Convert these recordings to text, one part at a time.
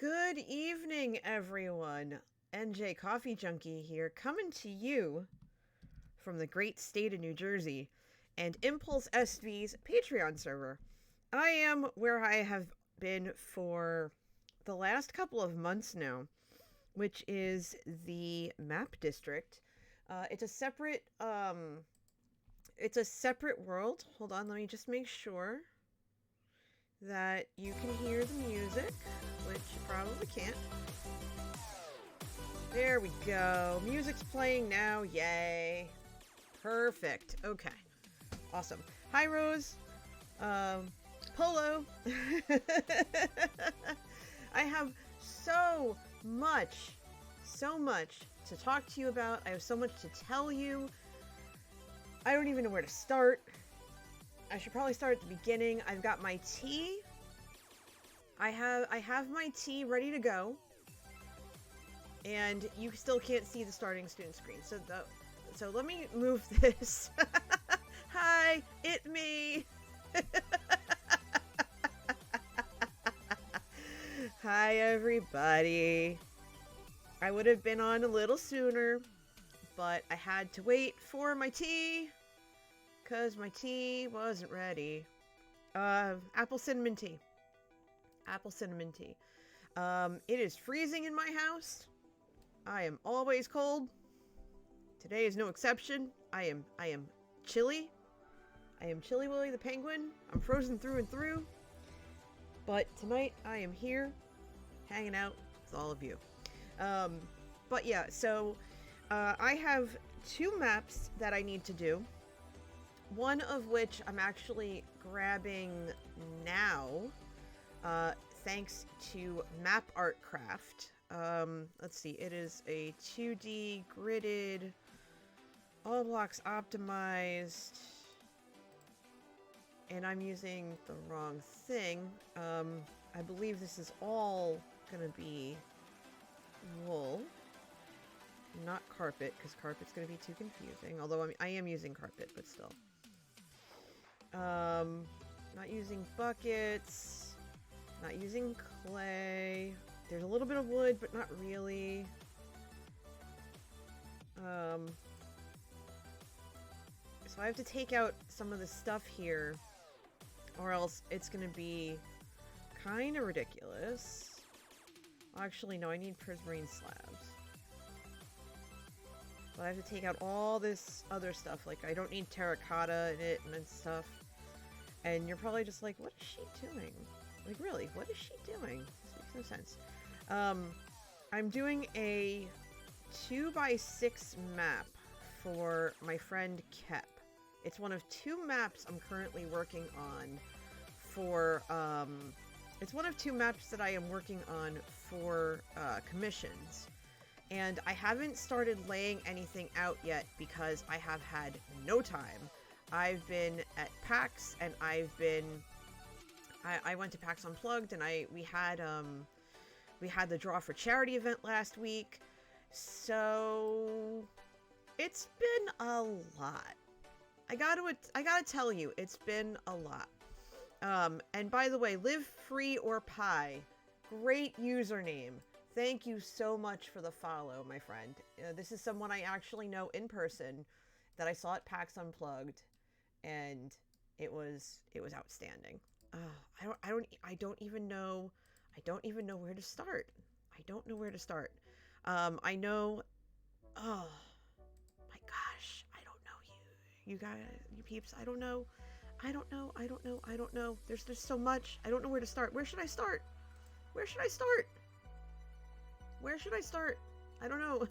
Good evening, everyone. NJ Coffee Junkie here, coming to you from the great state of New Jersey and Impulse SV's Patreon server. I am where I have been for the last couple of months now, which is the map district. It's a separate world. Hold on, let me just make sure that you can hear the music, which you probably can't. There we go. Music's playing now. Yay. Perfect. Okay. Awesome. Hi, Rose. Polo. I have so much to talk to you about. I have so much to tell you. I don't even know where to start. I should probably start at the beginning. I've got my tea. I have my tea ready to go. And you still can't see the starting student screen. So let me move this. Hi, it me. Hi, everybody. I would have been on a little sooner, but I had to wait for my tea because my tea wasn't ready. Apple cinnamon tea. Apple cinnamon tea. It is freezing in my house. I am always cold. Today is no exception. I am chilly. I am Chilly Willy the Penguin. I'm frozen through and through. But tonight I am here, hanging out with all of you. But yeah, so I have 2 maps that I need to do. One of which I'm actually grabbing now, thanks to Map Art Craft. Let's see, it is a 2D gridded, all blocks optimized, and I'm using the wrong thing. I believe this is all gonna be wool, not carpet, because carpet's gonna be too confusing, although I am using carpet, but still. Not using buckets, not using clay. There's a little bit of wood, but not really. So I have to take out some of the stuff here, or else it's gonna be kind of ridiculous. Actually, no, I need prismarine slabs. But I have to take out all this other stuff, like I don't need terracotta in it and stuff. And you're probably just like, what is she doing? Like, really, what is she doing? This makes no sense. I'm doing a 2x6 map for my friend Kep. It's one of 2 maps I'm currently working on for, it's one of 2 maps that I am working on for, commissions. And I haven't started laying anything out yet because I have had no time. I've been at PAX, and I went to PAX Unplugged, and we had the draw for charity event last week, so it's been a lot. I gotta tell you, it's been a lot. And by the way, Live Free or Pie, great username. Thank you so much for the follow, my friend. This is someone I actually know in person that I saw at PAX Unplugged, and it was outstanding. I don't even know where to start. I don't know where to start. I know, oh my gosh, I don't know you guys, you peeps. I don't know. There's just so much. I don't know where to start. Where should I start? I don't know.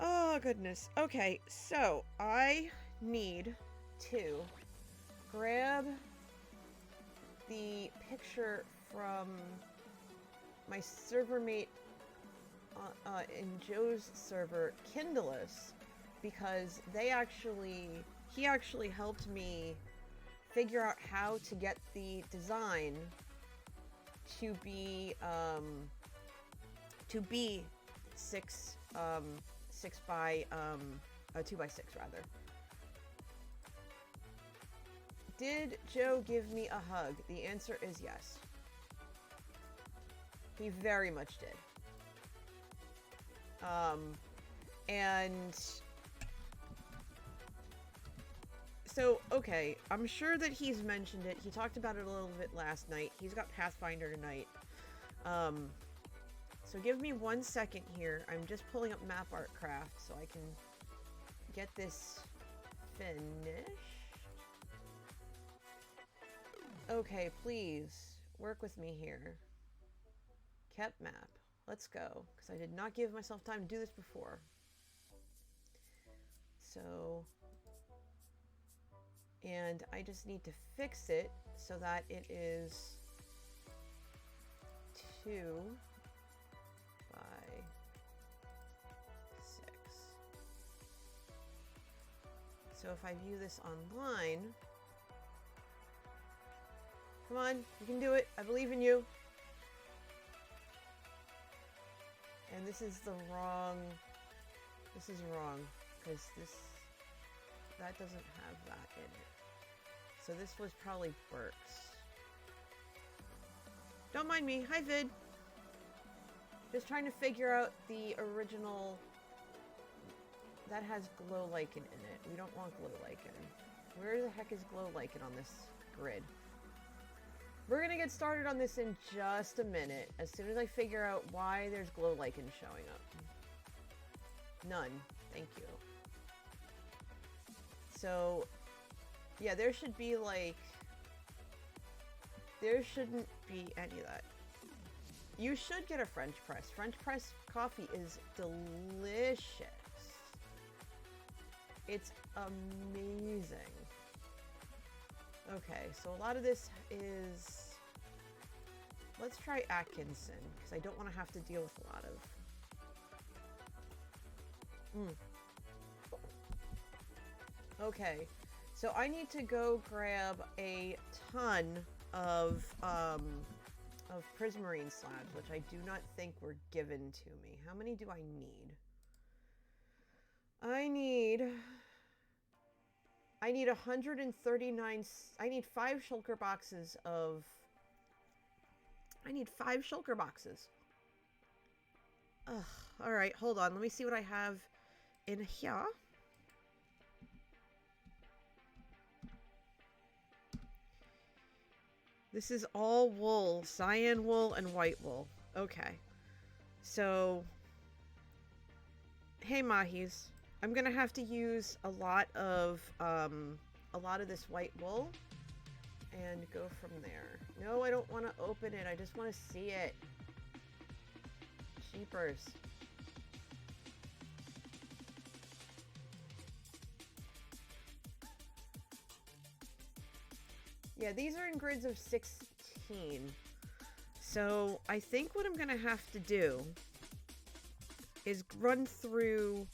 Oh, goodness. Okay, so I need to grab the picture from my server mate in Joe's server, Kindless, because he actually helped me figure out how to get the design to be 2x6 rather. Did Joe give me a hug? The answer is yes. He very much did. And so, okay, I'm sure that he's mentioned it. He talked about it a little bit last night. He's got Pathfinder tonight. So give me 1 second here. I'm just pulling up Map Art Craft so I can get this finished. Okay, please work with me here. Kept map. Let's go, because I did not give myself time to do this before. So, and I just need to fix it so that it is 2 by 6. So if I view this online, come on, you can do it. I believe in you. And this is the wrong, this is wrong, because that doesn't have that in it. So this was probably Burke's. Don't mind me. Hi, Vid. Just trying to figure out the original that has glow lichen in it. We don't want glow lichen. Where the heck is glow lichen on this grid? We're gonna get started on this in just a minute, as soon as I figure out why there's glow lichen showing up. None. Thank you. So, yeah, there should be like... There shouldn't be any of that. You should get a French press. French press coffee is delicious. It's amazing. Okay, so a lot of this is... Let's try Atkinson, because I don't want to have to deal with a lot of... Okay, so I need to go grab a ton of prismarine slabs, which I do not think were given to me. How many do I need? I need 139... I need 5 shulker boxes of... I need 5 shulker boxes. Ugh, alright, hold on. Let me see what I have in here. This is all wool. Cyan wool and white wool. Okay. So... Hey, Mahis. I'm gonna have to use a lot of this white wool and go from there. No, I don't want to open it. I just want to see it. Cheapers. Yeah, these are in grids of 16. So I think what I'm gonna have to do is run through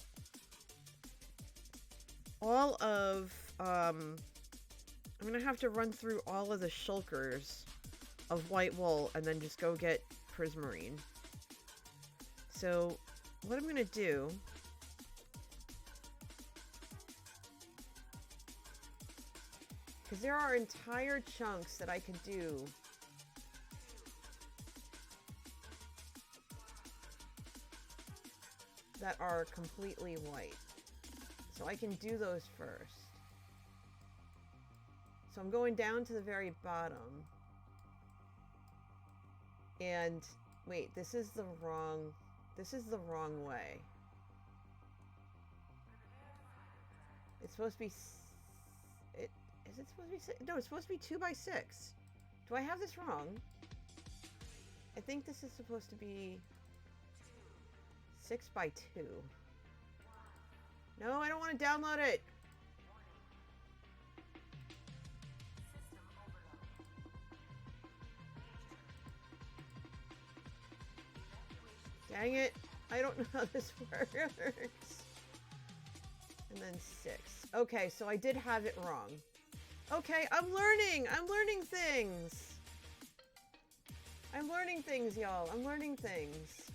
all of, I'm gonna have to run through all of the shulkers of white wool and then just go get prismarine. So, what I'm gonna do... Because there are entire chunks that I could do that are completely white. So I can do those first. So I'm going down to the very bottom. And wait, this is the wrong way. It's supposed to be... Is it supposed to be 6? No, it's supposed to be 2 by 6. Do I have this wrong? I think this is supposed to be 6 by 2. No, I don't want to download it. Dang it. I don't know how this works. And then 6. Okay, so I did have it wrong. Okay, I'm learning. I'm learning things. I'm learning things, y'all. I'm learning things.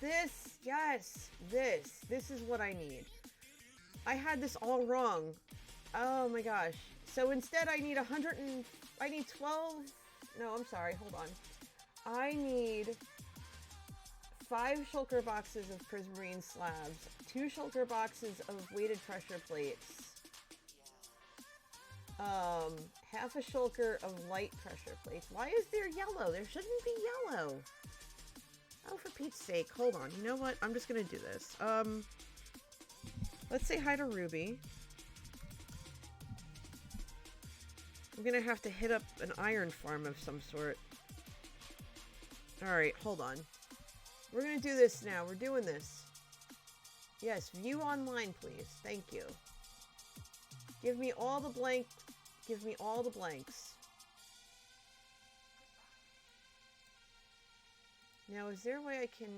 This, yes, this is what I need. I had this all wrong. Oh my gosh. So instead I need 12 No, I'm sorry. Hold on. I need 5 shulker boxes of prismarine slabs, 2 shulker boxes of weighted pressure plates, half a shulker of light pressure plates. Why is there yellow? There shouldn't be yellow. Oh, for Pete's sake. Hold on. You know what? I'm just gonna do this. Let's say hi to Ruby. I'm gonna have to hit up an iron farm of some sort. Alright, hold on. We're gonna do this now. We're doing this. Yes, view online, please. Thank you. Give me all the blank... Give me all the blanks. Now, is there a way I can...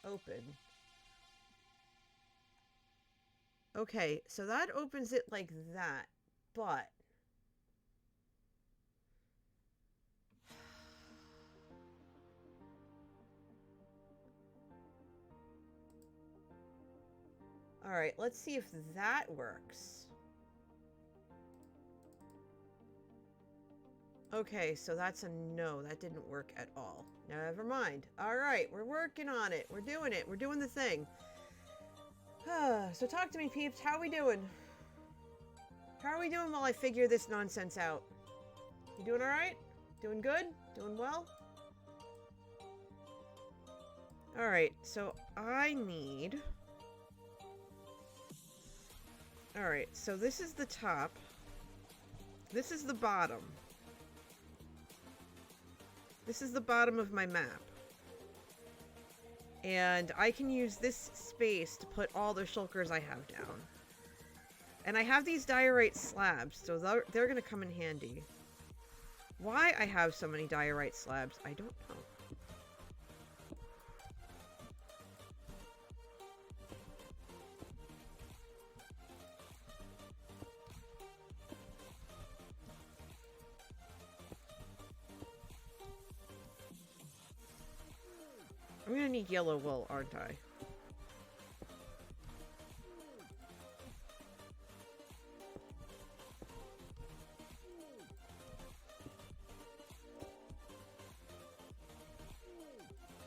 open? Okay, so that opens it like that, but... Alright, let's see if that works. Okay, so that's a no. That didn't work at all. Never mind. Alright, we're working on it. We're doing it. We're doing the thing. So talk to me, peeps. How we doing? How are we doing while I figure this nonsense out? You doing alright? Doing good? Doing well? Alright, so I need... Alright, so this is the top. This is the bottom. This is the bottom of my map. And I can use this space to put all the shulkers I have down. And I have these diorite slabs, so they're going to come in handy. Why I have so many diorite slabs, I don't know. I'm gonna need yellow wool, aren't I?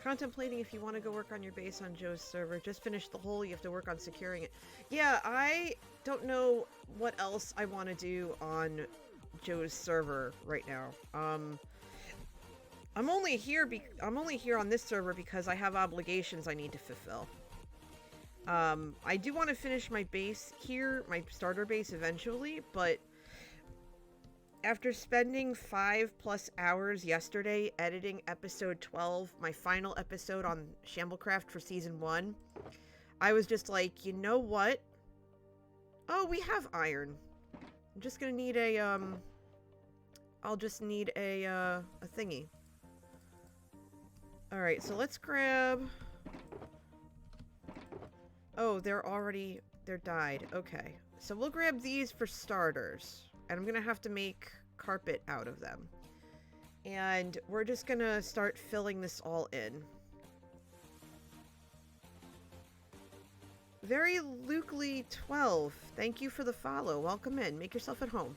Contemplating if you want to go work on your base on Joe's server. Just finished the hole, you have to work on securing it. Yeah, I don't know what else I want to do on Joe's server right now. I'm only here on this server because I have obligations I need to fulfill. I do want to finish my base here, my starter base eventually, but after spending 5+ hours yesterday editing episode 12, my final episode on Shamblecraft for season 1, I was just like, you know what? Oh, we have iron. I'm just gonna need a, I'll just need a thingy. Alright, so let's grab... Oh, they're dyed. Okay. So we'll grab these for starters. And I'm gonna have to make carpet out of them. And we're just gonna start filling this all in. Very Lukely12, thank you for the follow. Welcome in. Make yourself at home.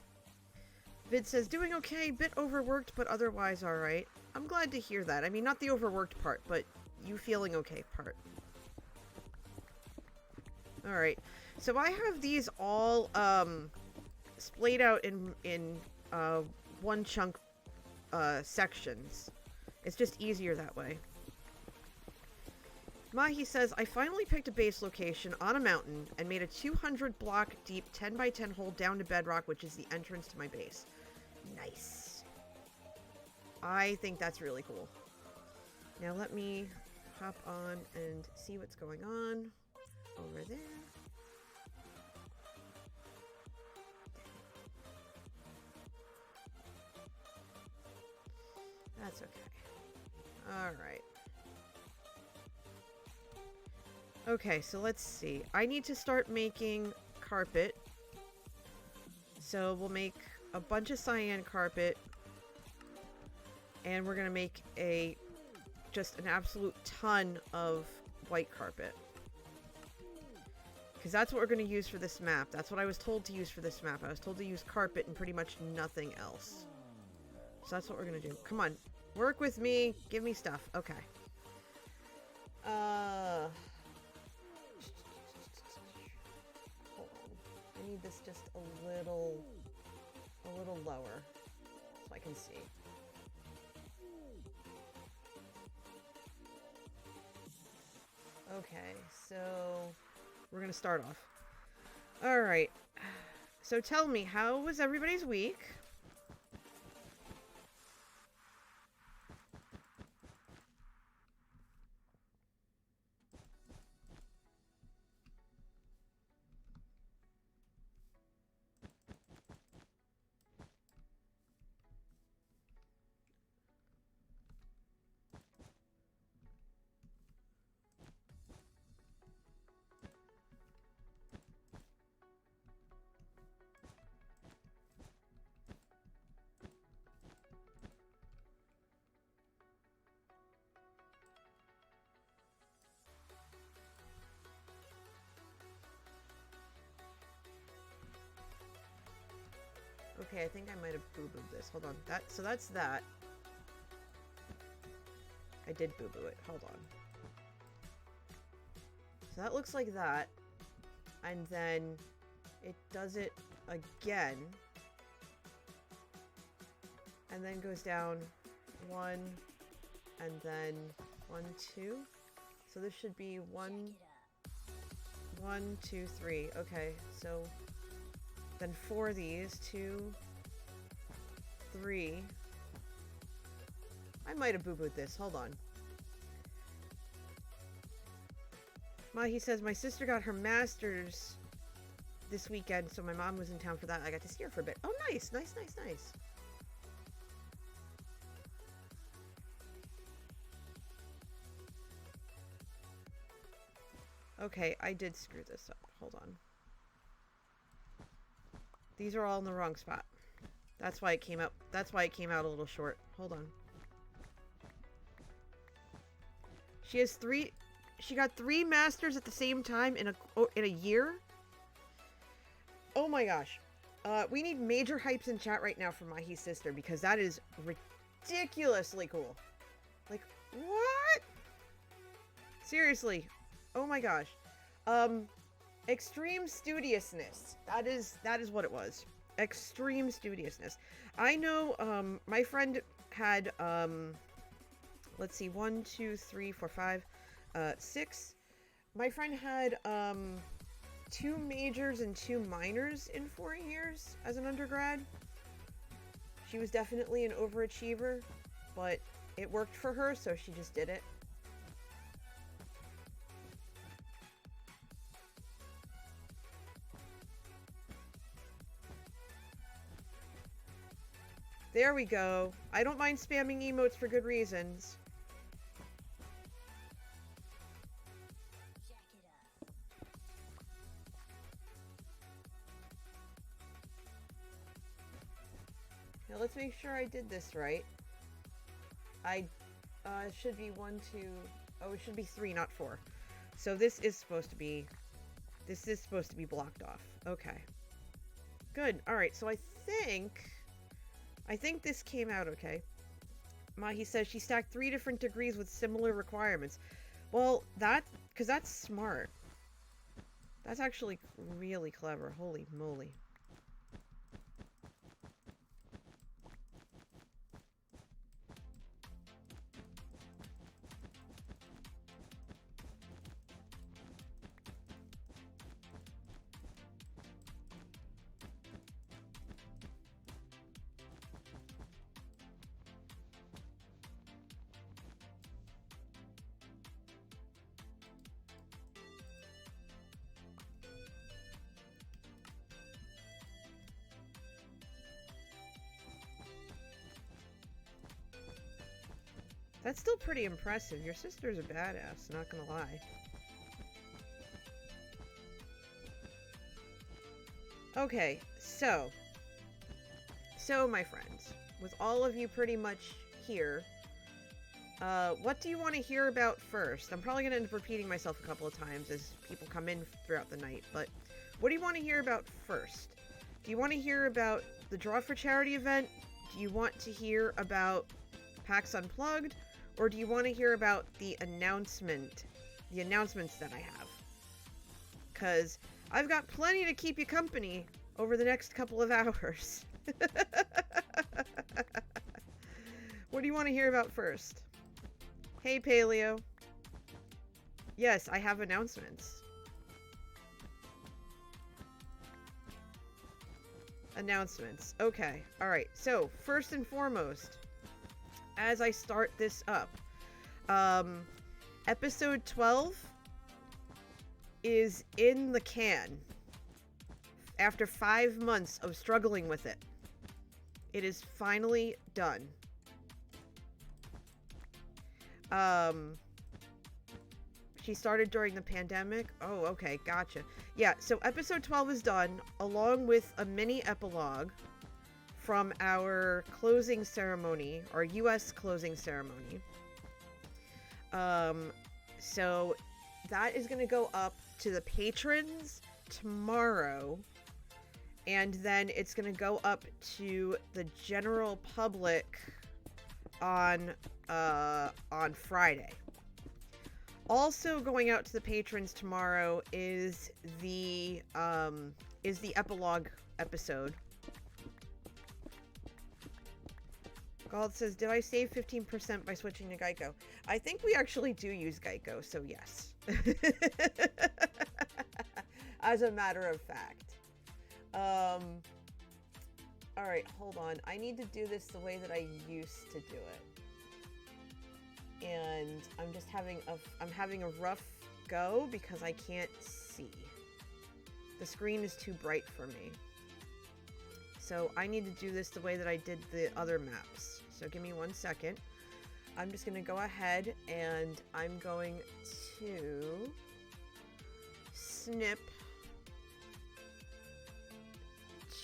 Vid says, doing okay, bit overworked, but otherwise alright. I'm glad to hear that. I mean, not the overworked part, but you feeling okay part. Alright, so I have these all splayed out in one chunk sections. It's just easier that way. Mahi says, I finally picked a base location on a mountain and made a 200 block deep 10 by 10 hole down to bedrock, which is the entrance to my base. Nice. I think that's really cool. Now let me hop on and see what's going on over there. That's okay. Alright. Okay, so let's see. I need to start making carpet. So we'll make a bunch of cyan carpet. And we're gonna make just an absolute ton of white carpet. Because that's what we're going to use for this map. That's what I was told to use for this map. I was told to use carpet and pretty much nothing else. So that's what we're going to do. Come on. Work with me. Give me stuff. Okay. Hold on. I need this just a little lower so I can see. Okay, so we're gonna start off. All right. So tell me, how was everybody's week? Okay, I think I might have boo-booed this. Hold on. So that's that. I did boo-boo it. Hold on. So that looks like that. And then it does it again. And then goes down 1, and then 1, 2. So this should be 1, 1, 2, 3. Okay, so then 4 of these, 2, 3. I might have boo-booed this. Hold on. He says, my sister got her master's this weekend, so my mom was in town for that. I got to see her for a bit. Oh, nice, nice, nice, nice. Okay, I did screw this up. Hold on. These are all in the wrong spot. That's why it came out. That's why it came out a little short. Hold on. She has 3. She got 3 masters at the same time in a year. Oh my gosh. We need major hypes in chat right now for Mahi's sister because that is ridiculously cool. Like, what? Seriously. Oh my gosh. Extreme studiousness. That is what it was. Extreme studiousness. I know, my friend had, let's see, 1, 2, 3, 4, 5, 6. My friend had, 2 majors and 2 minors in 4 years as an undergrad. She was definitely an overachiever, but it worked for her, so she just did it. There we go. I don't mind spamming emotes for good reasons. Now let's make sure I did this right. It should be 1, 2... Oh, it should be 3, not 4. So this is supposed to be blocked off. Okay. Good. Alright, so I think this came out okay. Mahi says she stacked 3 different degrees with similar requirements. Well, because that's smart. That's actually really clever. Holy moly. That's still pretty impressive. Your sister's a badass, not gonna lie. Okay, so my friends, with all of you pretty much here, What do you want to hear about first? I'm probably going to end up repeating myself a couple of times as people come in throughout the night, but what do you want to hear about first? Do you want to hear about the Draw for Charity event? Do you want to hear about PAX Unplugged? Or do you want to hear about the announcements that I have? Because I've got plenty to keep you company over the next couple of hours. What do you want to hear about first? Hey, Paleo. Yes, I have announcements. Announcements. Okay. All right. So, first and foremost, as I start this up, episode 12 is in the can after 5 months of struggling with it. It is finally done. She started during the pandemic. Oh, okay, gotcha. Yeah, so episode 12 is done, along with a mini epilogue from our closing ceremony, our US closing ceremony. So that is going to go up to the patrons tomorrow, and then it's going to go up to the general public on Friday. Also going out to the patrons tomorrow is the epilogue episode. Gald says, did I save 15% by switching to Geico? I think we actually do use Geico, so yes. As a matter of fact. Alright, hold on. I need to do this the way that I used to do it. And I'm just having a rough go because I can't see. The screen is too bright for me. So I need to do this the way that I did the other maps. So give me 1 second. I'm just going to go ahead and I'm going to snip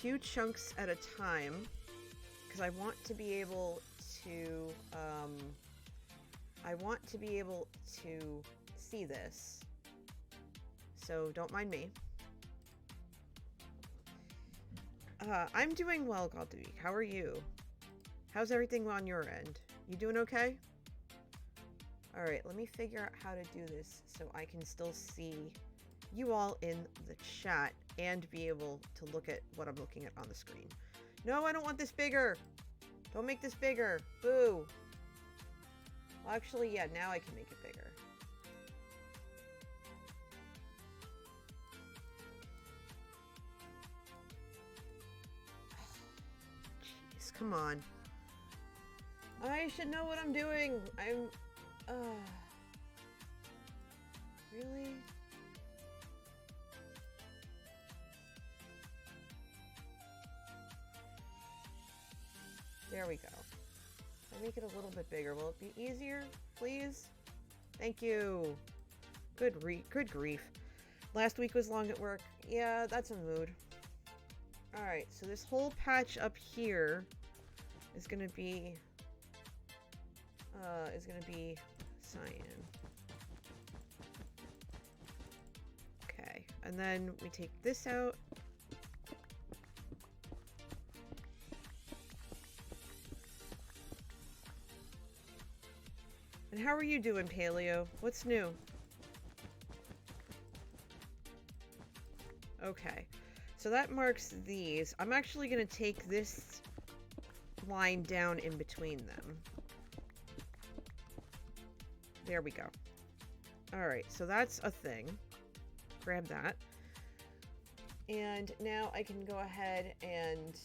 2 chunks at a time because I want to be able to see this. So don't mind me. I'm doing well, Galduik. How are you? How's everything on your end? You doing okay? Alright, let me figure out how to do this so I can still see you all in the chat and be able to look at what I'm looking at on the screen. No, I don't want this bigger! Don't make this bigger! Boo! Well, actually, yeah, now I can make it bigger. Jeez, come on. I should know what I'm doing. Really? There we go. I'll make it a little bit bigger. Will it be easier, please? Thank you. Good grief. Last week was long at work. Yeah, that's a mood. Alright, so this whole patch up here is gonna be cyan. Okay, and then we take this out. And how are you doing, Paleo? What's new? Okay, so that marks these. I'm actually going to take this line down in between them. There we go. Alright, so that's a thing. Grab that. And now I can go ahead and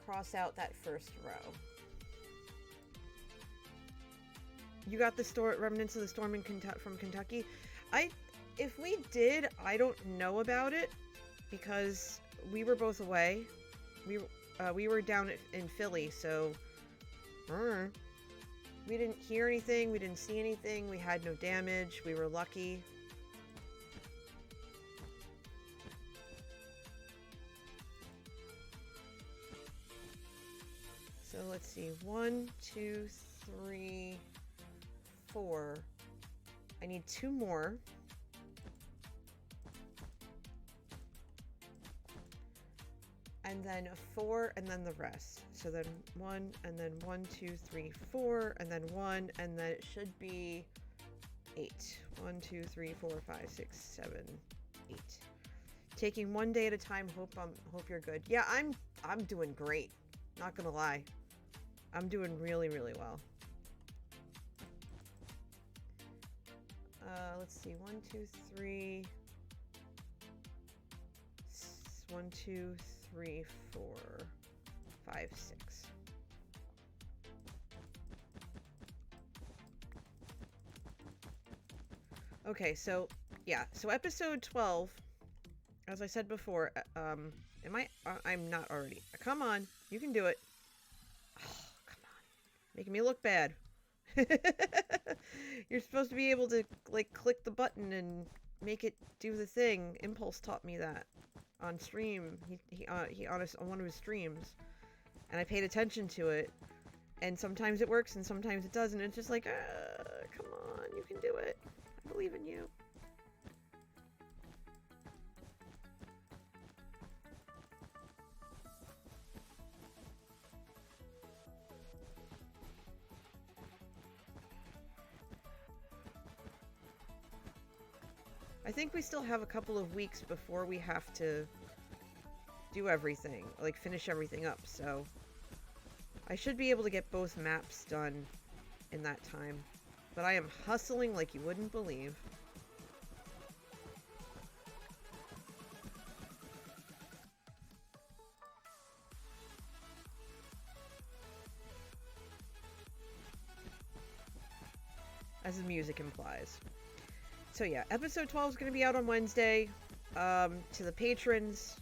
cross out that first row. You got the remnants of the storm in from Kentucky? If we did, I don't know about it because we were both away. We were down in Philly, so we didn't hear anything. We didn't see anything. We had no damage. We were lucky. So let's see. 1, 2, 3, 4. I need 2 more. And then a 4, and then the rest. So then 1, and then 1, 2, 3, 4, and then 1, and then it should be 8. 1, 2, 3, 4, 5, 6, 7, 8. Taking one day at a time. Hope you're good. Yeah, I'm doing great. Not gonna lie. I'm doing really, really well. Let's see. 1, 2, 3. 1, 2, 3, 4, 5, 6. Okay, so yeah, so episode 12, as I said before, I'm not already. Come on, you can do it. Oh, come on. Making me look bad. You're supposed to be able to, like, click the button and make it do the thing. Impulse taught me that on stream. He on one of his streams, and I paid attention to it. And sometimes it works, and sometimes it doesn't. It's just like, come on, you can do it. I believe in you. I think we still have a couple of weeks before we have to do everything, like finish everything up, so I should be able to get both maps done in that time. But I am hustling like you wouldn't believe. As the music implies. So yeah, episode 12 is going to be out on Wednesday. To the patrons,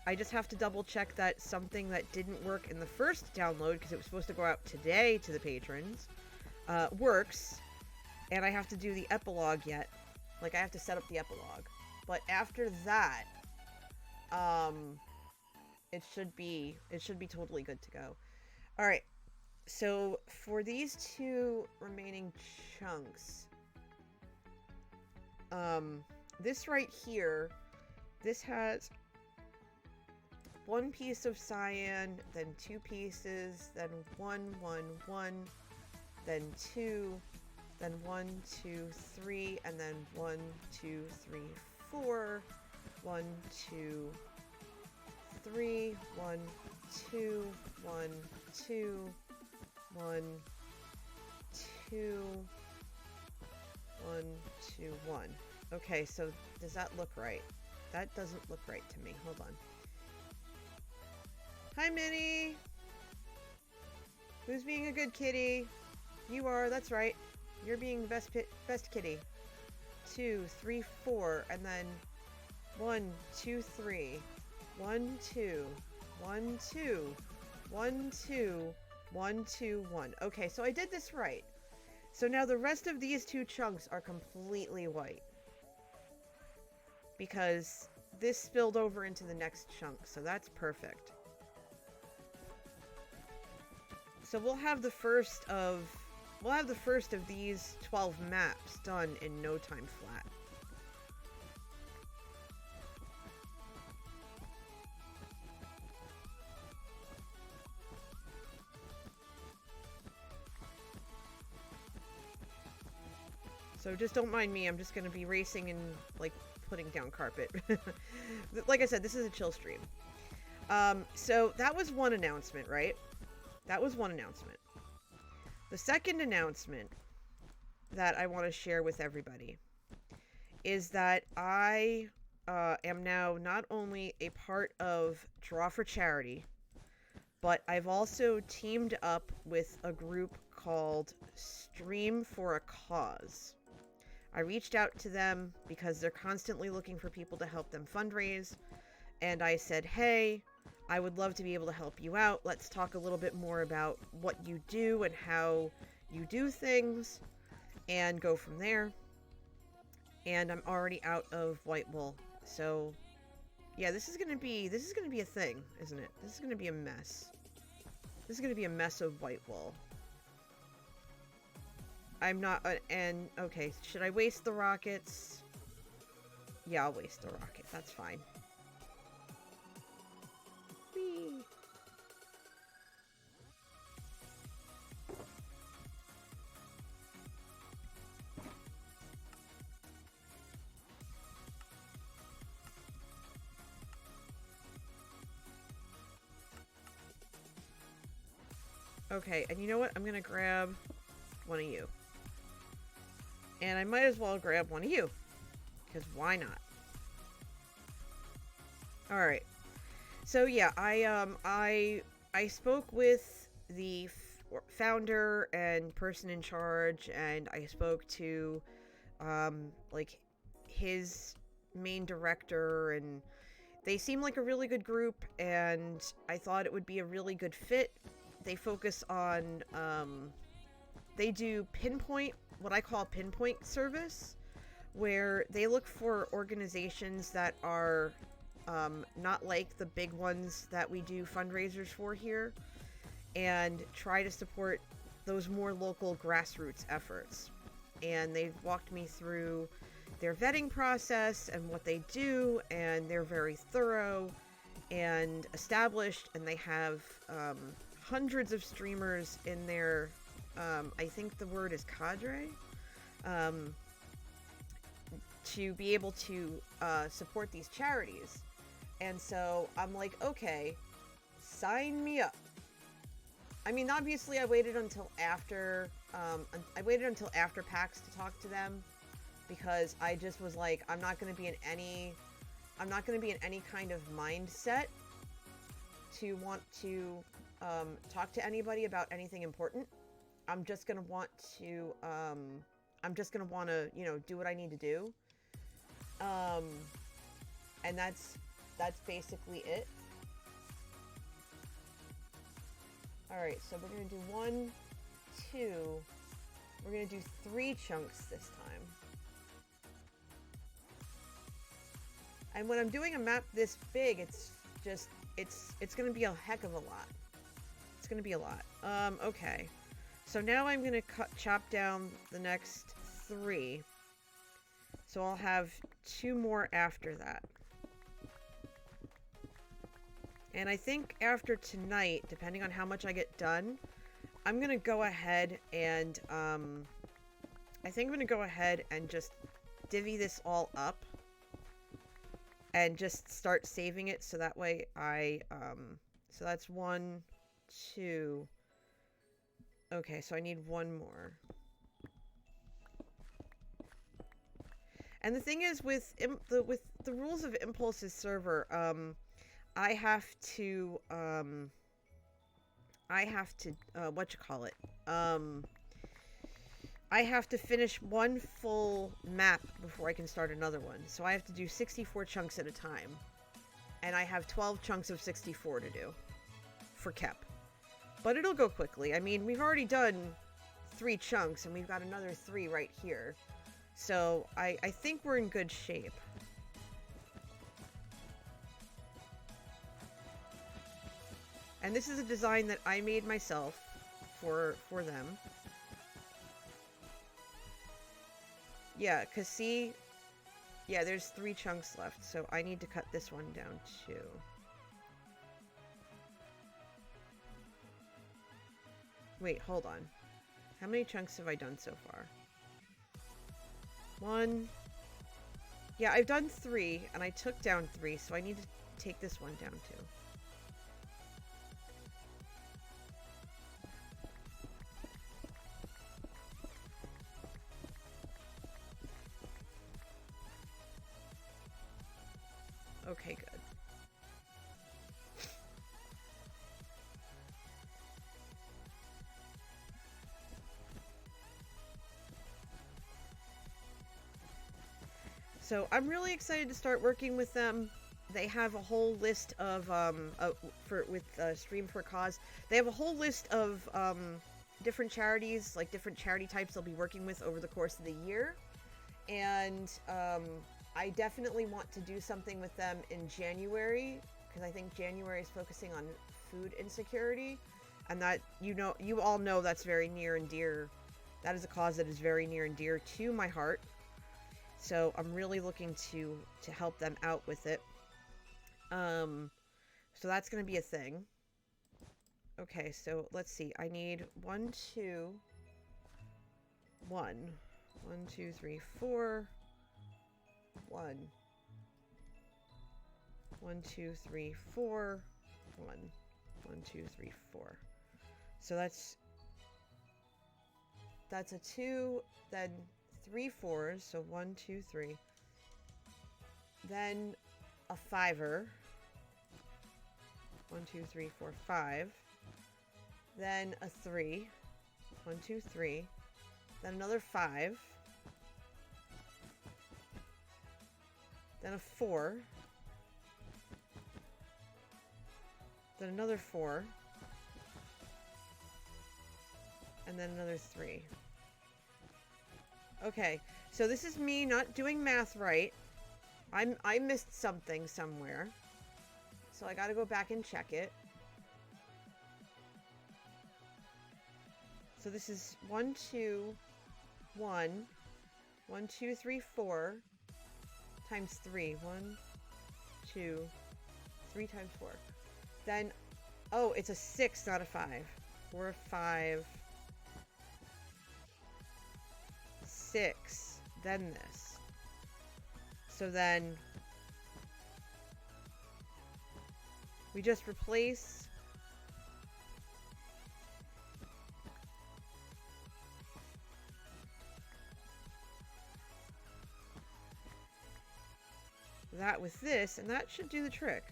I just have to double check that something that didn't work in the first download, because it was supposed to go out today to the patrons, works. And I have to do the epilogue yet. Like, I have to set up the epilogue. But after that, it should be totally good to go. Alright, so for these 2 remaining chunks, this right here, this has 1 piece of cyan, then 2 pieces, then 1, 1, 1, then 2, then 1, 2, 3, and then 1, 2, 3, 4, 1, 2, 3, 1, 2, 1, 2, 1, 2, 1, 2, 1. Okay, so does that look right? That doesn't look right to me. Hold on. Hi, Minnie! Who's being a good kitty? You are, that's right. You're being the best kitty. 2, 3, 4, and then 1, 2, 3. 1, 2. 1, 2. 1, 2. 1, 2, 1. Okay, so I did this right. So now the rest of these 2 chunks are completely white, because this spilled over into the next chunk, so that's perfect. So we'll have the first of these 12 maps done in no time flat. So just don't mind me, I'm just going to be racing and, like, putting down carpet. Like I said, this is a chill stream. So that was one announcement, right? That was one announcement. The second announcement that I want to share with everybody is that I am now not only a part of Draw for Charity, but I've also teamed up with a group called Stream for a Cause. I reached out to them because they're constantly looking for people to help them fundraise, and I said, hey, I would love to be able to help you out. Let's talk a little bit more about what you do and how you do things, and go from there. And I'm already out of white wool, so yeah, this is gonna be a thing, isn't it? This is gonna be a mess. This is gonna be a mess of white wool. I'm not, and, okay, should I waste the rockets? Yeah, I'll waste the rocket, that's fine. Whee! Okay, and you know what? I'm gonna grab one of you. And I might as well grab one of you. Because why not? Alright. So yeah, I spoke with the founder and person in charge, and I spoke to like his main director, and they seem like a really good group, and I thought it would be a really good fit. They focus on they do pinpoint, what I call pinpoint service, where they look for organizations that are not like the big ones that we do fundraisers for here, and try to support those more local grassroots efforts. And they've walked me through their vetting process and what they do, and they're very thorough and established, and they have hundreds of streamers in their, I think the word is cadre, to be able to support these charities. And so I'm like, okay, sign me up. I mean, obviously I waited until after PAX to talk to them, because I just was like, I'm not going to be in any kind of mindset to want to talk to anybody about anything important. I'm just going to want to you know, do what I need to do. And that's basically it. Alright, so we're going to do 1, 2, we're going to do 3 chunks this time. And when I'm doing a map this big, it's going to be a heck of a lot. It's going to be a lot. Okay. So now I'm going to chop down the next 3. So I'll have 2 more after that. And I think after tonight, depending on how much I get done, I'm going to go ahead and, I think I'm going to go ahead and just divvy this all up. And just start saving it, so that way so that's 1, 2. Okay, so I need 1 more. And the thing is, with the rules of Impulse's server, I have to whatchamacallit, I have to finish 1 full map before I can start another one. So I have to do 64 chunks at a time. And I have 12 chunks of 64 to do for Kep. But it'll go quickly. I mean, we've already done 3 chunks, and we've got another 3 right here. So I think we're in good shape. And this is a design that I made myself for them. Yeah, because see, yeah, there's 3 chunks left, so I need to cut this one down too. Wait, hold on. How many chunks have I done so far? 1. Yeah, I've done 3, and I took down 3, so I need to take this one down too. Okay, good. So I'm really excited to start working with them. They have a whole list of with Stream for Cause. They have a whole list of different charities, like different charity types they'll be working with over the course of the year. And I definitely want to do something with them in January, because I think January is focusing on food insecurity, and that, you all know that's very near and dear That is a cause that is very near and dear to my heart. So I'm really looking to help them out with it. So that's going to be a thing. Okay, so let's see. I need 1, 2, 1. 1, 2, 3, 4. 1. 1, 2, 3, 4. 1. 1, 2, 3, 4. So that's a 2, then 3 4s, so 1, 2, 3. Then a 5er. 1, 2, 3, 4, 5. Then a 3. 1, 2, 3. Then another 5. Then a 4. Then another 4. And then another 3. Okay, so this is me not doing math right. I missed something somewhere. So I gotta go back and check it. So this is 1, 2, 1. 1, 2, 3, 4. Times 3. 1, 2, 3 times 4. Then, oh, it's a 6, not a 5. 4, 5, 6. Then this. So then we just replace that with this, and that should do the trick.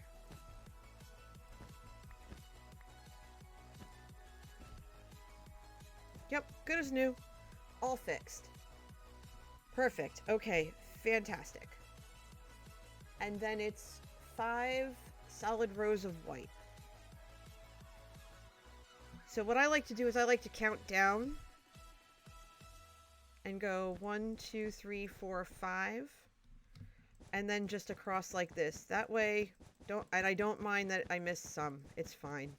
Yep, good as new. All fixed. Perfect. Okay, fantastic. And then it's 5 solid rows of white. So what I like to do is I like to count down and go 1, 2, 3, 4, 5. And then just across like this. That way, I don't mind that I missed some. It's fine.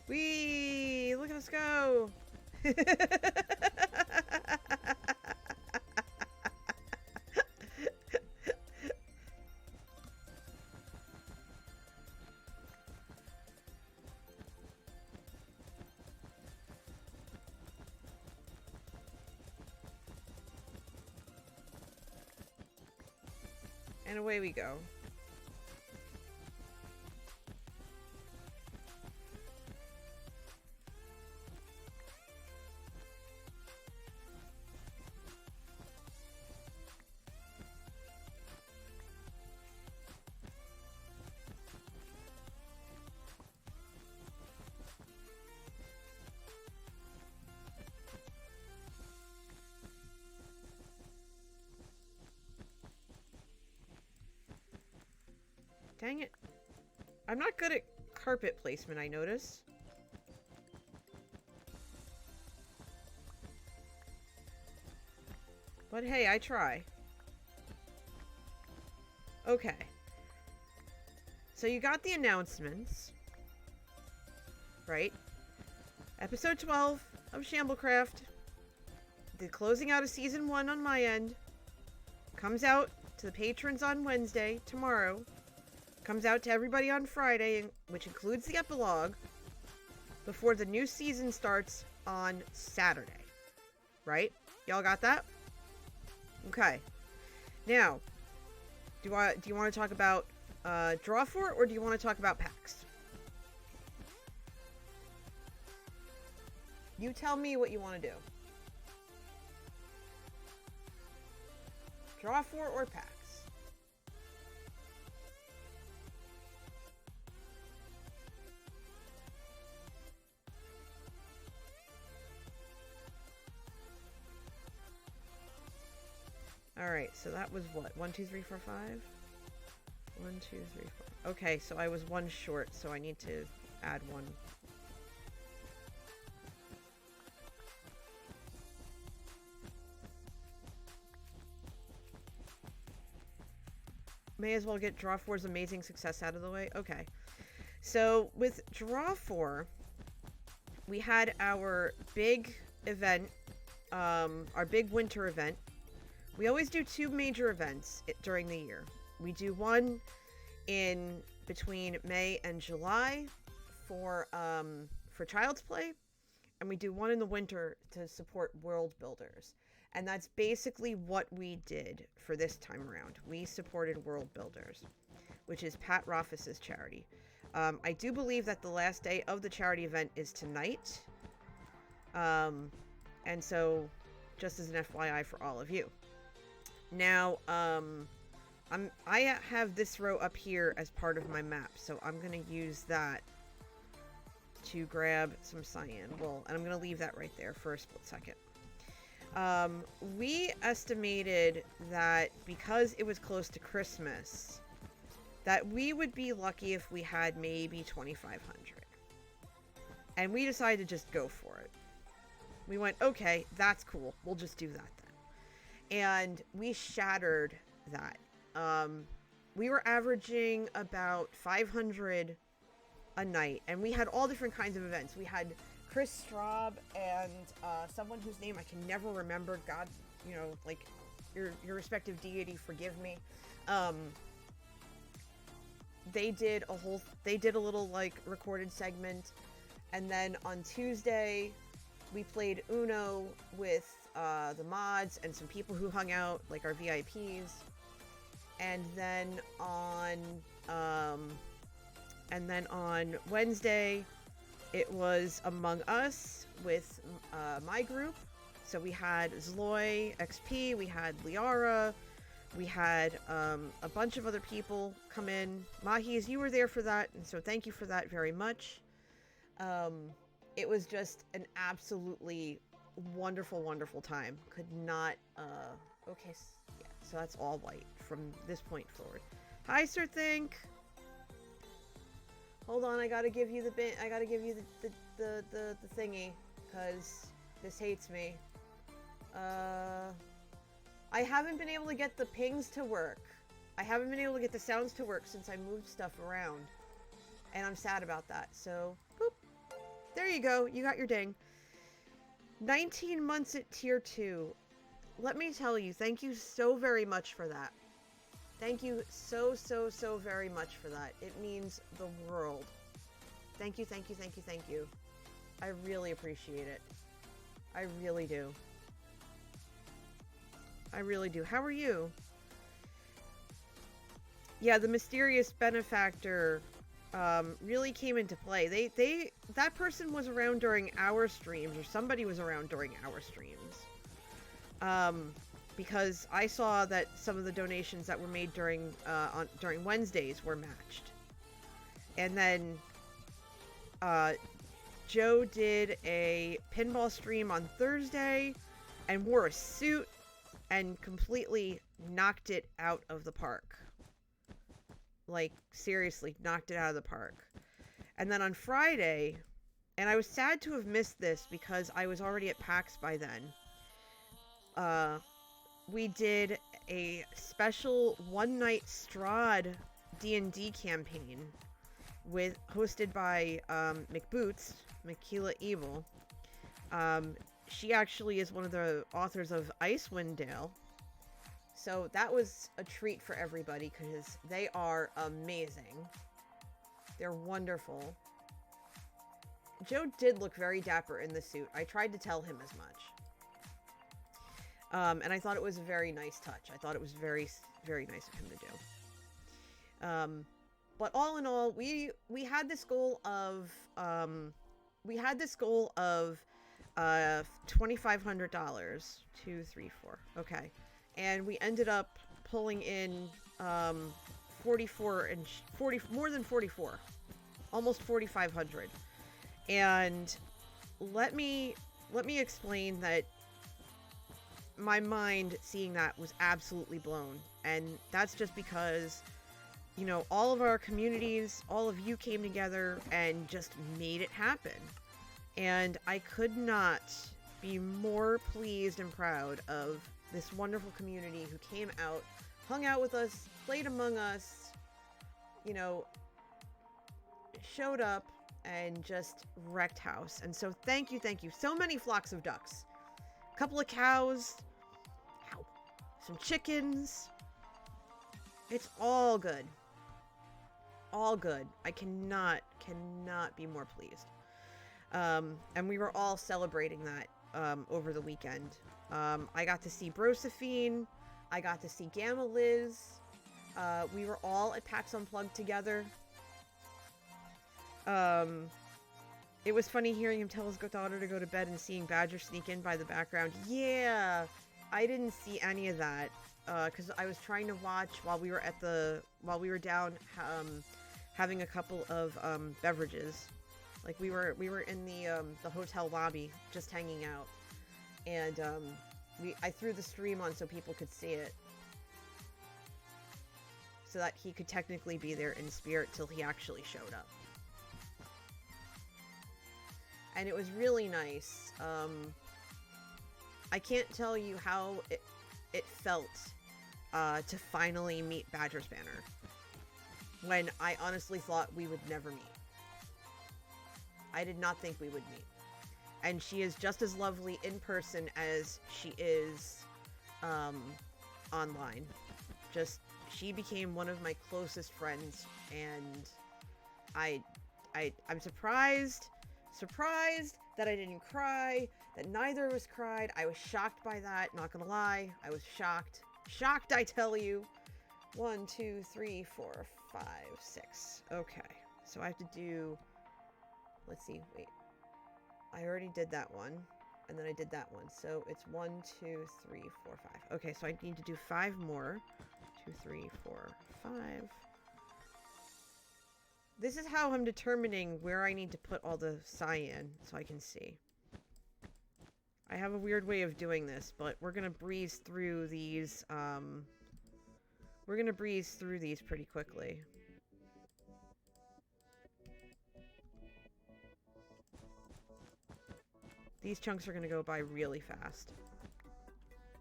Whee! Look at us go! And away we go. Dang it. I'm not good at carpet placement, I notice. But hey, I try. Okay. So you got the announcements. Right? Episode 12 of Shamblecraft. The closing out of Season 1 on my end. Comes out to the patrons on Wednesday, tomorrow. Comes out to everybody on Friday, which includes the epilogue, before the new season starts on Saturday. Right? Y'all got that? Okay. Now, do you want to talk about Draw For It, or do you want to talk about PAX? You tell me what you want to do. Draw For It or PAX? Alright, so that was what? 1, 2, 3, 4, 5? 1, 2, 3, 4. Okay, so I was 1 short, so I need to add 1. May as well get Draw 4's amazing success out of the way. Okay. So with Draw 4, we had our big event, our big winter event. We always do 2 major events during the year. We do one in between May and July for Child's Play, and we do one in the winter to support world builders. And that's basically what we did for this time around. We supported world builders, which is Pat Rothfuss's charity. I do believe that the last day of the charity event is tonight. And so, just as an FYI for all of you. Now, I have this row up here as part of my map, so I'm going to use that to grab some cyan wool, and I'm going to leave that right there for a split second. We estimated that because it was close to Christmas, that we would be lucky if we had maybe 2,500. And we decided to just go for it. We went, okay, that's cool. We'll just do that then. And we shattered that. We were averaging about 500 a night, and we had all different kinds of events. We had Chris Straub and someone whose name I can never remember. God, you know, like your respective deity, forgive me. They did a little like recorded segment, and then on Tuesday we played Uno with the mods and some people who hung out, like our VIPs. And then on Wednesday, it was Among Us with my group. So we had Zloy XP, we had Liara, we had a bunch of other people come in. Mahis, you were there for that, and so thank you for that very much. It was just an absolutely wonderful, wonderful time. Could not, okay, yeah, so that's all white from this point forward. Hi, Sir Think. Hold on, I gotta give you the the thingy, because this hates me. I haven't been able to get the pings to work. I haven't been able to get the sounds to work since I moved stuff around. And I'm sad about that, so, boop. There you go, you got your ding. 19 months at tier 2. Let me tell you, thank you so very much for that. Thank you so very much for that. It means the world. Thank you, thank you, thank you, thank you. I really appreciate it. I really do. I really do. How are you? Yeah, the mysterious benefactor really came into play. That person was around during our streams, or somebody was around during our streams. Because I saw that some of the donations that were made during Wednesdays were matched. And then Joe did a pinball stream on Thursday and wore a suit and completely knocked it out of the park. Like, seriously, knocked it out of the park. And then on Friday, and I was sad to have missed this because I was already at PAX by then, we did a special one-night Strahd D&D campaign hosted by McBoots, Makila Evil. She actually is one of the authors of Icewind Dale. So that was a treat for everybody because they are amazing. They're wonderful. Joe did look very dapper in the suit. I tried to tell him as much. And I thought it was a very nice touch. I thought it was very, very nice of him to do. But all in all, we had this goal of $2,500. 2, 3, 4. Okay. And we ended up pulling in 44 and 40, more than 44, almost 4,500. And let me explain that my mind seeing that was absolutely blown. And that's just because, you know, all of our communities, all of you came together and just made it happen. And I could not be more pleased and proud of this wonderful community who came out, hung out with us, played among us, you know, showed up and just wrecked house. And so thank you, thank you. So many flocks of ducks. A couple of cows. Ow. Some chickens. It's all good. All good. I cannot be more pleased. And we were all celebrating that over the weekend. I got to see Brosephine. I got to see Gamma Liz. We were all at PAX Unplugged together. It was funny hearing him tell his daughter to go to bed and seeing Badger sneak in by the background. Yeah, I didn't see any of that because I was trying to watch while we were down having a couple of beverages. Like we were in the hotel lobby just hanging out, and I threw the stream on so people could see it, so that he could technically be there in spirit till he actually showed up. And it was really nice. I can't tell you how it felt to finally meet Badger's Banner, when I honestly thought we would never meet. I did not think we would meet. And she is just as lovely in person as she is online. She became one of my closest friends, and I'm surprised that I didn't cry, that neither of us cried. I was shocked by that, not gonna lie. I was shocked. Shocked, I tell you. 1, 2, 3, 4, 5, 6. Okay. So I have to do... Let's see, wait. I already did that one, and then I did that one. So it's 1, 2, 3, 4, 5. Okay, so I need to do 5 more. 2, 3, 4, 5. This is how I'm determining where I need to put all the cyan, so I can see. I have a weird way of doing this, but we're gonna breeze through these, pretty quickly. These chunks are gonna go by really fast.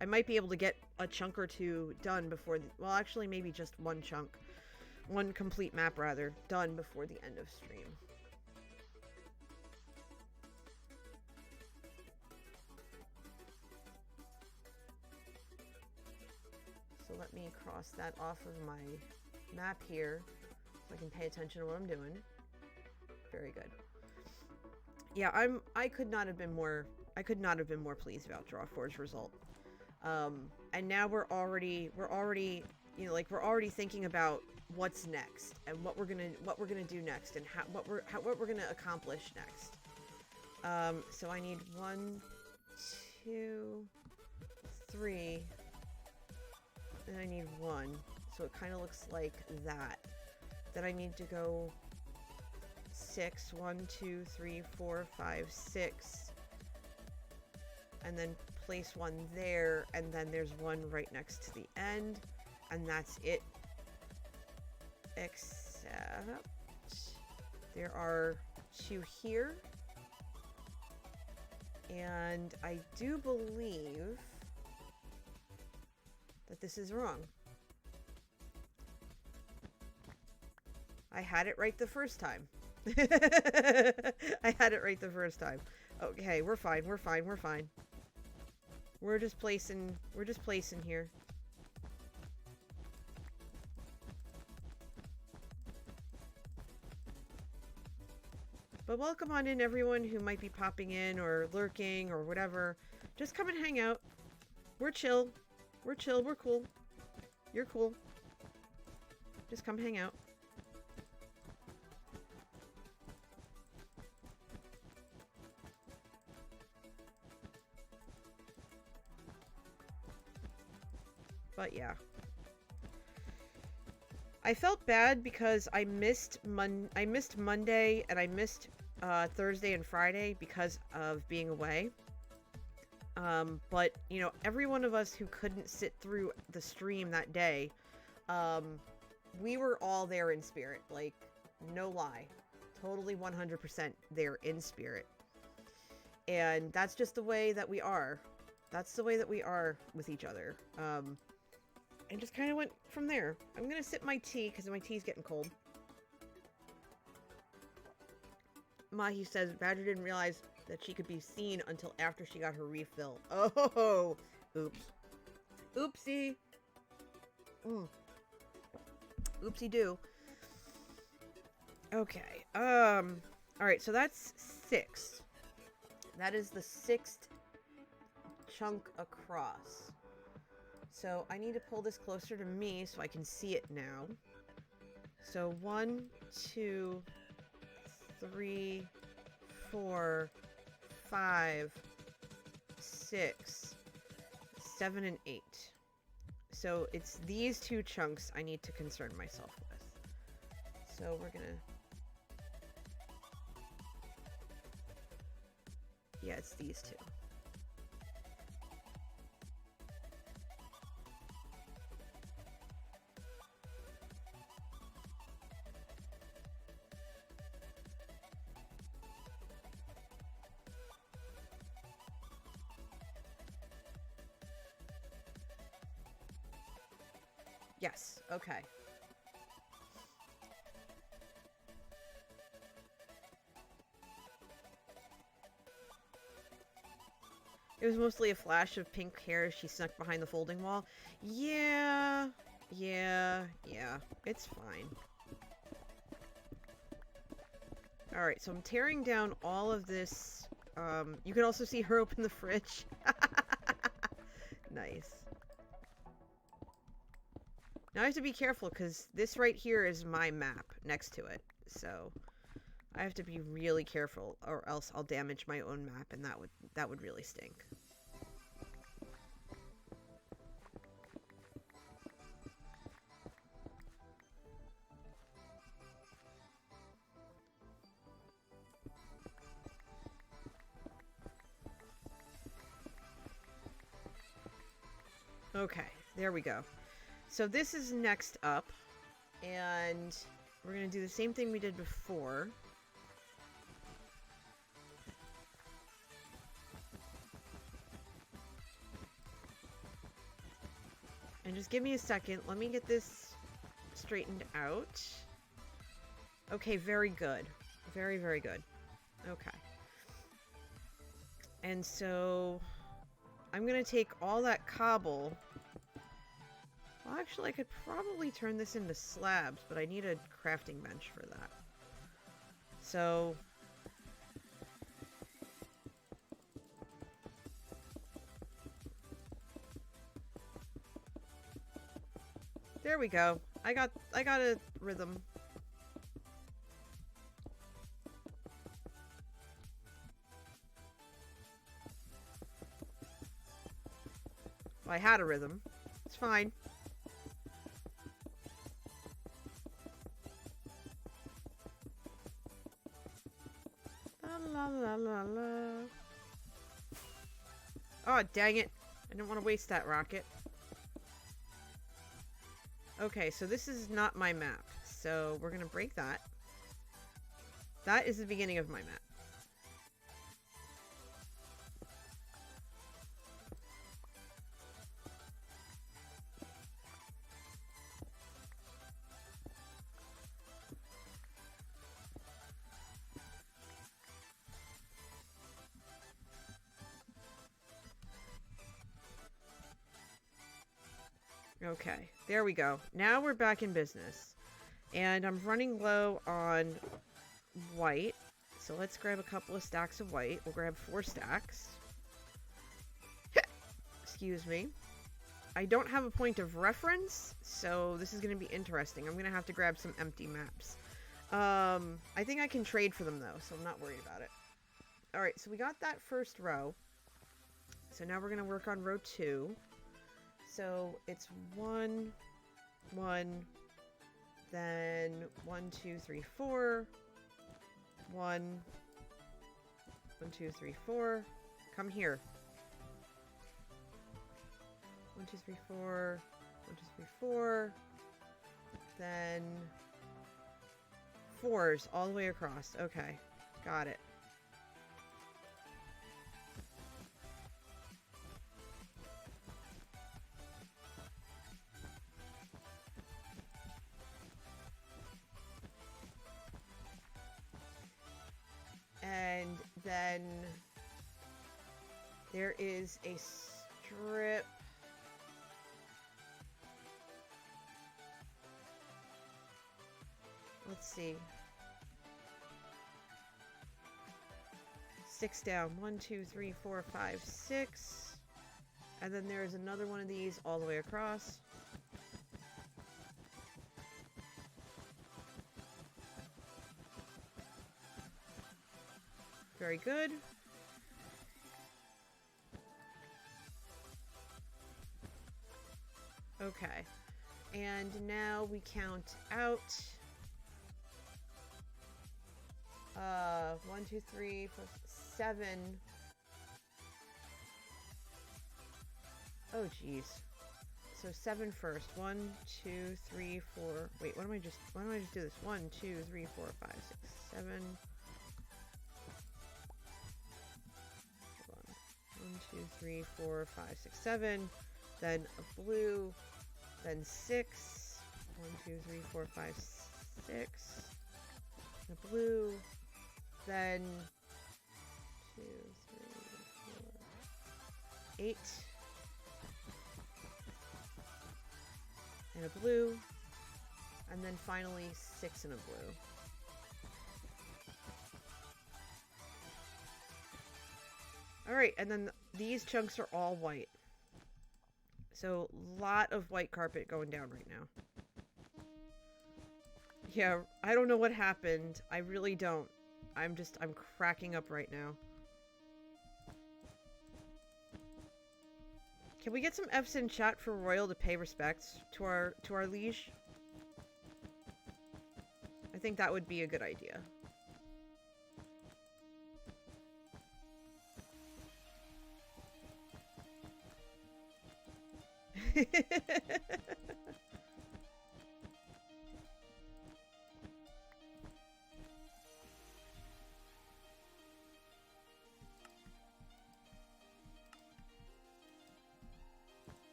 I might be able to get a chunk or two done before well, actually, maybe just one chunk. One complete map, rather, done before the end of stream. So let me cross that off of my map here so I can pay attention to what I'm doing. Very good. Yeah, I could not have been more pleased about Drawfor's result. And now we're already you know, like, we're already thinking about what's next and what we're gonna do next and what we're gonna accomplish next. So I need 1, 2, 3, and I need 1. So it kind of looks like that. Then I need to go 6, 1, 2, 3, 4, 5, 6, and then place 1 there, and then there's 1 right next to the end, and that's it. Except there are 2 here, and I do believe that this is wrong. I had it right the first time. I had it right the first time. Okay, we're fine, we're fine, we're fine. We're just placing here. But welcome on in, everyone who might be popping in or lurking or whatever. Just come and hang out. We're chill. We're chill. We're cool. You're cool. Just come hang out. But yeah. I felt bad because I missed Monday, and I missed Thursday and Friday because of being away. But, you know, every one of us who couldn't sit through the stream that day, we were all there in spirit. Like, no lie. Totally 100% there in spirit. And that's just the way that we are. That's the way that we are with each other. And just kind of went from there. I'm gonna sip my tea, because my tea's getting cold. Mahi says Badger didn't realize that she could be seen until after she got her refill. Oh, oops. Oopsie. Oopsie do. Okay. Alright, so that's 6. That is the 6th chunk across. So I need to pull this closer to me so I can see it now. So 1, 2, 3, 4, 5, 6, 7, and 8. So it's these 2 chunks I need to concern myself with. So we're gonna... Yeah, it's these 2. Yes, okay. It was mostly a flash of pink hair as she snuck behind the folding wall. Yeah. It's fine. Alright, so I'm tearing down all of this. You can also see her open the fridge. Nice. Now I have to be careful because this right here is my map next to it. So I have to be really careful or else I'll damage my own map and that would really stink. Okay, there we go. So this is next up, and we're going to do the same thing we did before. And just give me a second. Let me get this straightened out. Okay, very good. Very, very good. Okay. And so I'm going to take all that cobble. Well, actually, I could probably turn this into slabs, but I need a crafting bench for that. So... there we go. I got a rhythm. Well, I had a rhythm. It's fine. La la la la. Oh, dang it. I didn't want to waste that rocket. Okay, so this is not my map. So we're going to break that. That is the beginning of my map. Okay, there we go. Now we're back in business. And I'm running low on white. So let's grab a couple of stacks of white. We'll grab 4 stacks. Excuse me. I don't have a point of reference, so this is going to be interesting. I'm going to have to grab some empty maps. I think I can trade for them, though, so I'm not worried about it. Alright, so we got that first row. So now we're going to work on row 2. So it's 1, 1, then 1, 2, 3, 4, 1, 1, 2, 3, 4. Come here. 1, 2, 3, 4. 1, 2, 3, 4. Then 4s all the way across. Okay, got it. And then there is a strip. Let's see. 6 down. 1, 2, 3, 4, 5, 6. And then there's another one of these all the way across. Very good. Okay. And now we count out 1, 2, 3, 4, 7. Oh geez. So 7 first. 1, 2, 3, 4. Wait, why don't I just do this? 1, 2, 3, 4, 5, 6, 7. Hold on. 1, 2, 3, 4, 5, 6, 7. Then a blue. Then 6. 1, 2, 3, 4, 5, 6. A blue. Then 2, 3, 4, 8. And a blue. And then finally 6 and a blue. Alright, and then these chunks are all white. So, a lot of white carpet going down right now. Yeah, I don't know what happened. I really don't. I'm cracking up right now. Can we get some F's in chat for Royal to pay respects to our liege? I think that would be a good idea.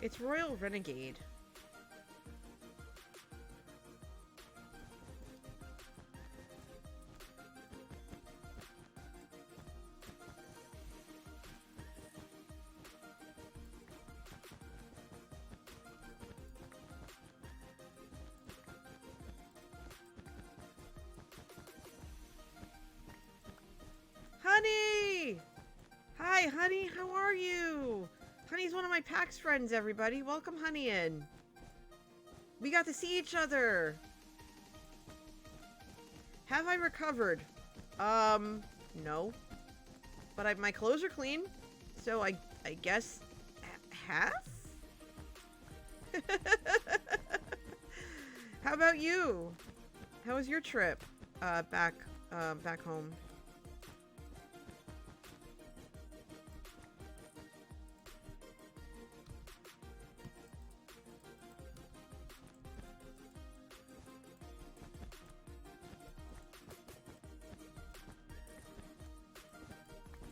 It's Royal Renegade. Honey! Hi, Honey, how are you? Honey's one of my PAX friends, everybody. Welcome Honey in. We got to see each other. Have I recovered? No. But my clothes are clean, so I guess half? How about you? How was your trip back home?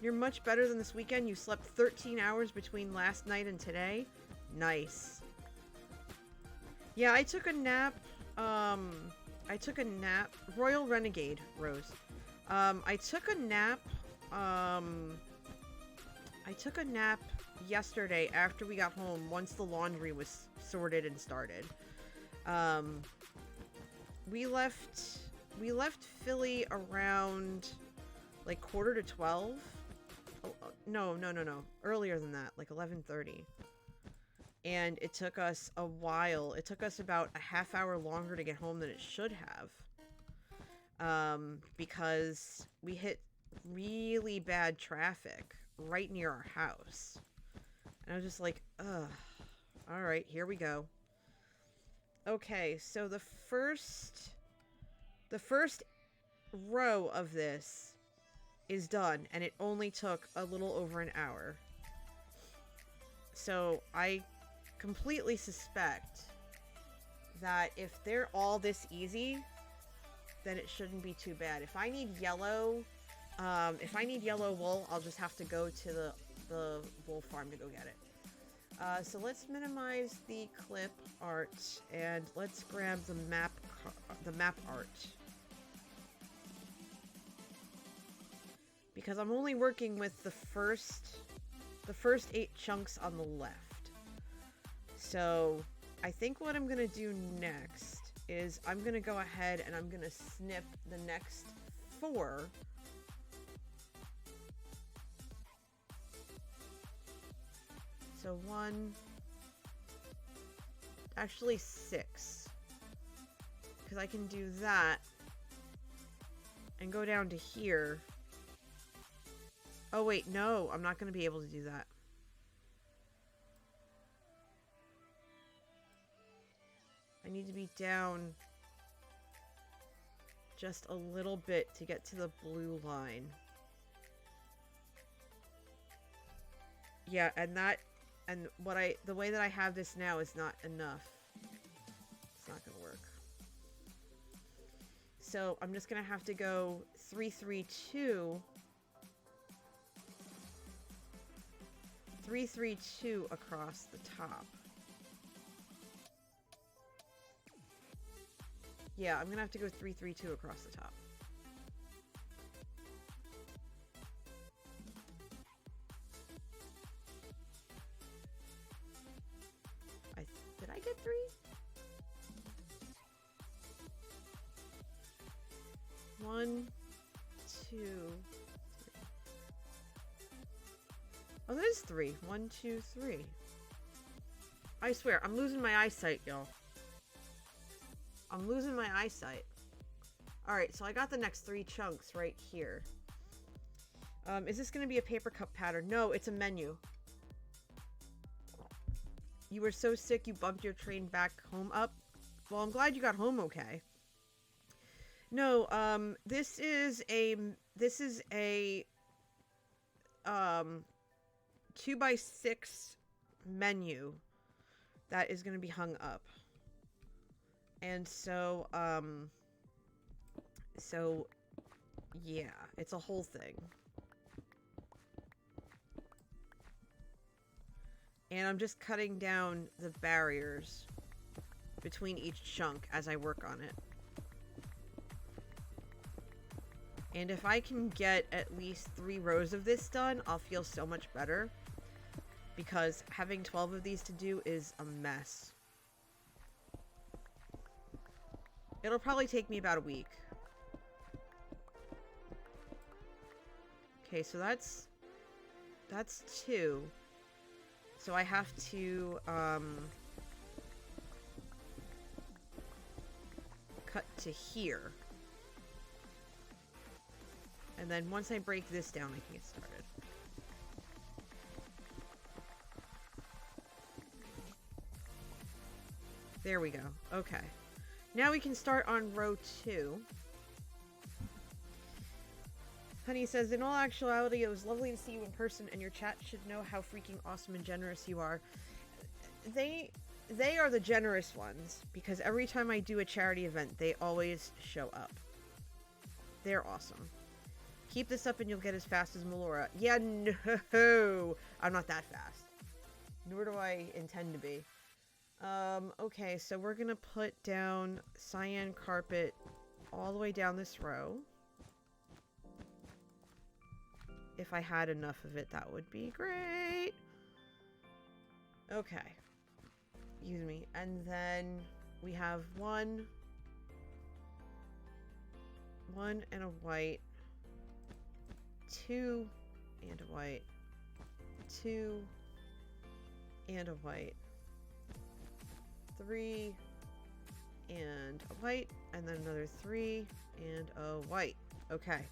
You're much better than this weekend. You slept 13 hours between last night and today. Nice. Yeah, I took a nap. Royal Renegade, Rose. I took a nap. I took a nap yesterday after we got home, once the laundry was sorted and started. We left Philly around like 11:45. Oh, no. Earlier than that, like 11:30. And it took us a while. It took us about a half hour longer to get home than it should have. Because we hit really bad traffic right near our house. And I was just like, ugh. Alright, here we go. Okay, so the first row of this is done, and it only took a little over an hour. So I completely suspect that if they're all this easy, then it shouldn't be too bad. If I need yellow wool, I'll just have to go to the wool farm to go get it. So let's minimize the clip art and let's grab the map art. Because I'm only working with the first 8 chunks on the left. So I think what I'm gonna do next is I'm gonna go ahead and I'm gonna snip the next 4. So 1, actually 6, because I can do that and go down to here. Oh wait, no, I'm not going to be able to do that. I need to be down just a little bit to get to the blue line. Yeah, and the way that I have this now is not enough. It's not gonna work. So I'm just gonna have to go 3, 3, 2. 3, 3, 2 across the top. Yeah, I'm gonna have to go 3, 3, 2 across the top. Did I get 3? One, 2, 3. Oh, there's 3. 1, 2, 3. I swear, I'm losing my eyesight, y'all. I'm losing my eyesight. Alright, so I got the next 3 chunks right here. Is this going to be a paper cup pattern? No, it's a menu. You were so sick you bumped your train back home up? Well, I'm glad you got home okay. No, this is a 2x6 menu that is going to be hung up. And so yeah, it's a whole thing. And I'm just cutting down the barriers between each chunk as I work on it. And if I can get at least 3 rows of this done, I'll feel so much better. Because having 12 of these to do is a mess. It'll probably take me about a week. Okay, so that's 2. So I have to cut to here. And then once I break this down, I can get started. There we go. Okay. Now we can start on row 2. Honey says, in all actuality, it was lovely to see you in person, and your chat should know how freaking awesome and generous you are. They are the generous ones, because every time I do a charity event, they always show up. They're awesome. Keep this up and you'll get as fast as Melora. Yeah, no! I'm not that fast. Nor do I intend to be. Okay, so we're gonna put down cyan carpet all the way down this row. If I had enough of it, that would be great. Okay. Excuse me. And then we have one and a white, 2 and a white, 2 and a white, 3 and a white, and then another 3 and a white. Okay,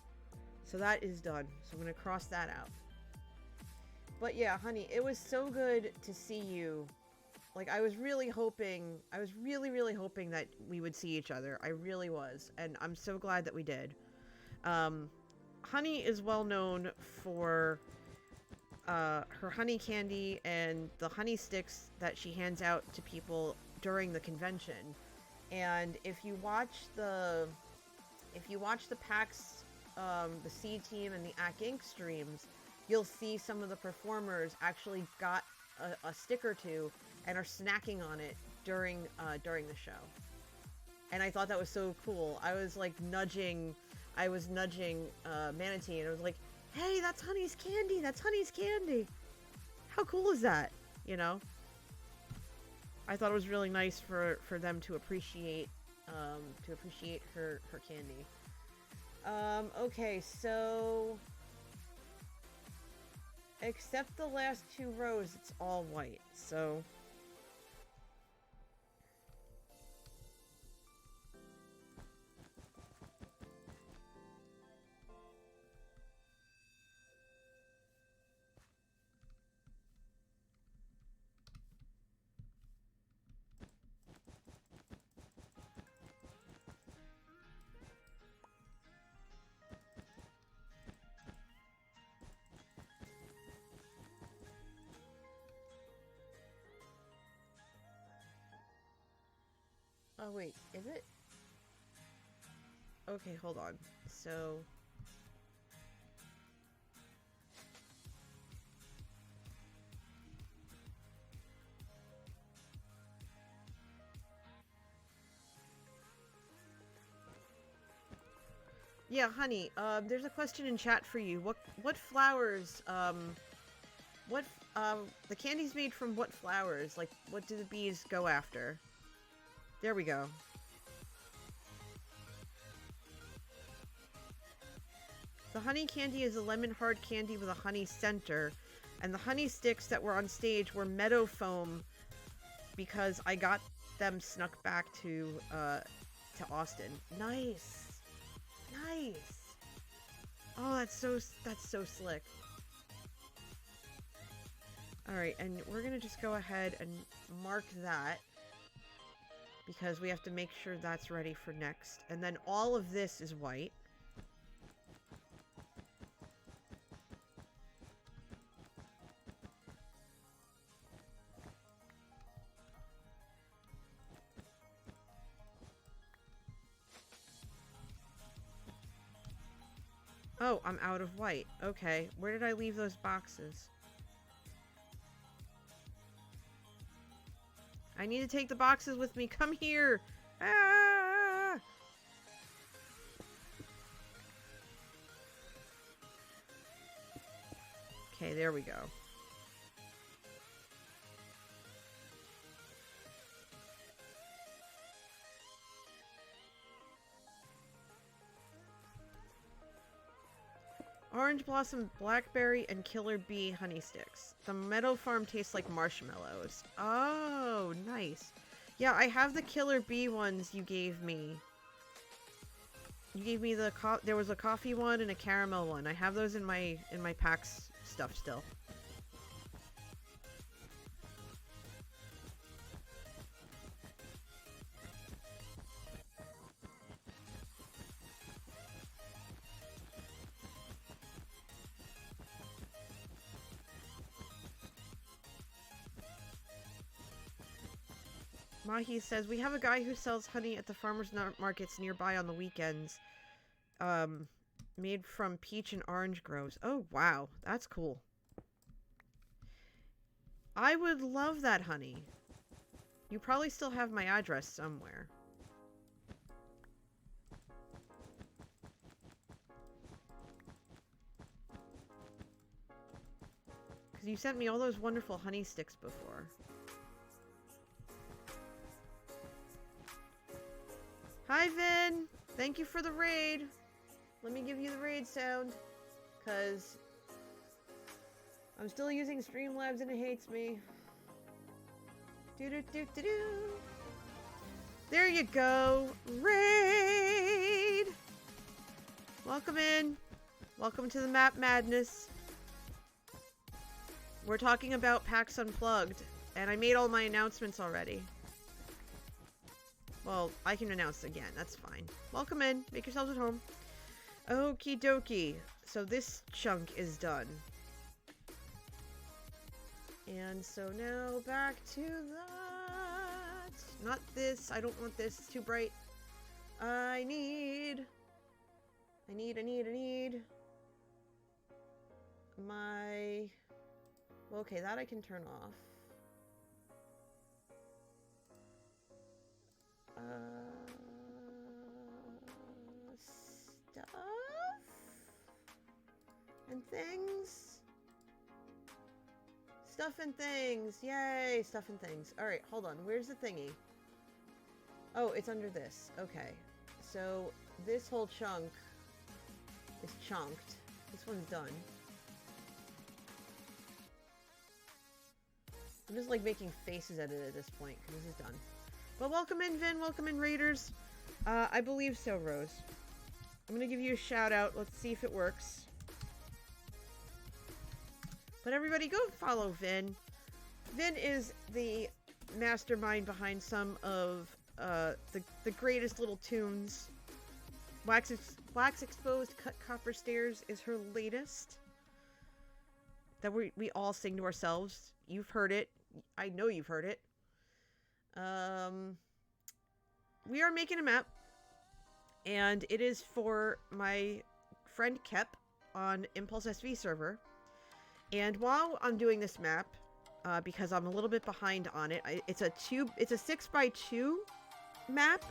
so that is done. So I'm gonna cross that out. But yeah, honey, it was so good to see you. Like, I was really hoping that we would see each other. I really was. And I'm so glad that we did. Honey is well known for her honey candy and the honey sticks that she hands out to people during the convention. And if you watch the PAX, the C Team and the AC Inc. streams, you'll see some of the performers actually got a stick or two and are snacking on it during the show. And I thought that was so cool. I was nudging Manatee, and I was like, hey, that's Honey's candy! That's Honey's candy! How cool is that? You know? I thought it was really nice for them to appreciate her candy. Okay, so except the last 2 rows, it's all white, so oh wait, is it? Okay, hold on. So yeah, honey, there's a question in chat for you. What flowers, the candy's made from what flowers? Like, what do the bees go after? There we go. The honey candy is a lemon hard candy with a honey center, and the honey sticks that were on stage were meadow foam because I got them snuck back to Austin. Nice. Nice. Oh, that's so slick. Alright, and we're gonna just go ahead and mark that because we have to make sure that's ready for next. And then all of this is white. Oh, I'm out of white. Okay, where did I leave those boxes? I need to take the boxes with me. Come here! Ah! Okay, there we go. Orange blossom, blackberry, and killer bee honey sticks. The meadow farm tastes like marshmallows. Oh, nice. Yeah, I have the killer bee ones you gave me. You gave me there was a coffee one and a caramel one. I have those in my PAX stuff still. Mahi says, we have a guy who sells honey at the farmers markets nearby on the weekends. Made from peach and orange groves. Oh, wow. That's cool. I would love that honey. You probably still have my address somewhere. Because you sent me all those wonderful honey sticks before. Hi, Vin! Thank you for the raid. Let me give you the raid sound. Because I'm still using Streamlabs and it hates me. Do-do-do-do-do. There you go. Raid! Welcome in. Welcome to the map madness. We're talking about PAX Unplugged. And I made all my announcements already. Well, I can announce again. That's fine. Welcome in. Make yourselves at home. Okie dokie. So this chunk is done. And so now back to that. Not this. I don't want this. It's too bright. I need my... Well, okay, that I can turn off. Stuff and things. Stuff and things. Yay, stuff and things. All right, hold on. Where's the thingy? Oh, it's under this. Okay. So this whole chunk is chunked. This one's done. I'm just like making faces at it at this point because this is done. But welcome in, Vin. Welcome in, Raiders. I believe so, Rose. I'm gonna give you a shout out. Let's see if it works. But everybody go follow Vin. Vin is the mastermind behind some of the greatest little tunes. Wax Exposed Cut Copper Stairs is her latest. That we all sing to ourselves. You've heard it. I know you've heard it. We are making a map. And it is for my friend Kep on Impulse SV server. And while I'm doing this map, because I'm a little bit behind on it, it's a 6x2 map,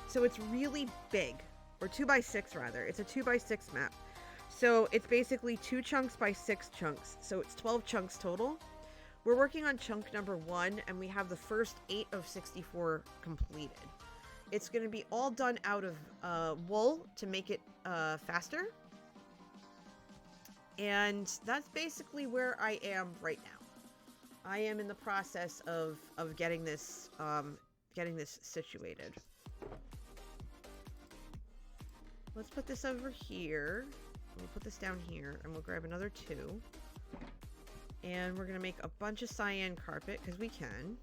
so it's really big, or 2x6 rather. It's a 2x6 map, so it's basically 2 chunks by 6 chunks, so it's 12 chunks total. We're working on chunk number 1, and we have the first 8 of 64 completed. It's going to be all done out of wool to make it faster. And that's basically where I am right now. I am in the process of getting this situated. Let's put this over here. We'll put this down here, and we'll grab another 2. And we're gonna make a bunch of cyan carpet because we can.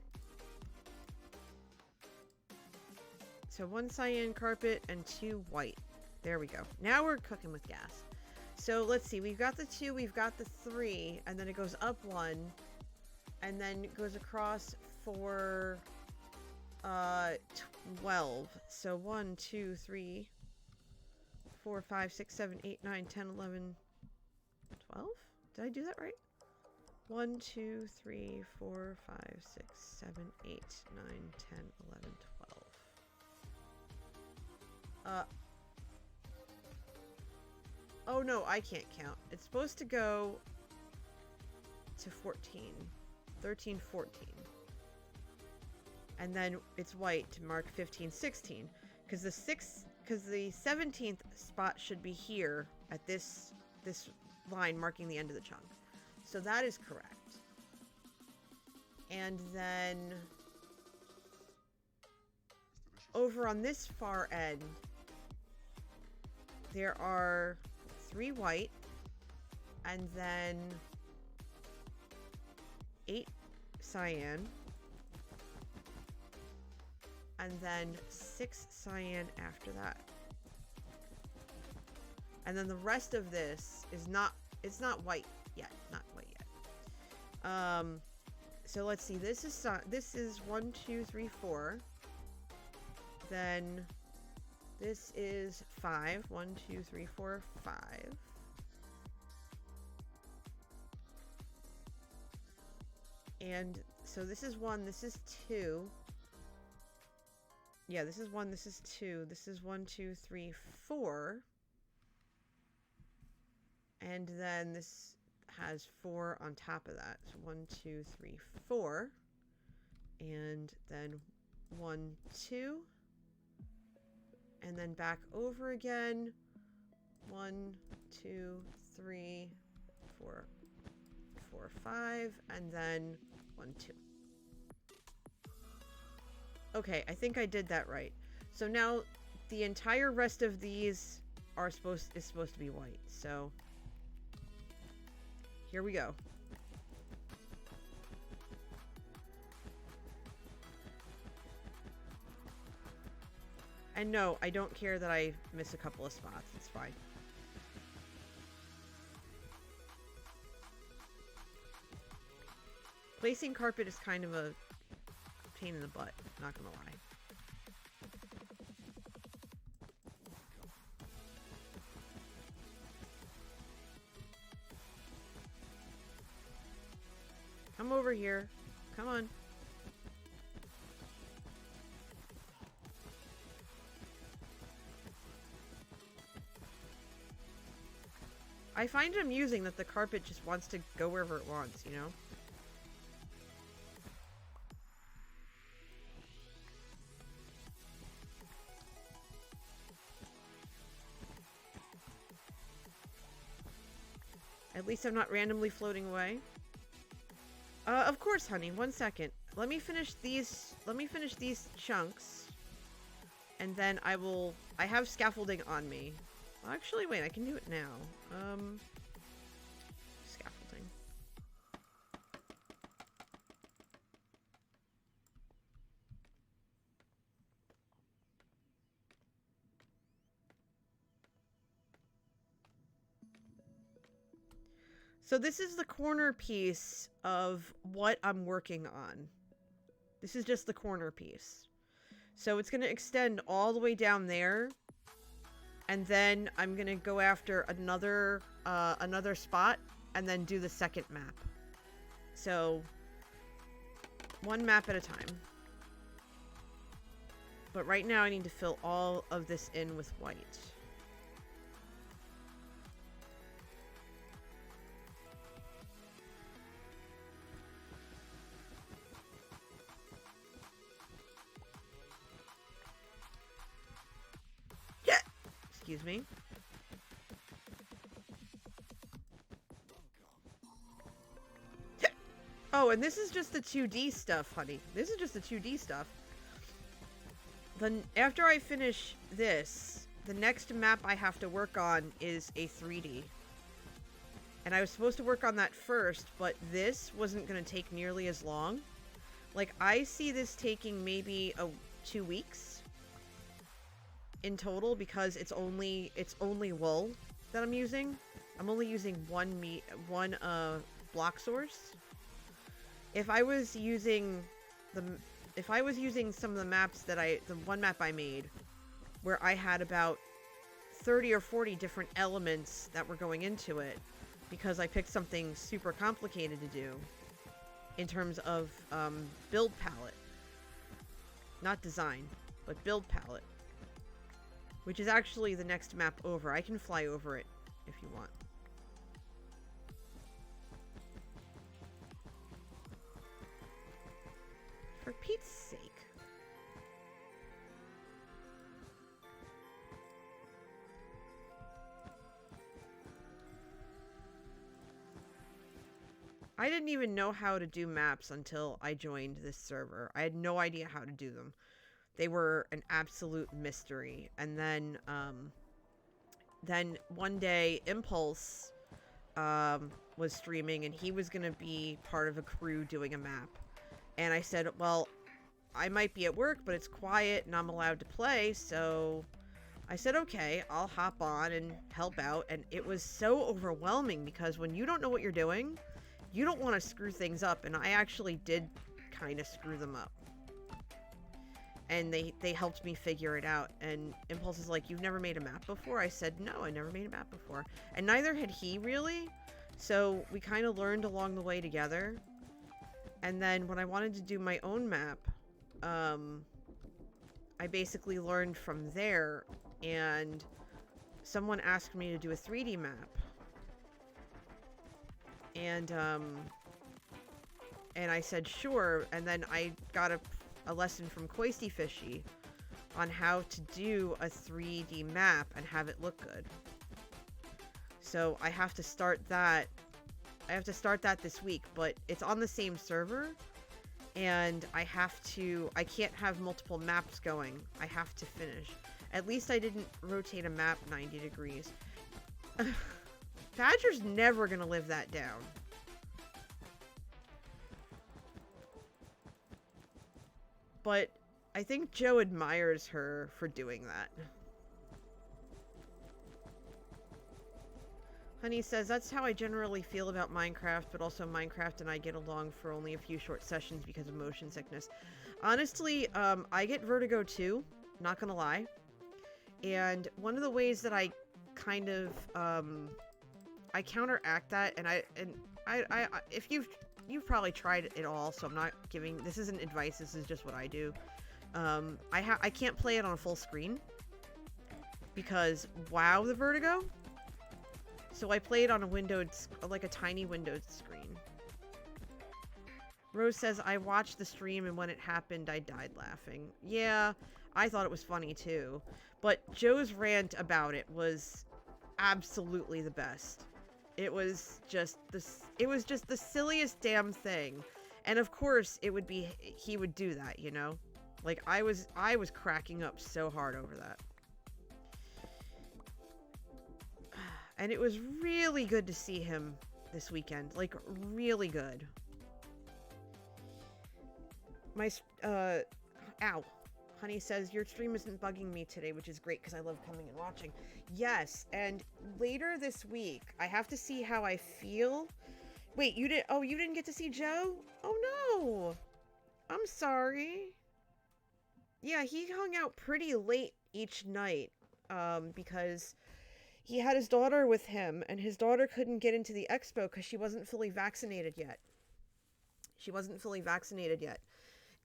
So 1 cyan carpet and 2 white. There we go. Now we're cooking with gas. So let's see, we've got the 2, we've got the 3, and then it goes up 1, and then it goes across for 12. So 1, 2, 3, 4, 5, 6, 7, 8, 9, 10, 11, 12? Did I do that right? 1, 2, 3, 4, 5, 6, 7, 8, 9, 10, 11, 12. Oh no, I can't count. It's supposed to go to 14. 13, 14. And then it's white to mark 15, 16. Because the 17th spot should be here at this line marking the end of the chunk. So that is correct. And then over on this far end, there are 3 white, and then 8 cyan, and then 6 cyan after that. And then the rest of this is it's not white yet, not white yet. So let's see, this is 1, 2, 3, 4. Then this is 5. 1, 2, 3, 4, 5. And so this is 1, this is 2. Yeah, this is 1, this is 2. This is 1, 2, 3, 4. And then this has 4 on top of that. So 1, 2, 3, 4. And then 1, 2. And then back over again. 1, 2, 3, 4, 4, 5. And then 1, 2. Okay, I think I did that right. So now the entire rest of these is supposed to be white. So here we go. And no, I don't care that I miss a couple of spots. It's fine. Placing carpet is kind of a pain in the butt, not gonna lie. Come over here. Come on. I find it amusing that the carpet just wants to go wherever it wants, you know? At least I'm not randomly floating away. Of course, honey. 1 second. Let me finish these chunks. And then I have scaffolding on me. Actually, wait, I can do it now. Scaffolding. So this is the corner piece of what I'm working on. This is just the corner piece. So it's going to extend all the way down there. And then I'm going to go after another spot and then do the second map. So one map at a time. But right now I need to fill all of this in with white. Excuse me. Oh, and this is just the 2D stuff, honey. This is just the 2D stuff. Then after I finish this, the next map I have to work on is a 3D. And I was supposed to work on that first, but this wasn't going to take nearly as long. Like, I see this taking maybe 2 weeks. In total, because it's only wool that I'm using. I'm only using one block source. If I was using some of the maps the one map I made, where I had about 30 or 40 different elements that were going into it, because I picked something super complicated to do in terms of build palette, not design, but build palette. Which is actually the next map over. I can fly over it if you want. For Pete's sake. I didn't even know how to do maps until I joined this server. I had no idea how to do them. They were an absolute mystery. And then one day, Impulse was streaming, and he was going to be part of a crew doing a map. And I said, well, I might be at work, but it's quiet, and I'm allowed to play, so I said, okay, I'll hop on and help out. And it was so overwhelming, because when you don't know what you're doing, you don't want to screw things up, and I actually did kind of screw them up. And they helped me figure it out. And Impulse is like, you've never made a map before? I said, no, I never made a map before. And neither had he, really. So we kind of learned along the way together. And then when I wanted to do my own map, I basically learned from there. And someone asked me to do a 3D map. And I said, sure. And then I got a lesson from Koisty Fishy on how to do a 3D map and have it look good. So I have to start that. I have to start that this week, but it's on the same server. And I can't have multiple maps going. I have to finish. At least I didn't rotate a map 90 degrees. Badger's never gonna live that down. But I think Joe admires her for doing that. Honey says, that's how I generally feel about Minecraft, but also Minecraft and I get along for only a few short sessions because of motion sickness. Honestly, I get vertigo too, not gonna lie. And one of the ways that I kind of, I counteract that, and if you've probably tried it all, so I'm not giving, this isn't advice, this is just what I do. I can't play it on a full screen because, wow, the vertigo. So I play it on a windowed, like a tiny windowed screen. Rose says, I watched the stream and when it happened, I died laughing. Yeah, I thought it was funny too. But Joe's rant about it was absolutely the best. It was just the silliest damn thing. And of course, he would do that, you know? Like, I was cracking up so hard over that. And it was really good to see him this weekend. Like, really good. Ow. Honey says, your stream isn't bugging me today, which is great because I love coming and watching. Yes, and later this week, I have to see how I feel. Wait, you didn't get to see Joe? Oh no! I'm sorry. Yeah, he hung out pretty late each night, because he had his daughter with him, and his daughter couldn't get into the expo because she wasn't fully vaccinated yet.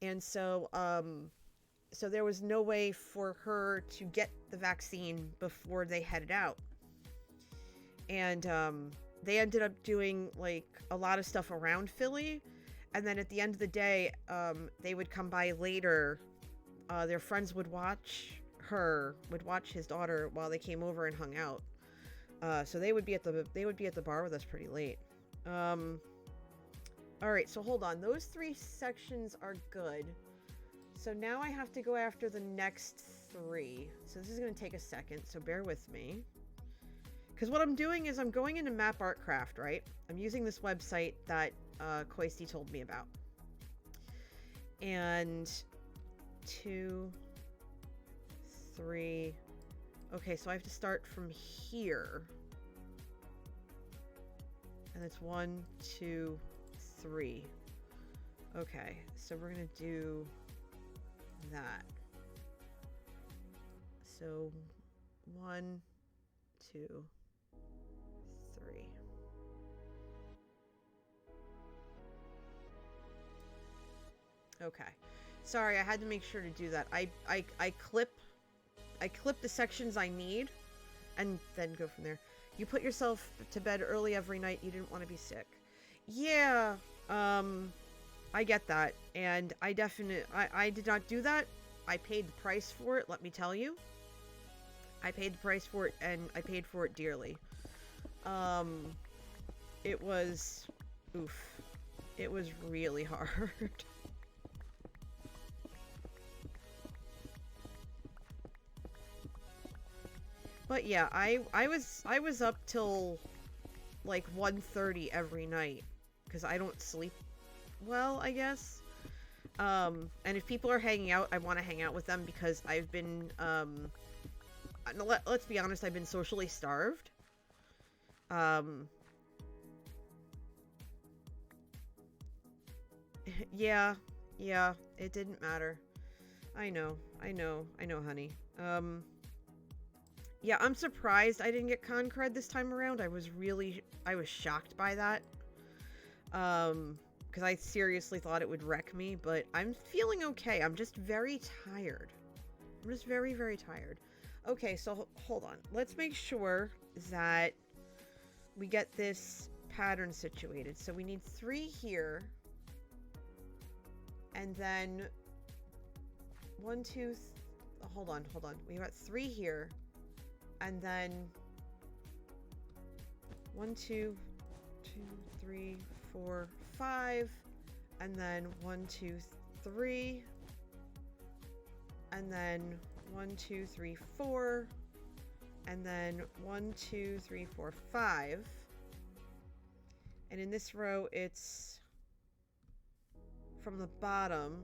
And so, so there was no way for her to get the vaccine before they headed out. And, they ended up doing, like, a lot of stuff around Philly. And then at the end of the day, they would come by later. Their friends would watch his daughter while they came over and hung out. So they would be at the bar with us pretty late. Alright, so hold on. Those 3 sections are good. So now I have to go after the next 3. So this is going to take a second, so bear with me. Because what I'm doing is I'm going into Map Artcraft, right? I'm using this website that Koisty told me about. And 2, 3... Okay, so I have to start from here. And it's 1, 2, 3. Okay, so we're gonna do that. So 1, 2, 3. Okay. Sorry, I had to make sure to do that. I clip the sections I need and then go from there. You put yourself to bed early every night. You didn't want to be sick. Yeah, I get that. And I did not do that. I paid the price for it, let me tell you. I paid the price for it, and I paid for it dearly. It was, oof. It was really hard. But yeah, I was up till like 1:30 every night because I don't sleep well, I guess. And if people are hanging out, I want to hang out with them because I've been let's be honest, I've been socially starved. Yeah, it didn't matter. I know, honey. Yeah, I'm surprised I didn't get con cred this time around. I was shocked by that. Because I seriously thought it would wreck me, but I'm feeling okay. I'm just very tired. I'm just very, very tired. Okay, so hold on. Let's make sure that we get this pattern situated. So we need 3 here. And then 1, 2, hold on. We got 3 here. And then 1, 2, 3, 4, 5. And then 1, 2, 3. And then 1, 2, 3, 4. And then 1, 2, 3, 4, 5. And in this row, it's from the bottom.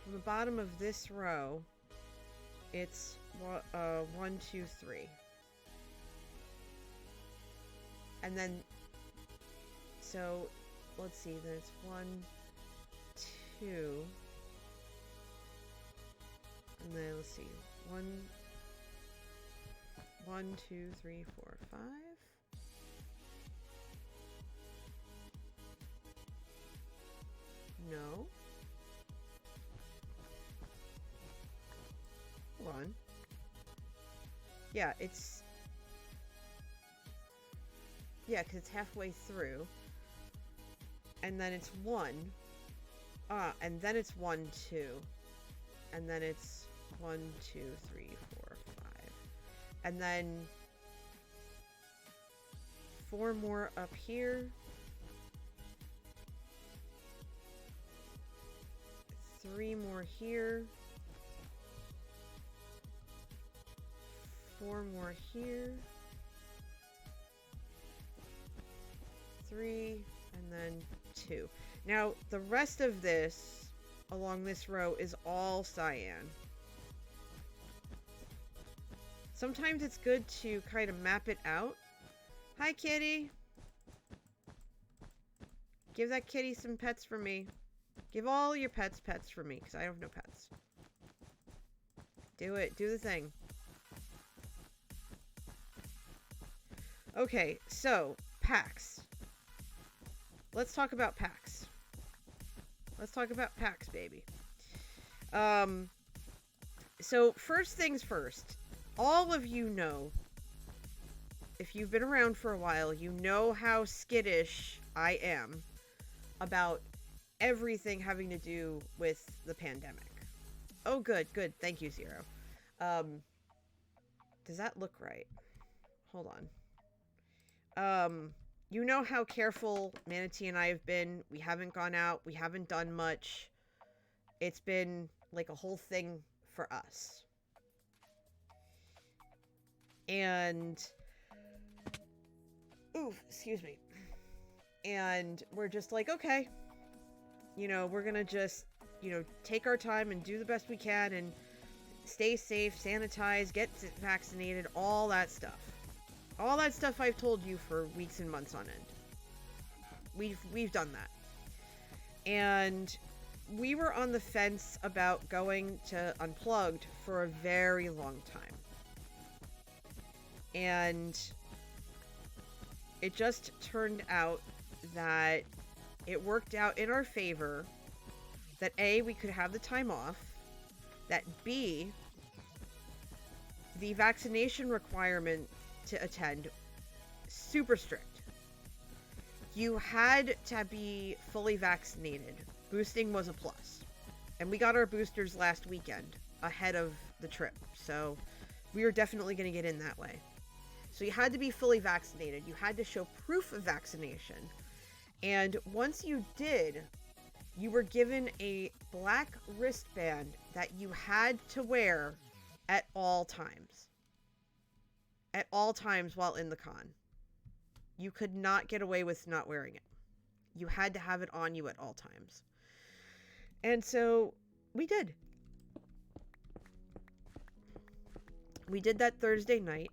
From the bottom of this row, it's 1, 2, 3. And then, so let's see, then it's 1, 2. And then let's see, 1, 2, 3, 4, 5. No. Hold on. Yeah, it's... Yeah, because it's halfway through. And then it's 1. And then it's 1, 2. And then it's 1, 2, 3, 4, 5. And then 4 more up here. 3 more here. 4 more here. 3, and then 2. Now, the rest of this along this row is all cyan. Sometimes it's good to kind of map it out. Hi, kitty. Give that kitty some pets for me. Give all your pets for me, because I have no pets. Do it. Do the thing. Okay, so, PAX. Let's talk about PAX. Let's talk about PAX, baby. So, first things first. All of you know, if you've been around for a while, you know how skittish I am about everything having to do with the pandemic. Oh, good. Thank you, Zero. Does that look right? Hold on. You know how careful Manatee and I have been. We haven't gone out. We haven't done much. It's been like a whole thing for us. And... Ooh, excuse me. And we're just like, okay. You know, we're gonna just, take our time and do the best we can and stay safe, sanitize, get vaccinated, all that stuff. All that stuff I've told you for weeks and months on end. We've done that. And we were on the fence about going to Unplugged for a very long time. And it just turned out that it worked out in our favor that A, we could have the time off, that B, the vaccination requirement to attend, super strict. You had to be fully vaccinated. Boosting was a plus. And we got our boosters last weekend ahead of the trip. So we were definitely going to get in that way. So you had to be fully vaccinated. You had to show proof of vaccination. And once you did, you were given a black wristband that you had to wear at all times. At all times while in the con. You could not get away with not wearing it. You had to have it on you at all times. And so we did. We did that Thursday night.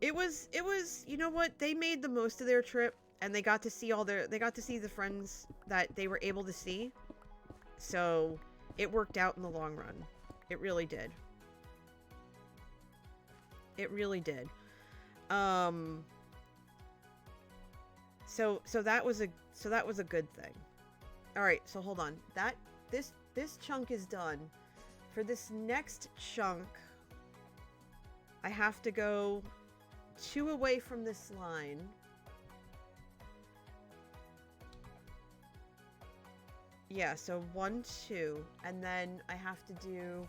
It was, you know what? They made the most of their trip and they got to see the friends that they were able to see. So it worked out in the long run. It really did. It really did. So that was a good thing. All right, so hold on. This chunk is done For this next chunk, I have to go 2 away from this line. Yeah, so 1, 2, and then I have to do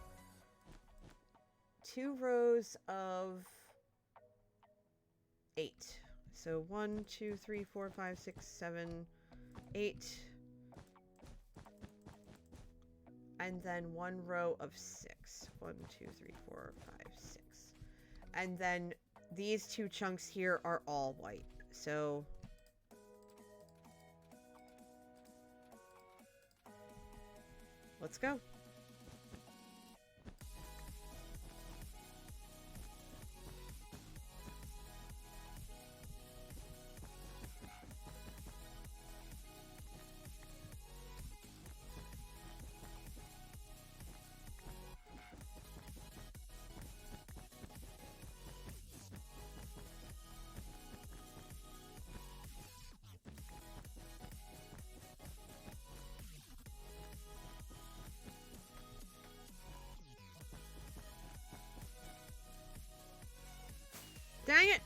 2 rows of 8. So 1, 2, 3, 4, 5, 6, 7, 8. And then 1 row of 6. 1, 2, 3, 4, 5, 6. And then these 2 chunks here are all white. So let's go. Dang it!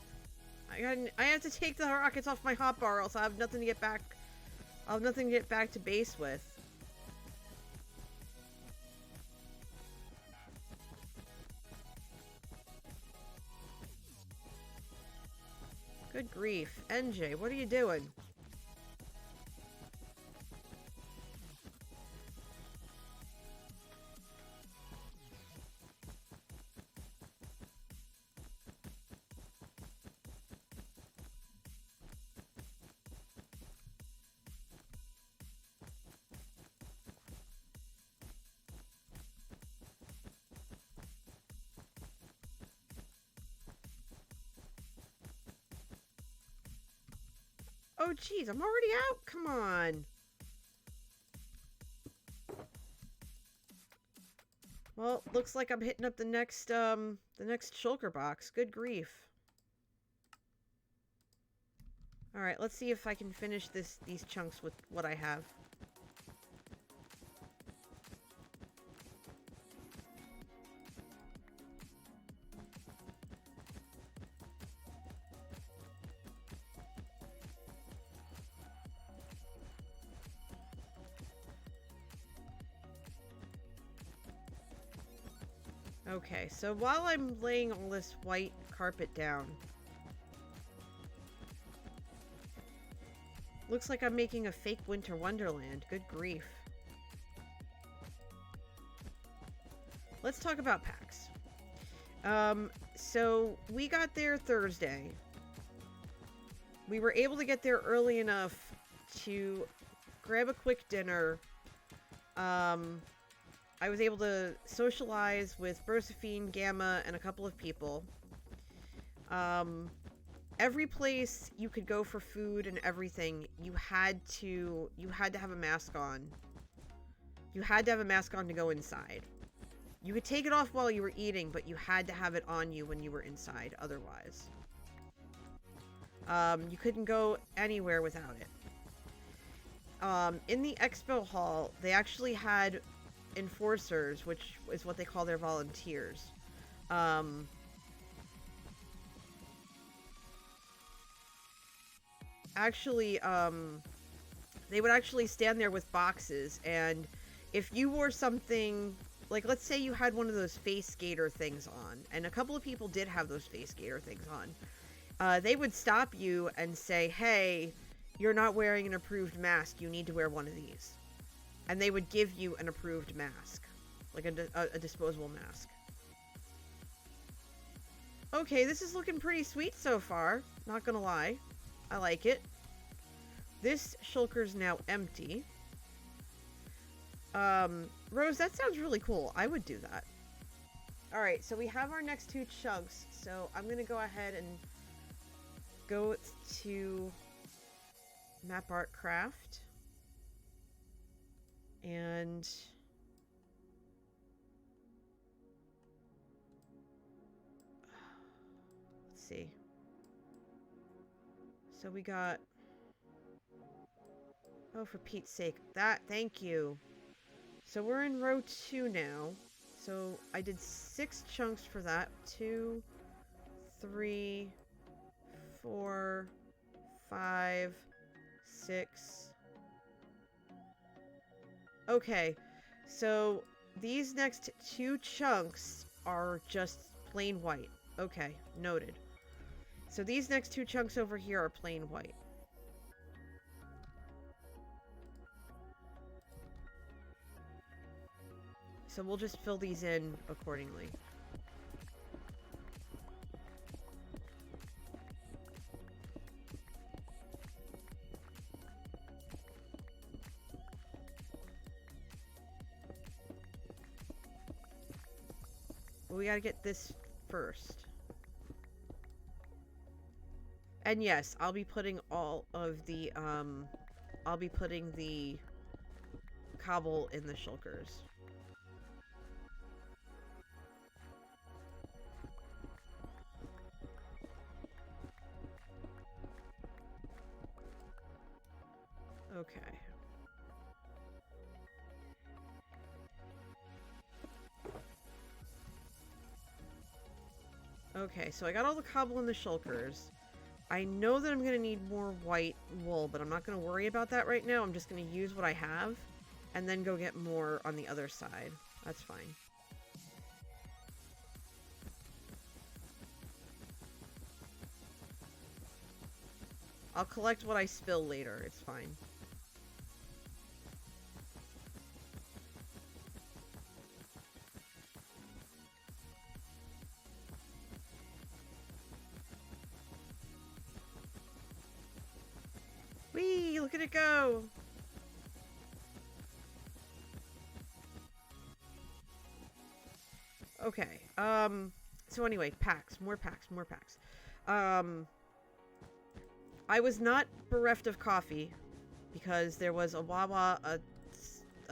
I have to take the rockets off my hotbar, or else I have nothing to get back. I'll have nothing to get back to base with. Good grief. NJ, what are you doing? Oh, jeez, I'm already out? Come on. Well, looks like I'm hitting up the next shulker box. Good grief. Alright, let's see if I can finish these chunks with what I have. Okay, so while I'm laying all this white carpet down, looks like I'm making a fake winter wonderland. Good grief. Let's talk about PAX. So we got there Thursday. We were able to get there early enough to grab a quick dinner. I was able to socialize with Brosephine, Gamma, and a couple of people. Every place you could go for food and everything, you had to have a mask on. You had to have a mask on to go inside. You could take it off while you were eating, but you had to have it on you when you were inside, otherwise. You couldn't go anywhere without it. In the expo hall, they actually had enforcers, which is what they call their volunteers. They would actually stand there with boxes, and if you wore something, like let's say you had one of those face skater things on, and a couple of people did have those face skater things on, they would stop you and say, hey, you're not wearing an approved mask, you need to wear one of these. And they would give you an approved mask. Like a disposable mask. Okay, this is looking pretty sweet so far. Not gonna lie. I like it. This shulker's now empty. Rose, that sounds really cool. I would do that. Alright, so we have our next 2 chunks. So I'm gonna go ahead and go to Map Art Craft. And let's see. So we got, oh, for Pete's sake, thank you. So we're in row 2 now. So I did 6 chunks for that. 2, 3, 4, 5, 6. Okay, so these next 2 chunks are just plain white. Okay, noted. So these next 2 chunks over here are plain white. So we'll just fill these in accordingly. But we gotta get this first. And yes, I'll be putting all of the, I'll be putting the cobble in the shulkers. Okay. Okay, so I got all the cobble in the shulkers. I know that I'm going to need more white wool, but I'm not going to worry about that right now. I'm just going to use what I have and then go get more on the other side. That's fine. I'll collect what I spill later. It's fine. Whee! Look at it go! Okay, so anyway, PAX. More PAX, more PAX. I was not bereft of coffee because there was a Wawa, a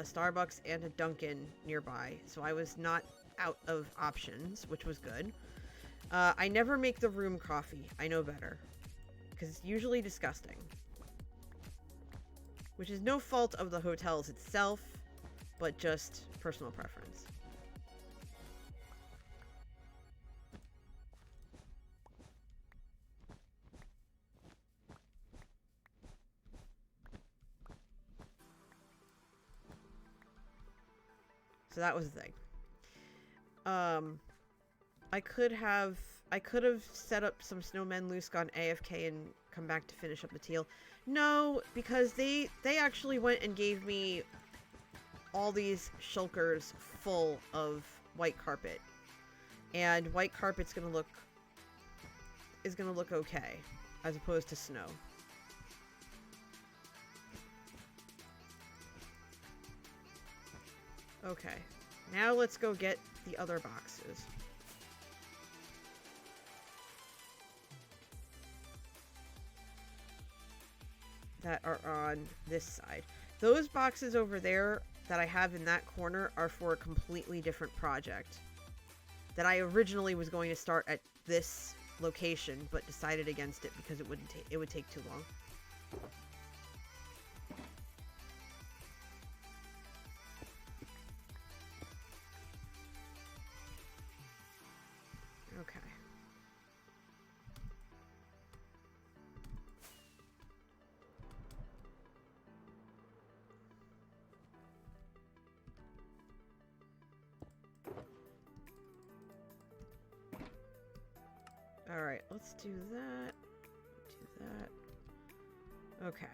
Starbucks, and a Dunkin' nearby, so I was not out of options, which was good. I never make the room coffee. I know better. Because it's usually disgusting. Which is no fault of the hotels itself, but just personal preference. So that was the thing. I could have set up some snowmen loose, gone AFK, and come back to finish up the teal. No, because they actually went and gave me all these shulkers full of white carpet. And white carpet's gonna look okay, as opposed to snow. Okay, now let's go get the other boxes. That are on this side. Those boxes over there that I have in that corner are for a completely different project. That I originally was going to start at this location, but decided against it because it would take too long. Okay. Alright, let's do that. Do that. Okay.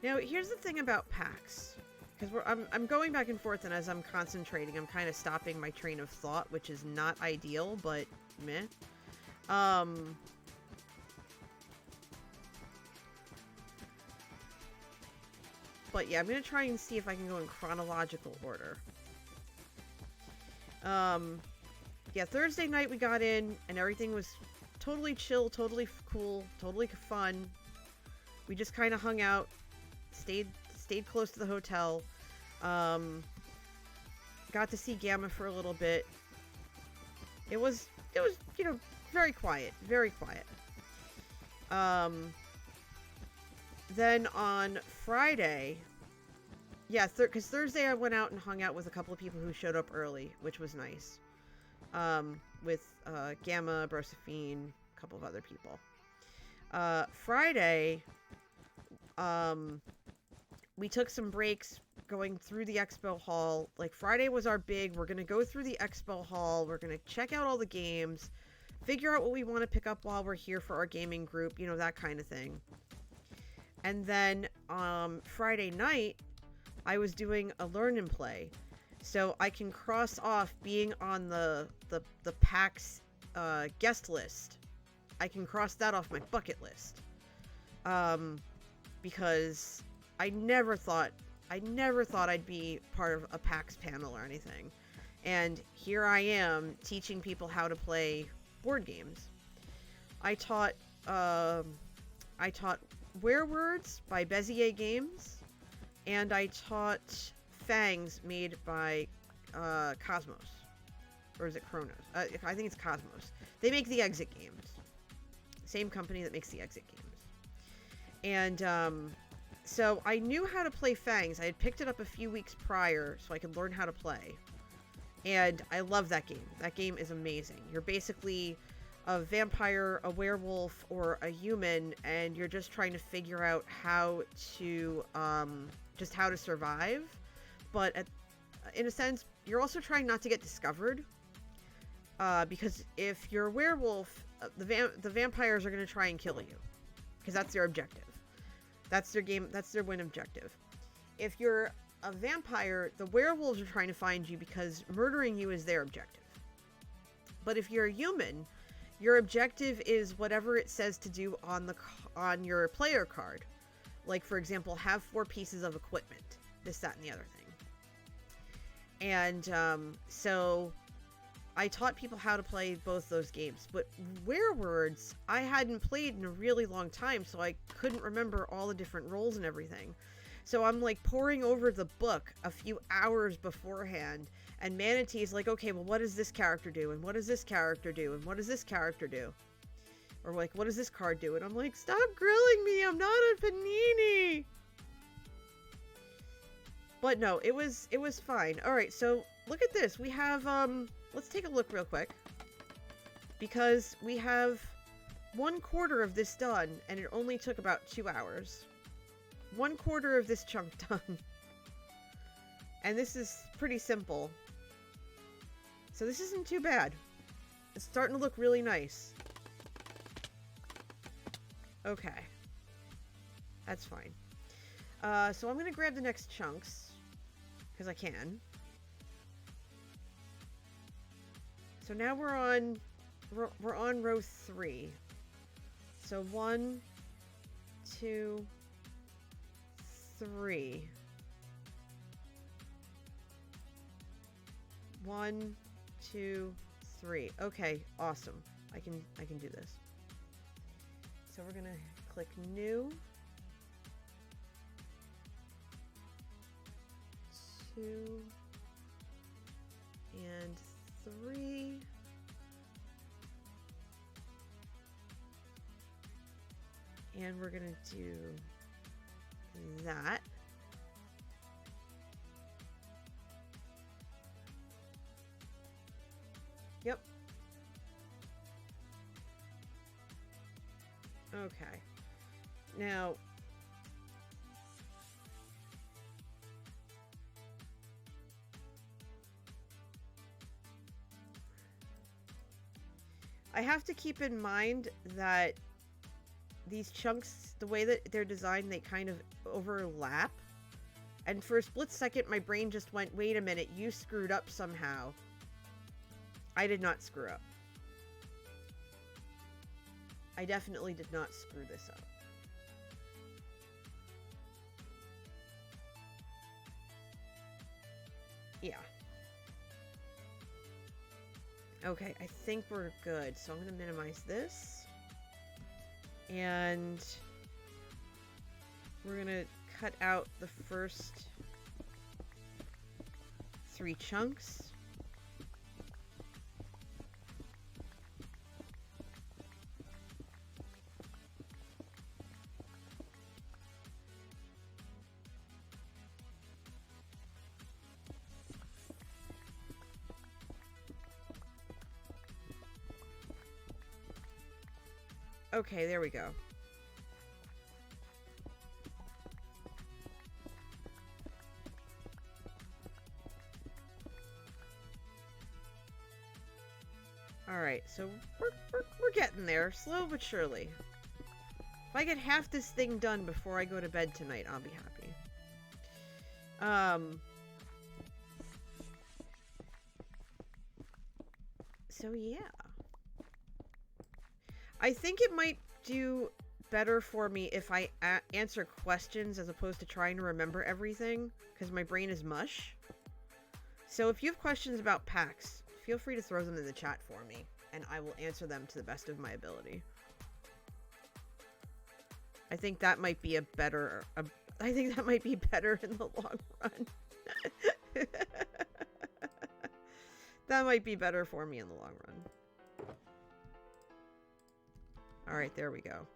Now, here's the thing about PAX. Because I'm going back and forth, and as I'm concentrating, I'm kind of stopping my train of thought, which is not ideal, but meh. But yeah, I'm going to try and see if I can go in chronological order. Yeah, Thursday night we got in, and everything was totally chill, totally cool, totally fun. We just kind of hung out, stayed close to the hotel. Got to see Gamma for a little bit. It was, you know, very quiet, very quiet. Then on Friday, yeah, because Thursday I went out and hung out with a couple of people who showed up early, which was nice. With Gamma, Brosephine, a couple of other people. Friday, we took some breaks going through the expo hall. Like, Friday was our big, we're going to go through the expo hall, we're going to check out all the games, figure out what we want to pick up while we're here for our gaming group, you know, that kind of thing. And then, Friday night, I was doing a learn and play. So I can cross off being on the PAX guest list. I can cross that off my bucket list. Because I never thought I'd be part of a PAX panel or anything. And here I am teaching people how to play board games. I taught Werewords by Bezier Games, and I taught Fangs made by Cosmos. Or is it Chronos? I think it's Cosmos. They make the Exit games. Same company that makes the Exit games. And so I knew how to play Fangs. I had picked it up a few weeks prior so I could learn how to play. And I love that game. That game is amazing. You're basically a vampire, a werewolf, or a human, and you're just trying to figure out how to survive. But in a sense, you're also trying not to get discovered. Because if you're a werewolf, the vampires are going to try and kill you. Because that's their objective. That's their game. That's their win objective. If you're a vampire, the werewolves are trying to find you because murdering you is their objective. But if you're a human, your objective is whatever it says to do on your player card. Like, for example, have 4 pieces of equipment. This, that, and the other thing. And so I taught people how to play both those games, but Werewords I hadn't played in a really long time, so I couldn't remember all the different roles and everything. So I'm like poring over the book a few hours beforehand, and Manatee's like, okay, well, what does this character do? And what does this character do? And what does this character do? Or like, what does this card do? And I'm like, stop grilling me, I'm not a panini! But no, it was fine. Alright, so look at this. We have, let's take a look real quick. Because we have 1/4 of this done, and it only took about 2 hours. 1/4 of this chunk done. And this is pretty simple. So this isn't too bad. It's starting to look really nice. Okay. That's fine. So I'm going to grab the next chunks. Because I can. So now we're on row 3. So 1, 2, 3. 1, 2, 3. Okay, awesome. I can do this. So we're gonna click new. 2 and 3. And we're gonna do that. Yep. Okay. Now, I have to keep in mind that these chunks, the way that they're designed, they kind of overlap. And for a split second, my brain just went, wait a minute, you screwed up somehow. I did not screw up. I definitely did not screw this up. Yeah. Okay, I think we're good. So I'm going to minimize this. And we're going to cut out the first 3 chunks. Okay, there we go. Alright, so we're getting there, slow but surely. If I get half this thing done before I go to bed tonight, I'll be happy. So yeah. I think it might do better for me if I answer questions as opposed to trying to remember everything, because my brain is mush. So if you have questions about PAX, feel free to throw them in the chat for me, and I will answer them to the best of my ability. I think that might be better in the long run. That might be better for me in the long run. Alright, there we go.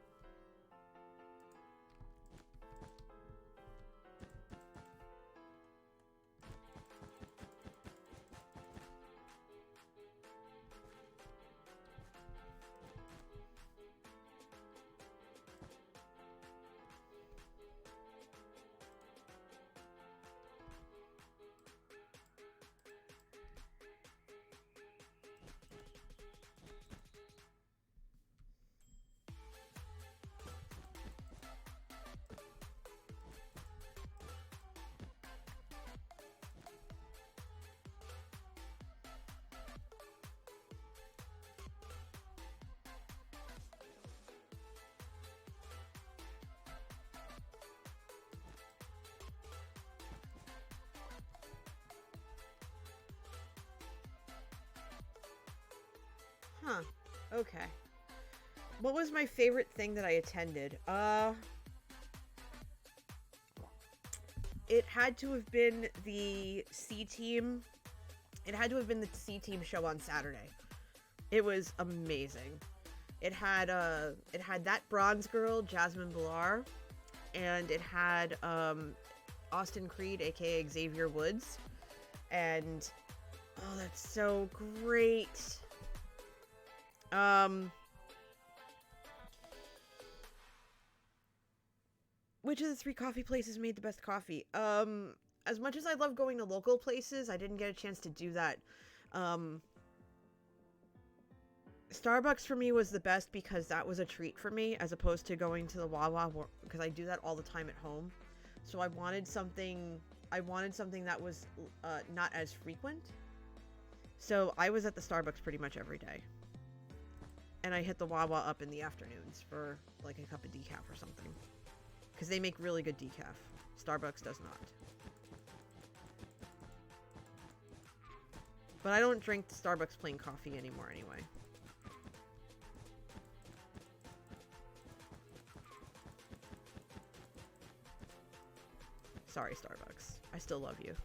Huh. Okay. What was my favorite thing that I attended? It had to have been the C-Team. It had to have been the C-Team show on Saturday. It was amazing. It had that bronze girl, Jasmine Blar, and it had Austin Creed, aka Xavier Woods. And oh, that's so great. Which of the 3 coffee places made the best coffee? As much as I love going to local places, I didn't get a chance to do that. Starbucks for me was the best because that was a treat for me, as opposed to going to the Wawa, because I do that all the time at home. So I wanted something that was not as frequent. So I was at the Starbucks pretty much every day. And I hit the Wawa up in the afternoons for like a cup of decaf or something. Because they make really good decaf. Starbucks does not. But I don't drink Starbucks plain coffee anymore anyway. Sorry, Starbucks. I still love you.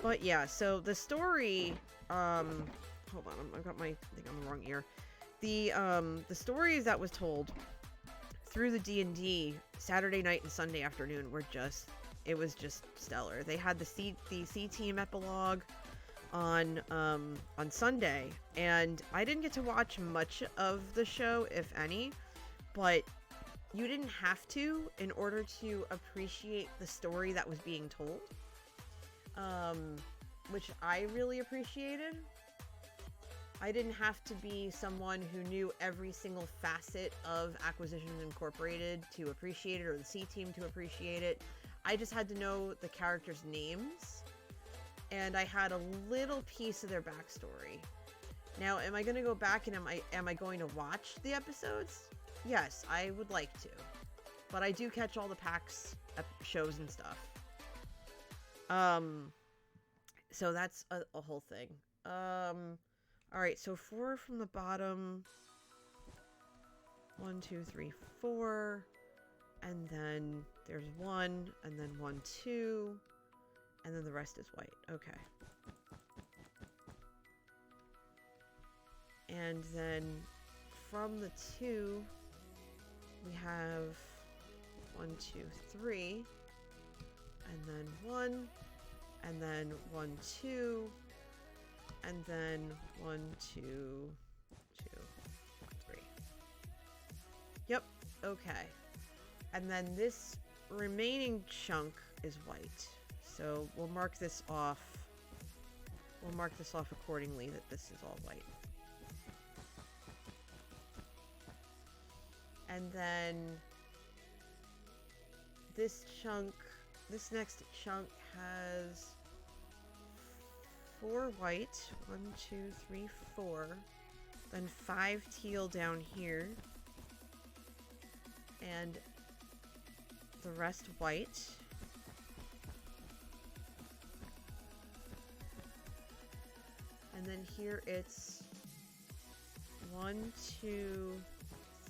But yeah, so the story, hold on, I think I'm in the wrong ear. The stories that was told through the D&D Saturday night and Sunday afternoon were it was just stellar. They had the C-Team epilogue on Sunday, and I didn't get to watch much of the show, if any, but you didn't have to in order to appreciate the story that was being told, which I really appreciated. I didn't have to be someone who knew every single facet of Acquisitions Incorporated to appreciate it, or the C-Team to appreciate it. I just had to know the characters' names, and I had a little piece of their backstory. Now, am I going to go back and am I going to watch the episodes? Yes, I would like to. But I do catch all the PAX shows and stuff. So that's a whole thing. Alright, so 4 from the bottom. 1, 2, 3, 4. And then there's 1, and then 1, 2. And then the rest is white. Okay. And then from the 2, we have 1, 2, 3. And then 1. And then 1, 2. And then 1, 2, 2, 3. Yep, okay. And then this remaining chunk is white. So we'll mark this off. We'll mark this off accordingly that this is all white. And then this next chunk has 4 white. 1, 2, 3, 4. Then 5 teal down here. And the rest white. And then here it's 1, 2,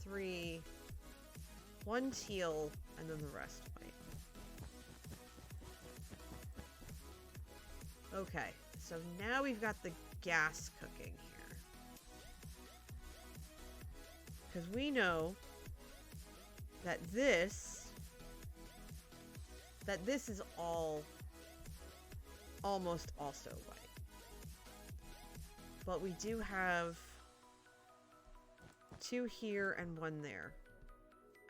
3, 1 teal, and then the rest white. Okay, so now we've got the gas cooking here. Because we know that this is all almost also white. But we do have 2 here and 1 there.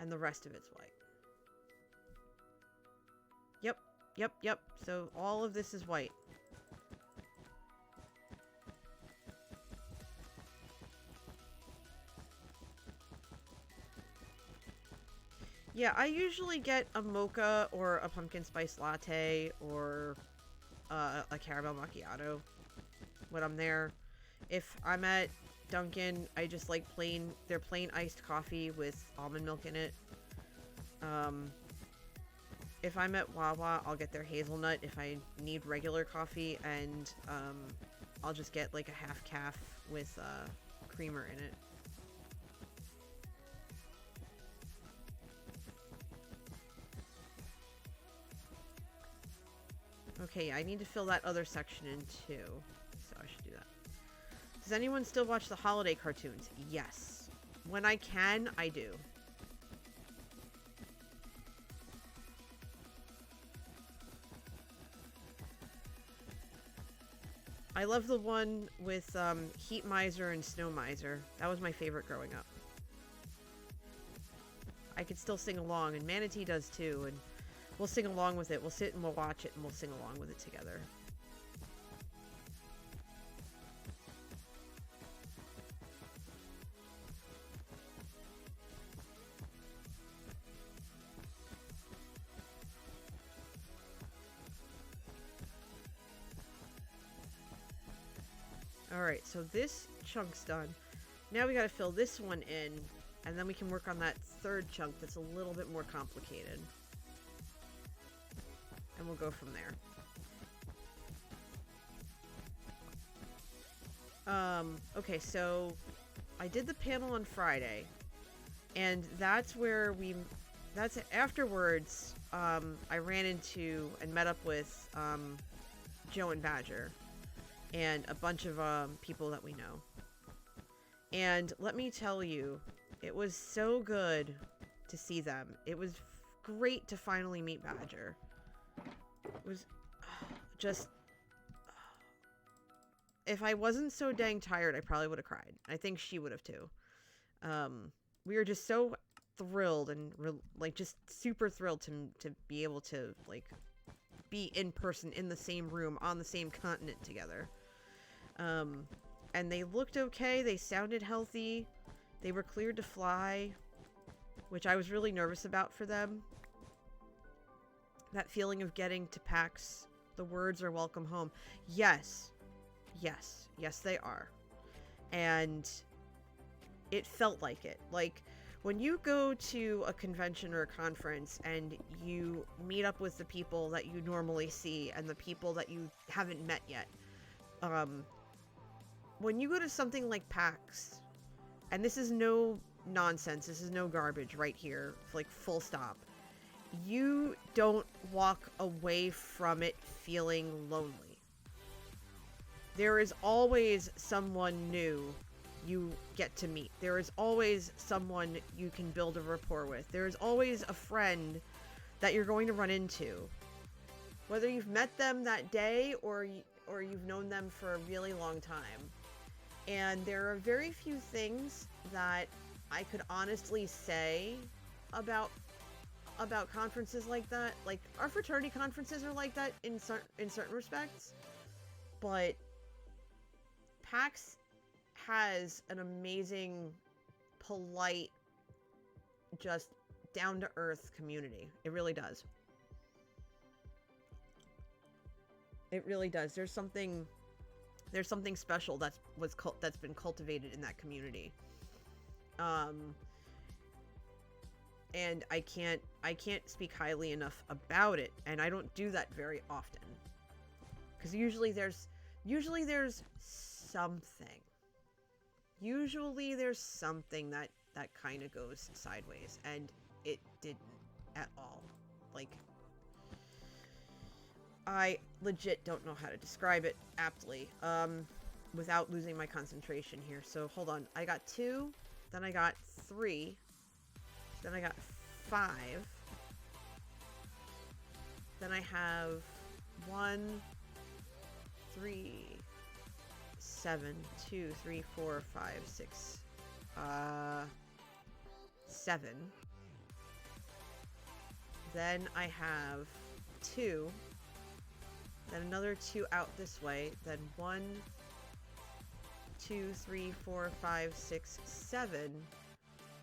And the rest of it's white. Yep. So all of this is white. Yeah, I usually get a mocha or a pumpkin spice latte or a caramel macchiato when I'm there. If I'm at Dunkin', I just like their plain iced coffee with almond milk in it. If I'm at Wawa, I'll get their hazelnut if I need regular coffee, and I'll just get like a half calf with creamer in it. Okay, I need to fill that other section in too, so I should do that. Does anyone still watch the holiday cartoons? Yes. When I can, I do. I love the one with Heat Miser and Snow Miser. That was my favorite growing up. I could still sing along, and Manatee does too, and we'll sing along with it. We'll sit and we'll watch it, and we'll sing along with it together. Alright, so this chunk's done. Now we gotta fill this one in, and then we can work on that third chunk that's a little bit more complicated. And we'll go from there. Okay, so I did the panel on Friday, and that's where that's afterwards, I ran into and met up with, Joe and Badger, and a bunch of, people that we know. And let me tell you, it was so good to see them. It was great to finally meet Badger. It was just... If I wasn't so dang tired, I probably would have cried. I think she would have too. We were just so thrilled and like just super thrilled to be able to like be in person in the same room on the same continent together. And they looked okay. They sounded healthy. They were cleared to fly, which I was really nervous about for them. That feeling of getting to PAX, the words are welcome home. Yes, they are. And it felt like it. Like, when you go to a convention or a conference and you meet up with the people that you normally see and the people that you haven't met yet, when you go to something like PAX, and this is no nonsense, this is no garbage right here, like full stop, you don't walk away from it feeling lonely. There is always someone new you get to meet. There is always someone you can build a rapport with. There is always a friend that you're going to run into. Whether you've met them that day or you've known them for a really long time. And there are very few things that I could honestly say about conferences like that. Like, our fraternity conferences are like that in certain respects, but PAX has an amazing, polite, just down-to-earth community. It really does. It really does. There's something special that's been cultivated in that community. And I can't speak highly enough about it, and I don't do that very often. Because usually there's something. Usually there's something that kind of goes sideways, and it didn't at all. Like, I legit don't know how to describe it aptly, without losing my concentration here. So hold on. I got 2, then I got 3, then I got 5, then I have 1, 3, 7, 2, 3, 4, 5, 6, 7. Then I have 2. Then another 2 out this way. Then 1, 2, 3, 4, 5, 6, 7.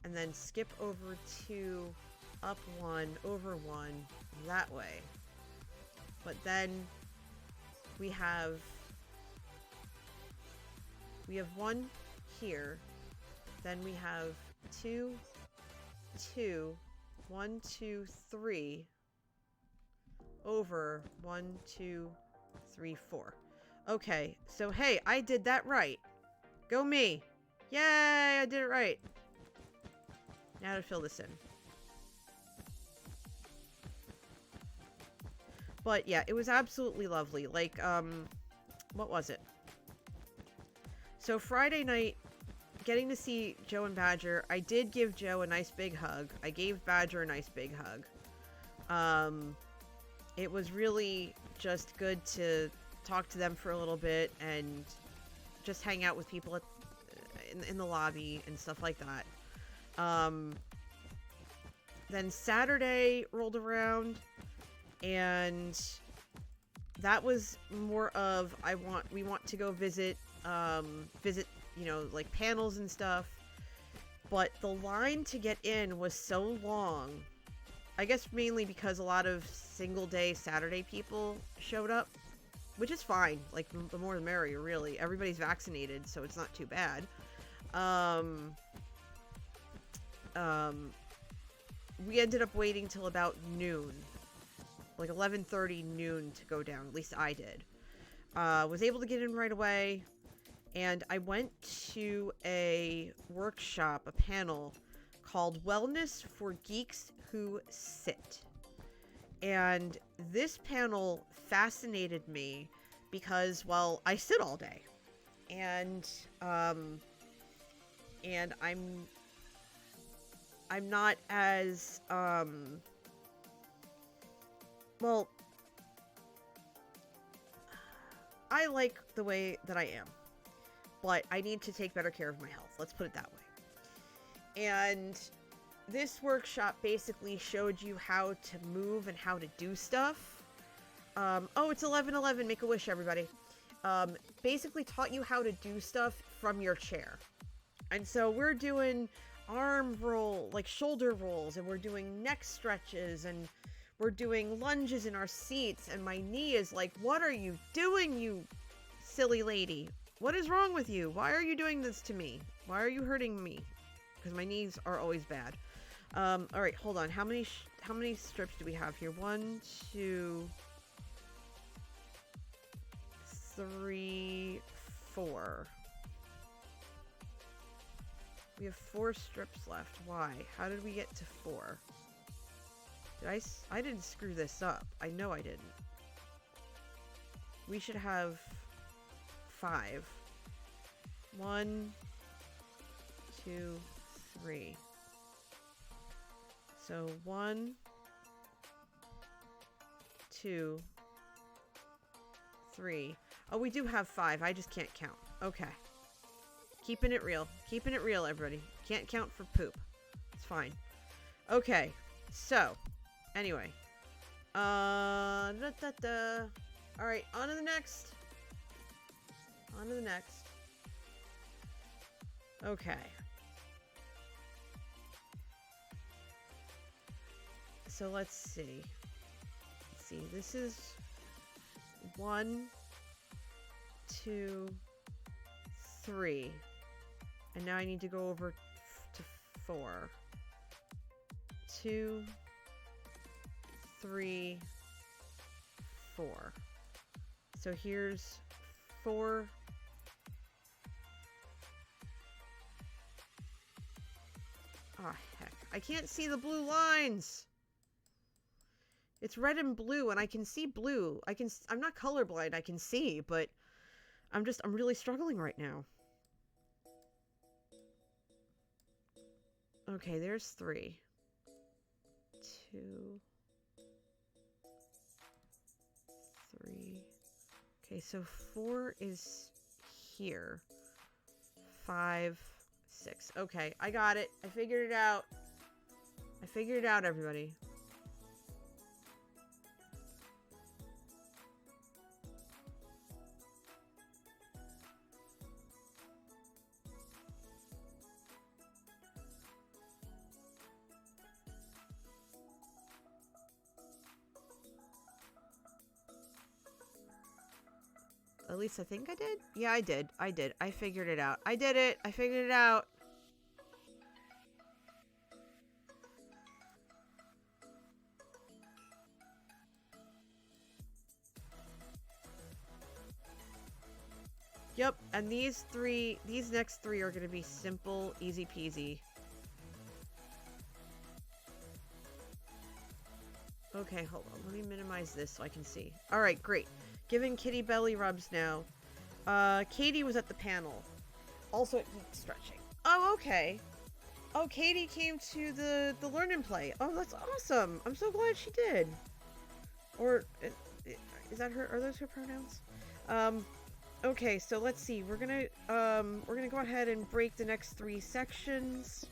And then skip over 2, up 1, over 1, that way. But then we have 1 here. Then we have 2, 2, 1, 2, 3. Over 1, 2, 3, 4. Okay, so hey, I did that right. Go me. Yay, I did it right. Now to fill this in. But yeah, it was absolutely lovely. Like, what was it? So Friday night, getting to see Joe and Badger, I did give Joe a nice big hug. I gave Badger a nice big hug. It was really just good to talk to them for a little bit and just hang out with people in the lobby and stuff like that. Then Saturday rolled around, and that was more of we want to go visit, you know, like panels and stuff. But the line to get in was so long. I guess mainly because a lot of single-day Saturday people showed up, which is fine. Like, the more the merrier, really. Everybody's vaccinated, so it's not too bad. We ended up waiting till about noon. Like 11:30 noon to go down. At least I did. Was able to get in right away. And I went to a workshop, a panel, called Wellness for Geeks Who Sit. And this panel fascinated me because, well, I sit all day. And I'm not as, well, I like the way that I am, but I need to take better care of my health. Let's put it that way. And this workshop basically showed you how to move and how to do stuff. Oh, it's 11:11. Make a wish, everybody. Basically taught you how to do stuff from your chair. And so we're doing arm roll, like shoulder rolls, and we're doing neck stretches, and we're doing lunges in our seats, and my knee is like, what are you doing, you silly lady? What is wrong with you? Why are you doing this to me? Why are you hurting me? Because my knees are always bad. All right, hold on. How many strips do we have here? 1, 2, 3, 4. We have 4 strips left. Why? How did we get to 4? I didn't screw this up. I know I didn't. We should have 5. 1, 2, 3. So 1, 2, 3. Oh, we do have 5. I just can't count. Okay. Keeping it real. Keeping it real, everybody. Can't count for poop. It's fine. Okay. So, anyway. Alright, on to the next. On to the next. Okay. So let's see. Let's see. This is 1, 2, 3. And now I need to go over to 4. 2, 3, 4. So here's 4. Oh, heck. I can't see the blue lines. It's red and blue, and I can see blue. I'm not colorblind, I can see, but I'm really struggling right now. Okay, there's 3. 2, 3. Okay, so 4 is here. 5, 6. Okay, I got it. I figured it out. I figured it out, everybody. At least I think I did. Yeah, I did. I did. I figured it out. I did it. I figured it out. Yep, and these next 3 are going to be simple, easy peasy. Okay, hold on. Let me minimize this so I can see. Alright, great. Giving Kitty belly rubs now. Katie was at the panel. Also at Geek Stretching. Oh, okay. Oh, Katie came to the Learn and Play. Oh, that's awesome. I'm so glad she did. Or, is that her? Are those her pronouns? Okay, so let's see. We're gonna go ahead and break the next 3 sections.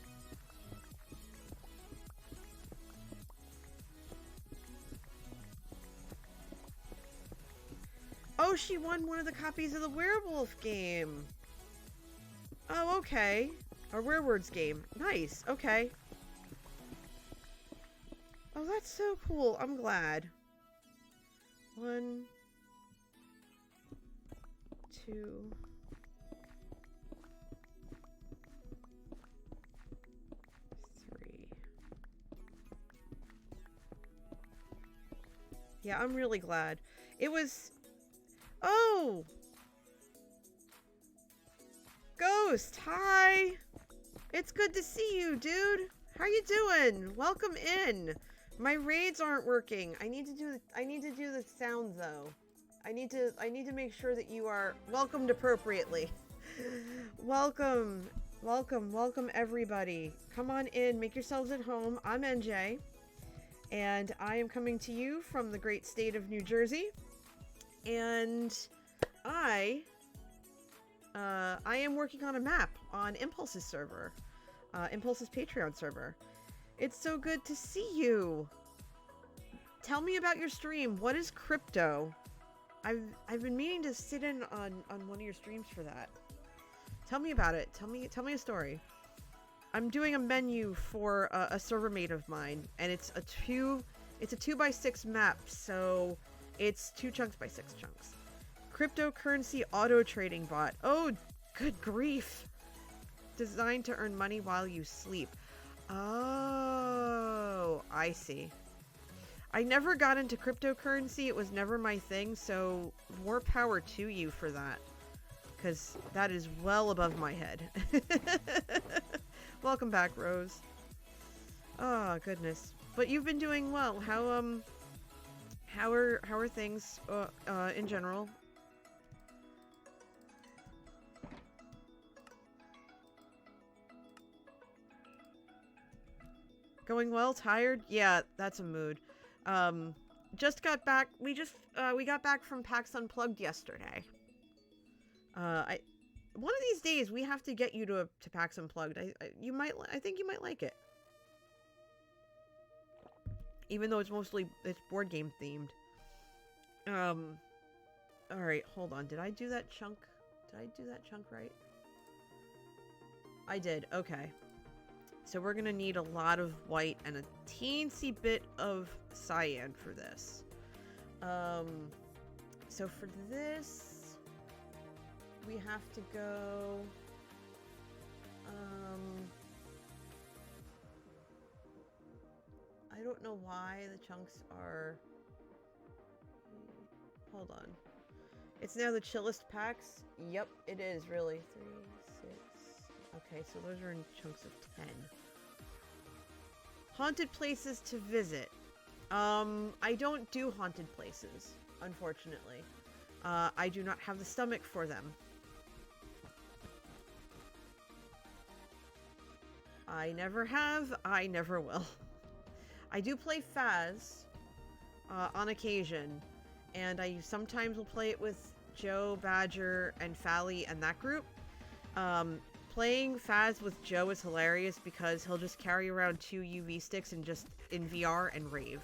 Oh, she won one of the copies of the Werewolf game. Oh, okay. Our Werewords game. Nice. Okay. Oh, that's so cool. I'm glad. 1, 2. 3. Yeah, I'm really glad. It was... Oh! Ghost, hi! It's good to see you, dude! How you doing? Welcome in! My raids aren't working. I need to do the sound though. I need to make sure that you are welcomed appropriately. Welcome everybody. Come on in, make yourselves at home. I'm NJ, and I am coming to you from the great state of New Jersey. And I am working on a map on Impulse's server, Impulse's Patreon server. It's so good to see you. Tell me about your stream. What is crypto? I've been meaning to sit in on one of your streams for that. Tell me about it. Tell me a story. I'm doing a menu for a server mate of mine, and it's a 2x6 map, so it's 2 chunks by 6 chunks. Cryptocurrency auto trading bot. Oh, good grief. Designed to earn money while you sleep. Oh, I see. I never got into cryptocurrency. It was never my thing, so more power to you for that. Because that is well above my head. Welcome back, Rose. Oh, goodness. But you've been doing well. How are things in general? Going well? Tired? Yeah, that's a mood. just got back. We got back from PAX Unplugged yesterday. One of these days we have to get you to PAX Unplugged. I think you might like it. Even though it's board game themed. Alright, hold on. Did I do that chunk? Did I do that chunk right? I did, okay. So we're gonna need a lot of white and a teensy bit of cyan for this. So for this, we have to go, I don't know why the chunks are, hold on. It's now the chillest PAX? Yep, it is, really. 3, 6, okay, so those are in chunks of 10. Haunted places to visit. I don't do haunted places, unfortunately. I do not have the stomach for them. I never have, I never will. I do play Faz on occasion, and I sometimes will play it with Joe, Badger, and Fally and that group. Playing Faz with Joe is hilarious because he'll just carry around 2 UV sticks and just in VR and rave.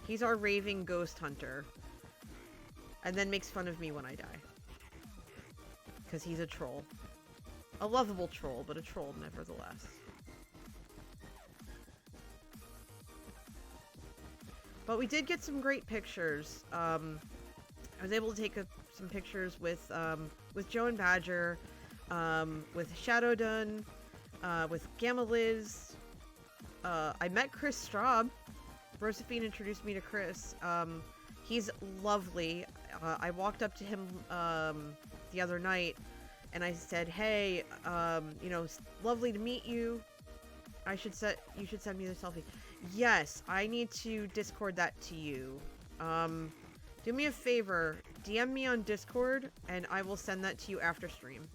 He's our raving ghost hunter. And then makes fun of me when I die. Because he's a troll. A lovable troll, but a troll nevertheless. But we did get some great pictures. I was able to take some pictures with Joe and Badger, with Shadowdun, with Gamma Liz. I met Chris Straub. Josephine introduced me to Chris. He's lovely. I walked up to him the other night, and I said, "Hey, you know, it's lovely to meet you. You should send me the selfie." Yes, I need to Discord that to you. Do me a favor, DM me on Discord, and I will send that to you after stream.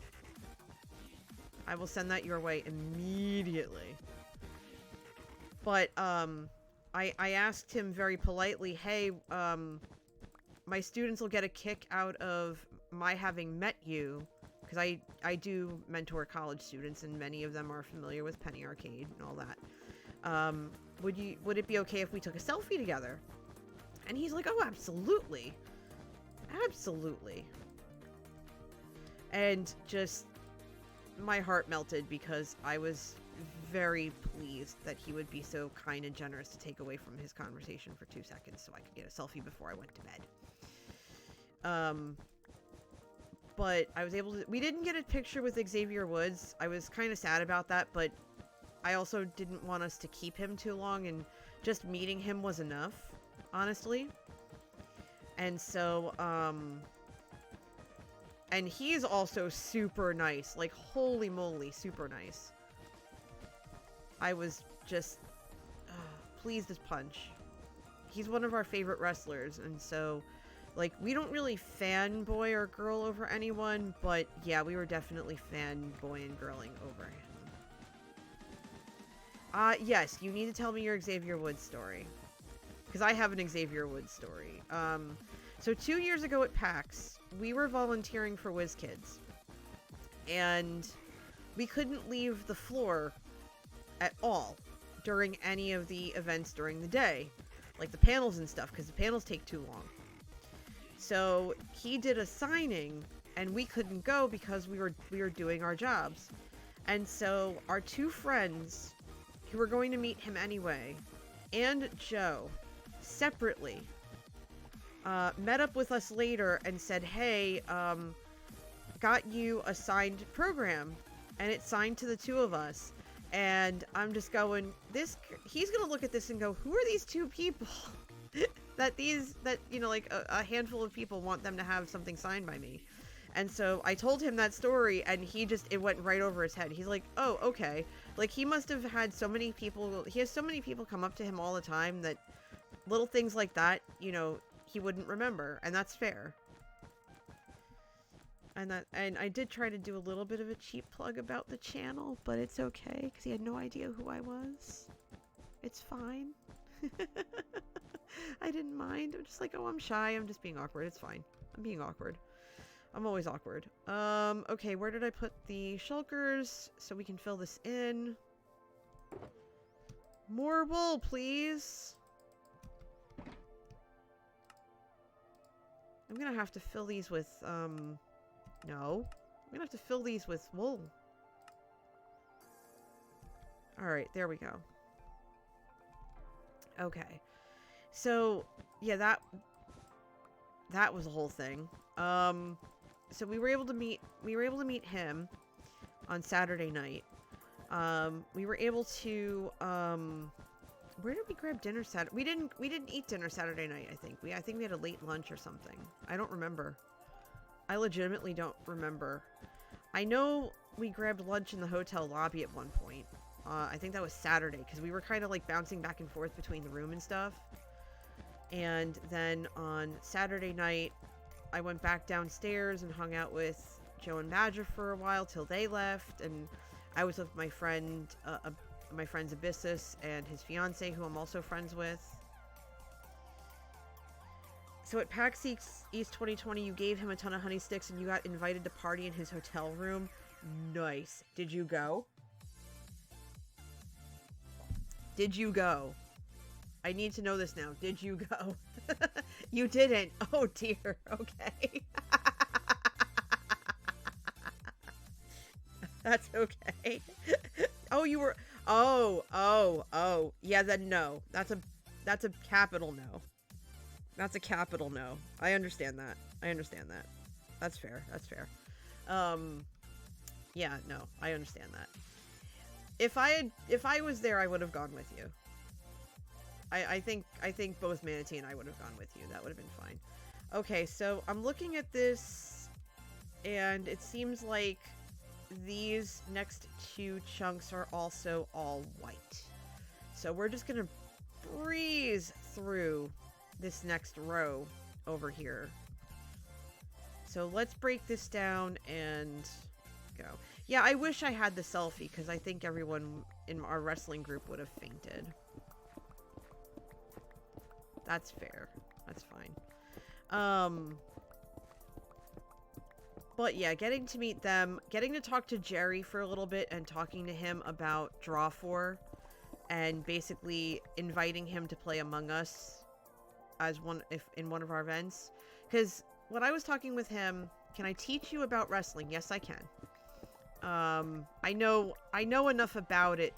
I will send that your way immediately. But, I asked him very politely, hey, my students will get a kick out of my having met you, because I do mentor college students, and many of them are familiar with Penny Arcade and all that. Would it be okay if we took a selfie together? And he's like, oh, absolutely. Absolutely. And just, my heart melted because I was very pleased that he would be so kind and generous to take away from his conversation for 2 seconds so I could get a selfie before I went to bed. But I was able to, we didn't get a picture with Xavier Woods. I was kind of sad about that, but I also didn't want us to keep him too long, and just meeting him was enough, honestly. And so, and he's also super nice, like, holy moly, super nice. I was just pleased as punch. He's one of our favorite wrestlers, and so, like, we don't really fanboy or girl over anyone, but yeah, we were definitely fanboy and girling over him. Yes, you need to tell me your Xavier Woods story. Because I have an Xavier Woods story. So 2 years ago at PAX, we were volunteering for WizKids. And we couldn't leave the floor at all during any of the events during the day. Like the panels and stuff, because the panels take too long. So he did a signing, and we couldn't go because we were doing our jobs. And so our 2 friends who were going to meet him anyway, and Joe, separately, met up with us later and said, hey, got you a signed program, and it's signed to the 2 of us. And I'm just going, he's gonna look at this and go, who are these 2 people? that, you know, like, a handful of people want them to have something signed by me. And so I told him that story, and it went right over his head. He's like, oh, okay. Like, he must have had so many people, he has so many people come up to him all the time that little things like that, you know, he wouldn't remember, and that's fair. And I did try to do a little bit of a cheap plug about the channel, but it's okay, because he had no idea who I was. It's fine. I didn't mind. I'm just like, oh, I'm shy. I'm just being awkward. It's fine. I'm being awkward. I'm always awkward. Okay, where did I put the shulkers so we can fill this in? More wool, please. I'm gonna have to fill these with, no. I'm gonna have to fill these with wool. Alright, there we go. Okay. So, yeah, that was a whole thing. So we were able to meet him on Saturday night. We were able to, where did we grab dinner Saturday? We didn't eat dinner Saturday night, I think. I think we had a late lunch or something. I don't remember. I legitimately don't remember. I know we grabbed lunch in the hotel lobby at one point. I think that was Saturday, because we were kind of like bouncing back and forth between the room and stuff. And then on Saturday night, I went back downstairs and hung out with Joe and Badger for a while till they left, and I was with my friend, my friend's Abyssus and his fiance, who I'm also friends with. So at PAX East 2020, you gave him a ton of honey sticks and you got invited to party in his hotel room. Nice. Did you go? Did you go? I need to know this now. Did you go? You didn't. Oh dear. Okay. That's okay. Oh, you were... Oh. Yeah, then no. That's a capital no. That's a capital no. I understand that. That's fair. Yeah, no. I understand that. If I was there, I would have gone with you. I think both Manatee and I would have gone with you. That would have been fine. Okay, so I'm looking at this, and it seems like these next two chunks are also all white. So we're just gonna breeze through this next row over here. So let's break this down and go. Yeah, I wish I had the selfie, because I think everyone in our wrestling group would have fainted. That's fair. That's fine. But yeah, getting to meet them, getting to talk to Jerry for a little bit and talking to him about Draw 4 and basically inviting him to play Among Us as in one of our events. Because when I was talking with him, can I teach you about wrestling? Yes, I can. I know enough about it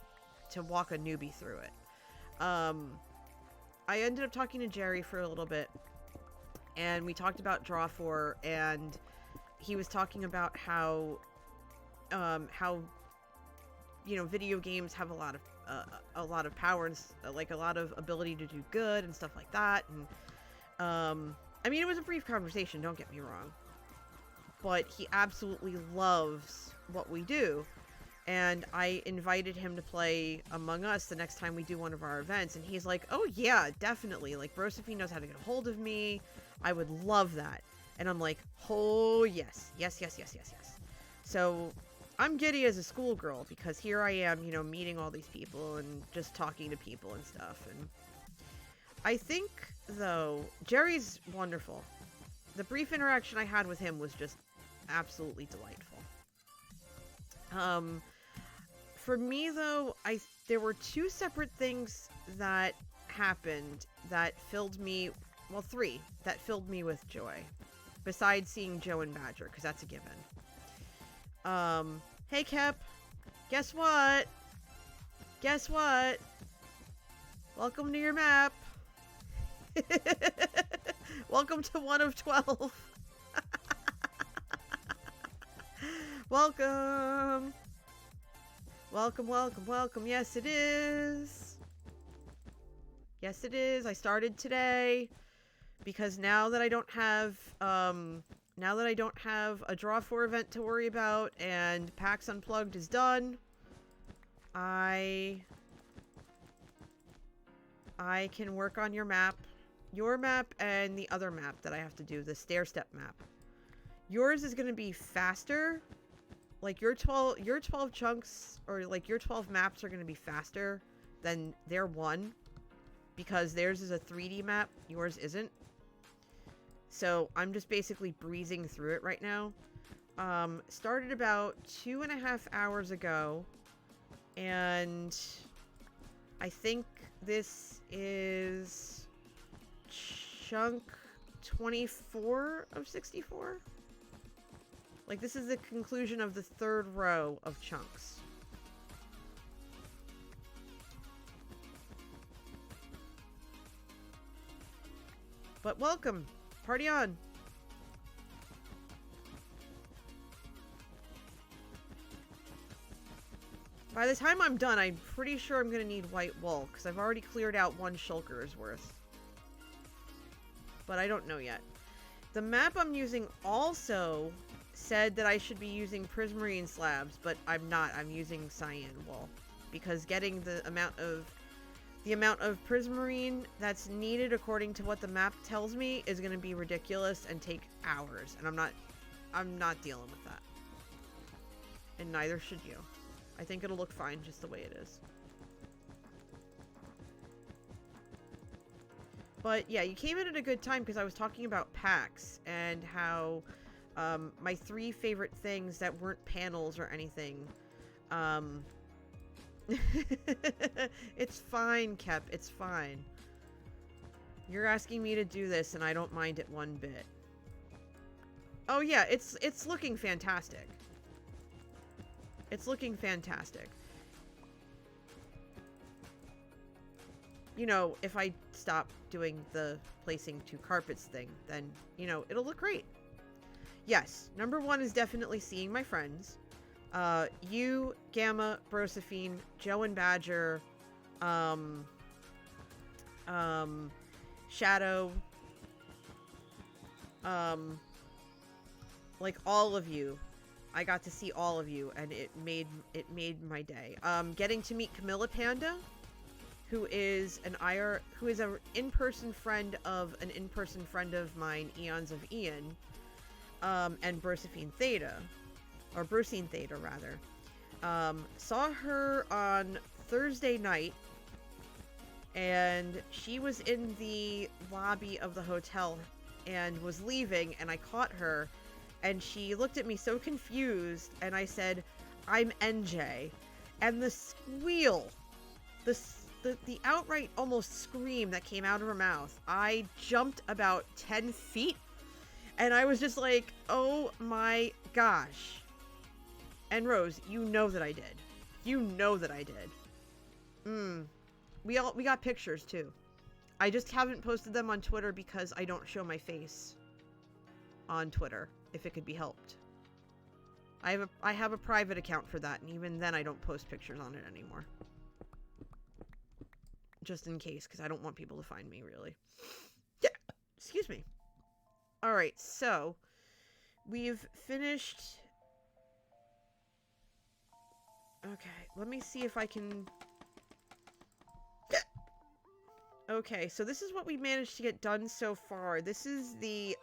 to walk a newbie through it. I ended up talking to Jerry for a little bit, and we talked about Draw 4, and he was talking about how you know, video games have a lot of power and like a lot of ability to do good and stuff like that. And I mean, it was a brief conversation, don't get me wrong, but he absolutely loves what we do. And I invited him to play Among Us the next time we do one of our events. And he's like, oh yeah, definitely. Like, Brosophine knows how to get a hold of me. I would love that. And I'm like, oh yes. Yes. So I'm giddy as a schoolgirl, because here I am, you know, meeting all these people and just talking to people and stuff. And I think, though, Jerry's wonderful. The brief interaction I had with him was just absolutely delightful. For me, though, there were two separate things that happened that filled me, well, three, that filled me with joy, besides seeing Joe and Badger, because that's a given. Hey, Kep, guess what? Welcome to your map. Welcome to 1 of 12. Welcome. Yes, it is. I started today because now that I don't have a Draw 4 event to worry about and PAX Unplugged is done, I can work on your map and the other map that I have to do, the stair-step map. Yours is going to be faster. Like, your 12 chunks, or like your 12 maps are going to be faster than their one. because theirs is a 3D map, yours isn't. So I'm just basically breezing through it right now. Started about 2.5 hours ago, and I think this is chunk 24 of 64. Like, this is the conclusion of the 3rd row of chunks. But welcome! Party on! By the time I'm done, I'm pretty sure I'm going to need white wool, because I've already cleared out 1 shulker's worth. But I don't know yet. The map I'm using also said that I should be using prismarine slabs, but I'm not. I'm using cyan wool, because getting the amount of prismarine that's needed according to what the map tells me is going to be ridiculous and take hours, and I'm not dealing with that. And neither should you. I think it'll look fine just the way it is. But yeah, you came in at a good time because I was talking about PAX and how my 3 favorite things that weren't panels or anything. It's fine, Kep. It's fine. You're asking me to do this and I don't mind it one bit. Oh yeah, it's looking fantastic. It's looking fantastic. You know, if I stop doing the placing 2 carpets thing, then, you know, it'll look great. Yes, number 1 is definitely seeing my friends. You, Gamma, Brosephine, Joe and Badger, Shadow, like all of you. I got to see all of you, and it made my day. Getting to meet Camilla Panda, who is an in-person friend of an in-person friend of mine, Eons of Ian, and Brosephine Theta, or Brucine Theta rather. Saw her on Thursday night, and she was in the lobby of the hotel and was leaving, and I caught her. And she looked at me so confused, and I said, "I'm NJ." And the squeal, the outright almost scream that came out of her mouth, I jumped about 10 feet, and I was just like, oh my gosh. And Rose, you know that I did. You know that I did. We got pictures, too. I just haven't posted them on Twitter because I don't show my face on Twitter. If it could be helped. I have a private account for that, and even then I don't post pictures on it anymore. Just in case, because I don't want people to find me, really. Yeah, excuse me. Alright, so we've finished. Okay, let me see if I can. Okay, so this is what we managed to get done so far. This is the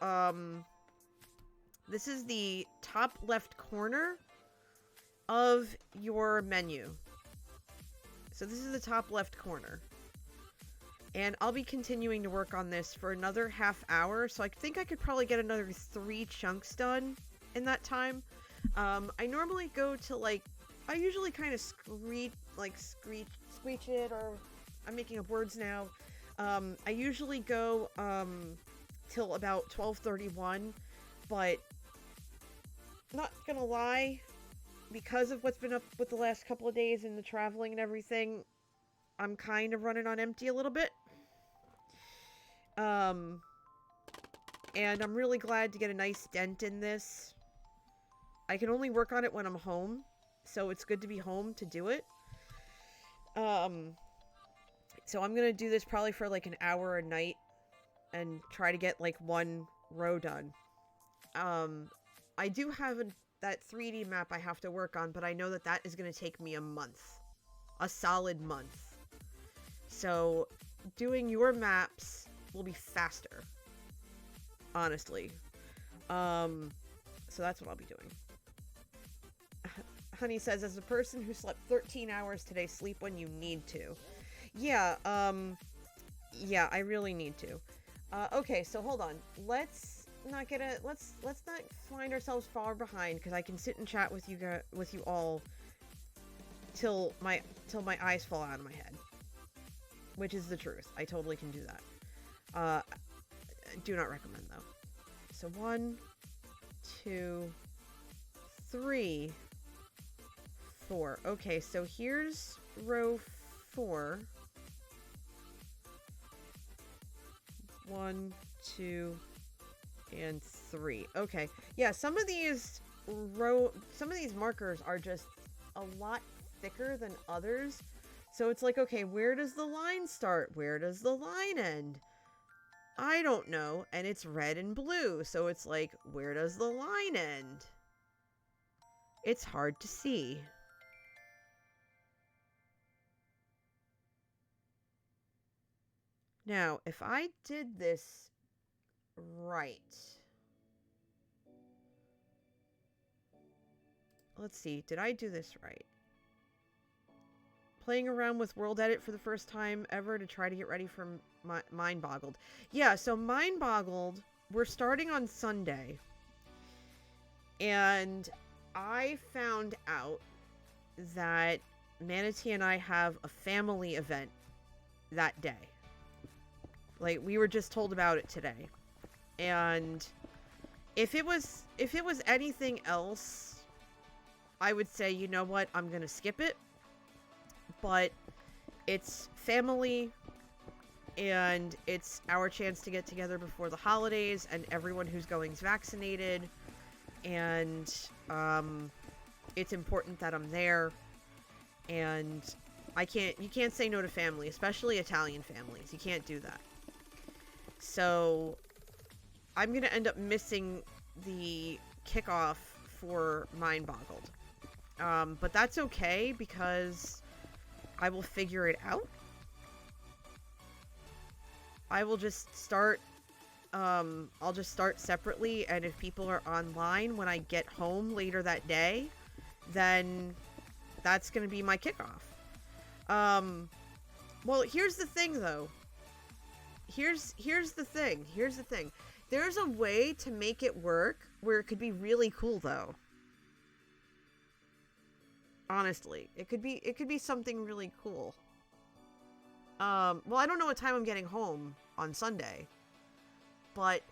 top left corner of your menu. So this is the top left corner. And I'll be continuing to work on this for another half hour. So I think I could probably get another 3 chunks done in that time. I normally go to I usually kind of screech it, or I'm making up words now. I usually go till about 12:31, but not gonna lie, because of what's been up with the last couple of days and the traveling and everything, I'm kind of running on empty a little bit. And I'm really glad to get a nice dent in this. I can only work on it when I'm home, so it's good to be home to do it. So I'm gonna do this probably for like an hour a night and try to get like 1 row done. I do have that 3D map I have to work on, but I know that is going to take me a month. A solid month. So, doing your maps will be faster. Honestly. So that's what I'll be doing. Honey says, as a person who slept 13 hours today, sleep when you need to. Yeah, Yeah, I really need to. Okay, so hold on. Let's not get a let's not find ourselves far behind because I can sit and chat with you all till my eyes fall out of my head, which is the truth. I totally can do that. Do not recommend though. So 1, 2, 3, 4. Okay, so here's row 4. 1, 2, and 3. Okay, yeah. Some of these markers are just a lot thicker than others. So it's like, okay, where does the line start? Where does the line end? I don't know. And it's red and blue. So it's like, where does the line end? It's hard to see. Now, if I did this right. Let's see. Did I do this right? Playing around with World Edit for the first time ever to try to get ready for Mind Boggled. Yeah, so Mind Boggled, we're starting on Sunday. And I found out that Manatee and I have a family event that day. Like, we were just told about it today. And if it was anything else, I would say, you know what, I'm gonna skip it. But it's family, and it's our chance to get together before the holidays, and everyone who's going is vaccinated, and it's important that I'm there, and you can't say no to family, especially Italian families. You can't do that. So I'm gonna end up missing the kickoff for Mind Boggled. But that's okay because I will figure it out. I will just start, I'll just start separately, and if people are online when I get home later that day, then that's gonna be my kickoff. Well, here's the thing, though. Here's the thing. There's a way to make it work where it could be really cool, though. Honestly, it could be something really cool. Well, I don't know what time I'm getting home on Sunday, but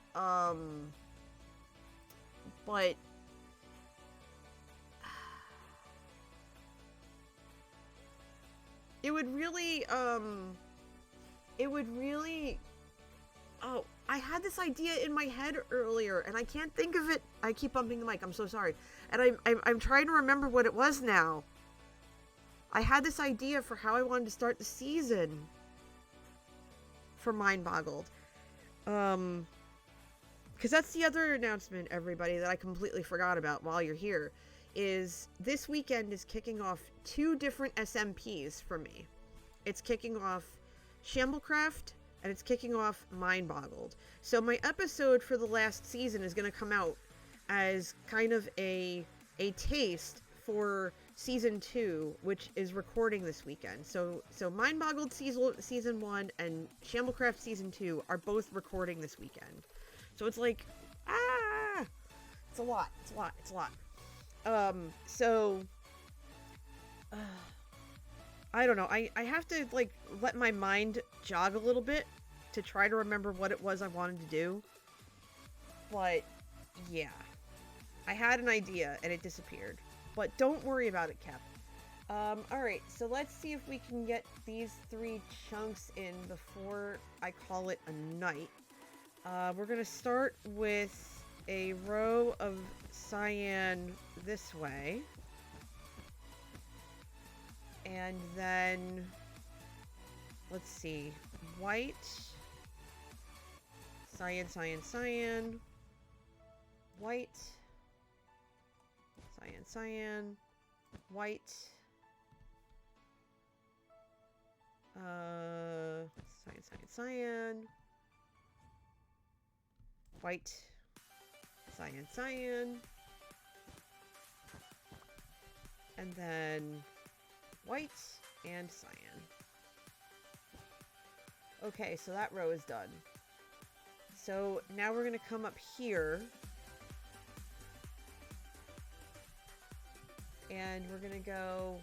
it would really, oh, I had this idea in my head earlier, and I can't think of it. I keep bumping the mic. I'm so sorry. And I'm trying to remember what it was now. I had this idea for how I wanted to start the season for Mind Boggled. Because that's the other announcement, everybody, that I completely forgot about while you're here, is this weekend is kicking off 2 different SMPs for me. It's kicking off Shamblecraft, and it's kicking off Mind Boggled. So my episode for the last season is going to come out as kind of a taste for season 2, which is recording this weekend. So Mind Boggled season 1 and Shamblecraft season 2 are both recording this weekend. So it's like, it's a lot. I don't know. I have to, like, let my mind jog a little bit to try to remember what it was I wanted to do. But, yeah. I had an idea, and it disappeared. But don't worry about it, Cap. Alright, so let's see if we can get these 3 chunks in before I call it a night. We're gonna start with a row of cyan this way. And then, let's see, white, cyan, white, cyan, white, cyan, white, cyan, and then white and cyan. Okay, so that row is done. So now we're going to come up here. And we're going to go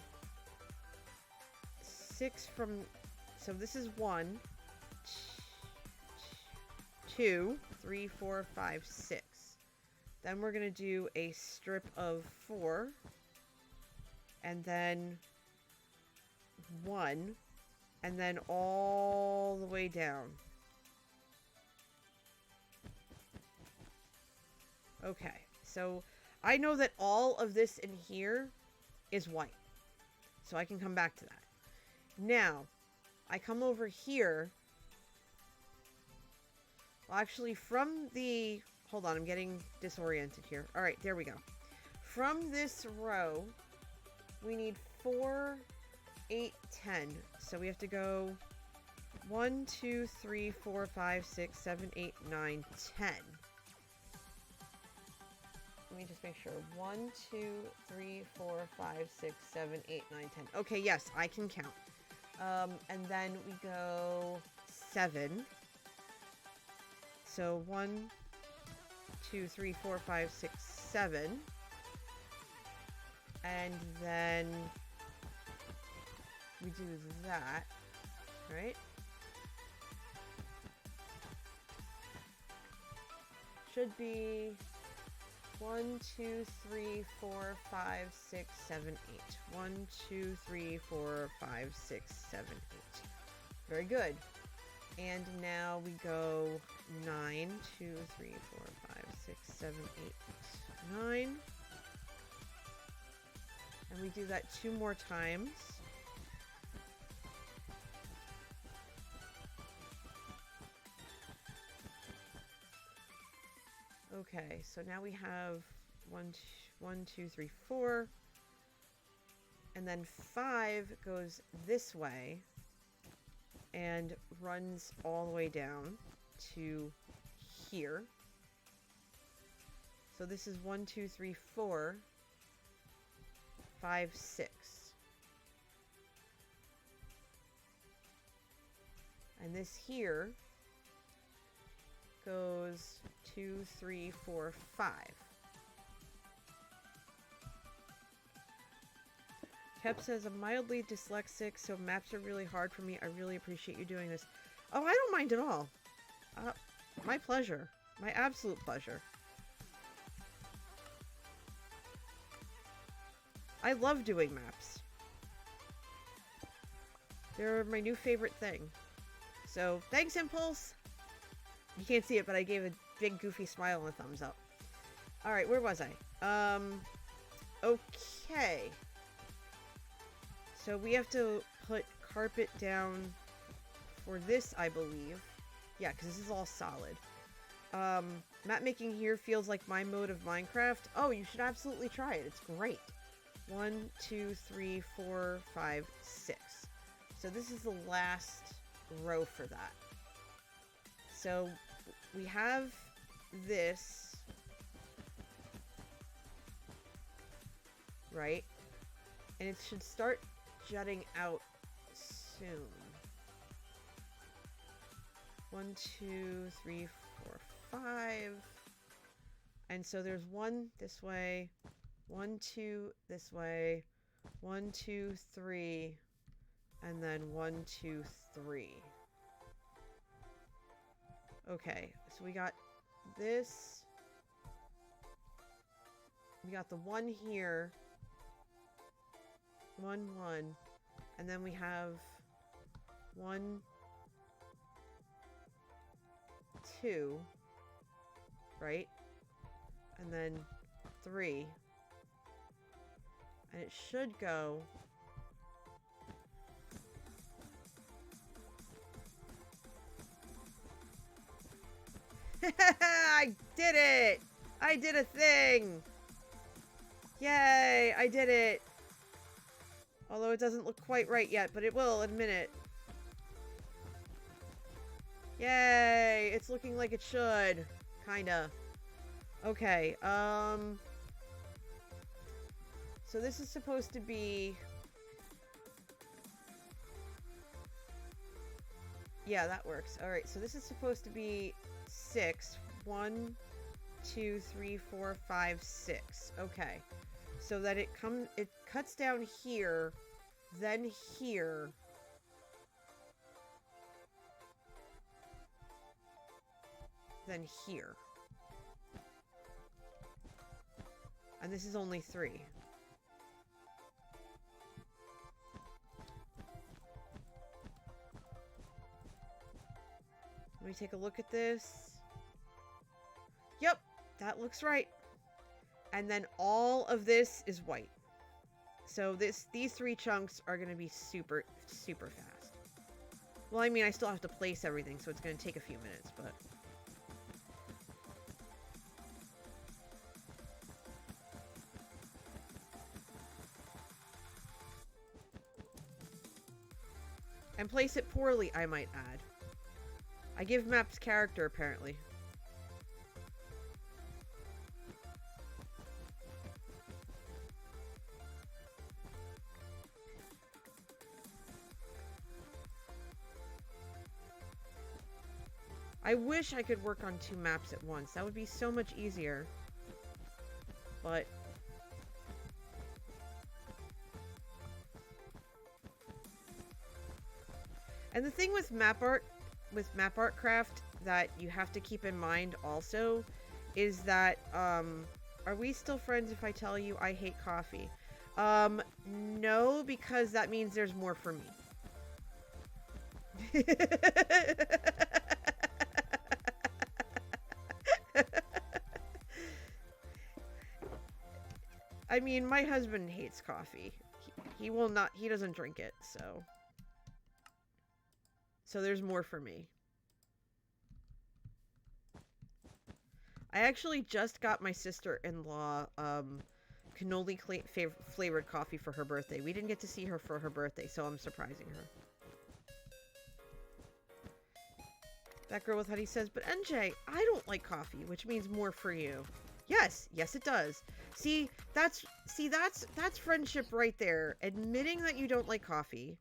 6 from... So this is 1, 2, 3, 4, 5, 6. Then we're going to do a strip of 4. And then 1. And then all the way down. Okay, so I know that all of this in here is white. So I can come back to that. Now, I come over here. Well, actually, from the... Hold on, I'm getting disoriented here. All right, there we go. From this row, we need 4, 8, 10. So we have to go 1, 2, 3, 4, 5, 6, 7, 8, 9, 10. Let me just make sure. 1, 2, 3, 4, 5, 6, 7, 8, 9, 10. Okay, yes, I can count. And then we go 7. So 1, 2, 3, 4, 5, 6, 7. And then we do that, right? Should be 1, 2, 3, 4, 5, 6, 7, 8. 1, 2, 3, 4, 5, 6, 7, 8. Very good. And now we go 9, 2, 3, 4, 5, 6, 7, 8, 9. And we do that 2 more times. Okay, so now we have 1, 2, 3, 4. And then 5 goes this way and runs all the way down to here. So this is 1, 2, 3, 4, 5, 6. And this here goes 2, 3, 4, 5. Kep says, I'm mildly dyslexic, so maps are really hard for me. I really appreciate you doing this. Oh, I don't mind at all. My pleasure. My absolute pleasure. I love doing maps. They're my new favorite thing. So, thanks, Impulse! You can't see it, but I gave a big goofy smile and a thumbs up. Alright, where was I? Okay. So we have to put carpet down for this, I believe. Yeah, because this is all solid. Map making here feels like my mode of Minecraft. Oh, you should absolutely try it. It's great. 1, 2, 3, 4, 5, 6. So this is the last row for that. So we have this, right? And it should start jutting out soon. 1, 2, 3, 4, 5. And so there's 1 this way, 1, 2 this way, 1, 2, 3, and then 1, 2, 3. Okay, so we got this. We got the 1 here. 1, 1. And then we have 1, 2. Right? And then 3. And it should go... I did it! I did a thing! Yay! I did it! Although it doesn't look quite right yet, but it will in a minute. Yay! It's looking like it should. Kinda. Okay, so this is supposed to be... Yeah, that works. Alright, so this is supposed to be 6. 1, 2, 3, 4, 5, 6. Okay. So that it cuts down here, then here. Then here. And this is only 3. Let me take a look at this. Yep, that looks right. And then all of this is white. So these 3 chunks are going to be super, super fast. Well, I mean, I still have to place everything, so it's going to take a few minutes, but... And place it poorly, I might add. I give maps character, apparently. I wish I could work on 2 maps at once. That would be so much easier. But... And the thing with map art craft that you have to keep in mind also is that, are we still friends if I tell you I hate coffee? No, because that means there's more for me. I mean, my husband hates coffee. He will not, he doesn't drink it, so... So there's more for me. I actually just got my sister-in-law cannoli flavored coffee for her birthday. We didn't get to see her for her birthday, so I'm surprising her. That girl with honey says, but NJ, I don't like coffee, which means more for you. Yes, yes it does. See, that's friendship right there. Admitting that you don't like coffee.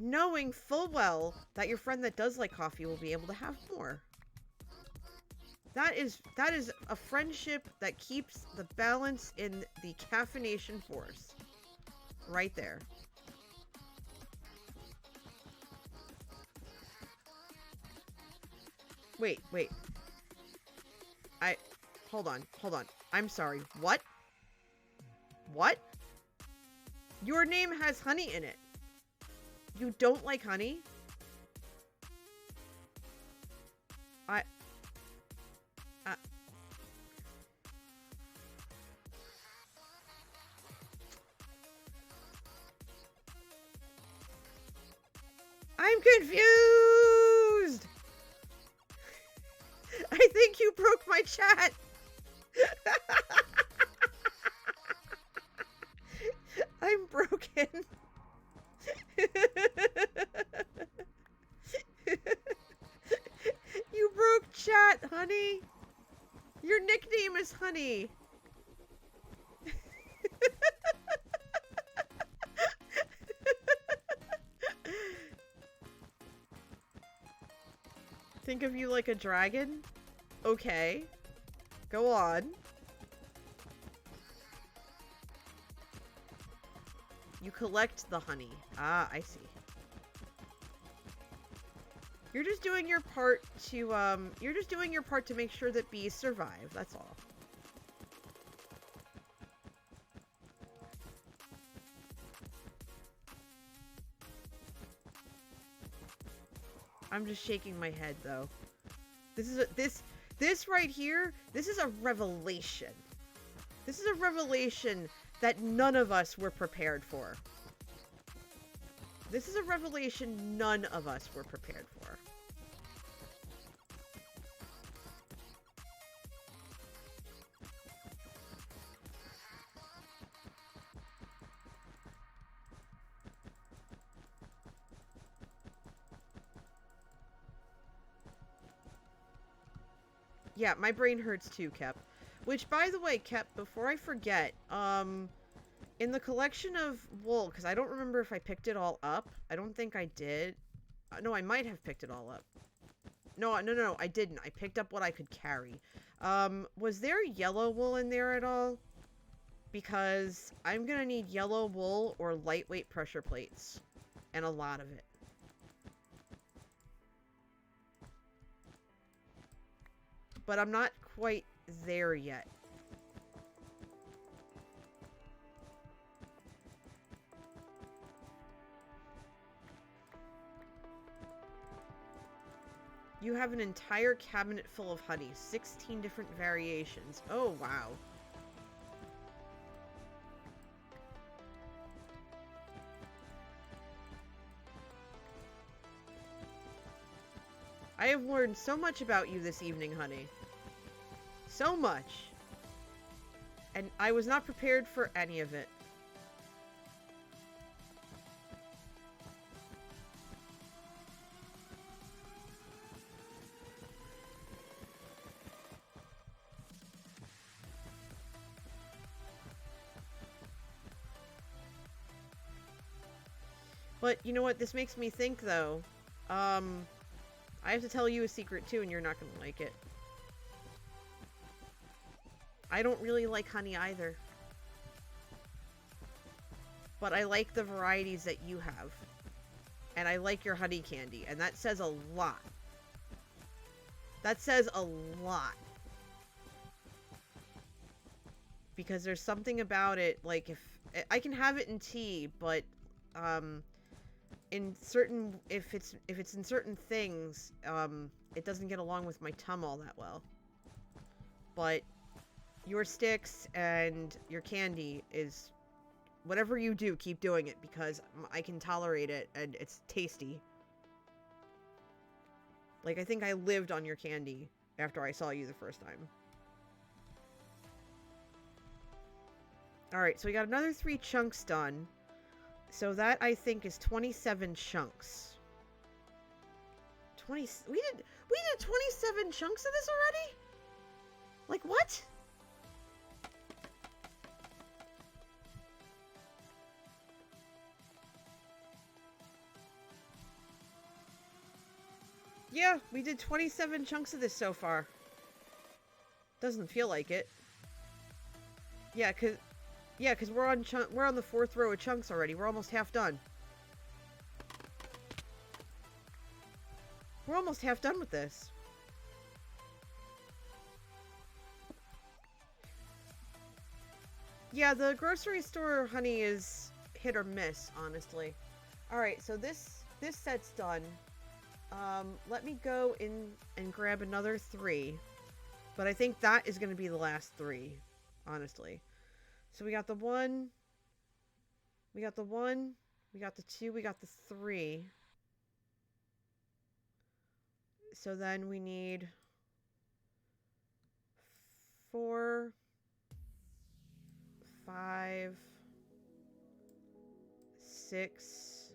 Knowing full well that your friend that does like coffee will be able to have more. That is a friendship that keeps the balance in the caffeination force. Right there. Wait. Hold on. I'm sorry. What? What? Your name has honey in it. You don't like honey? I'm confused! I think you broke my chat! I'm broken. You broke chat, honey. Your nickname is Honey. Think of you like a dragon? Okay. Go on. You collect the honey. Ah, I see. You're just doing your part to make sure that bees survive, that's all. I'm just shaking my head though. This right here, this is a revelation. This is a revelation that none of us were prepared for. This is a revelation none of us were prepared for. Yeah, my brain hurts too, Kep. Which, by the way, Kep, before I forget, in the collection of wool, because I don't remember if I picked it all up. I don't think I did. No, I might have picked it all up. No, I didn't. I picked up what I could carry. Was there yellow wool in there at all? Because I'm gonna need yellow wool or lightweight pressure plates. And a lot of it. But I'm not quite there yet. You have an entire cabinet full of honey. 16 different variations. Oh, wow. I have learned so much about you this evening, honey. So much. And I was not prepared for any of it. But you know what? This makes me think, though. I have to tell you a secret, too, and you're not going to like it. I don't really like honey either. But I like the varieties that you have. And I like your honey candy. And that says a lot. That says a lot. Because there's something about it, like, if... I can have it in tea, but, in certain... If it's in certain things, it doesn't get along with my tum all that well. But your sticks and your candy is... Whatever you do, keep doing it, because I can tolerate it, and it's tasty. Like, I think I lived on your candy after I saw you the first time. Alright, so we got another 3 chunks done. So that, I think, is 27 chunks. We did 27 chunks of this already? Like, what? Yeah, we did 27 chunks of this so far. Doesn't feel like it. Yeah, cause we're on the 4th row of chunks already. We're almost half done. We're almost half done with this. Yeah, the grocery store honey is hit or miss, honestly. Alright, so this set's done. Let me go in and grab another 3. But I think that is going to be the last 3, honestly. So we got the 1. We got the 1. We got the 2. We got the 3. So then we need 4, 5, 6,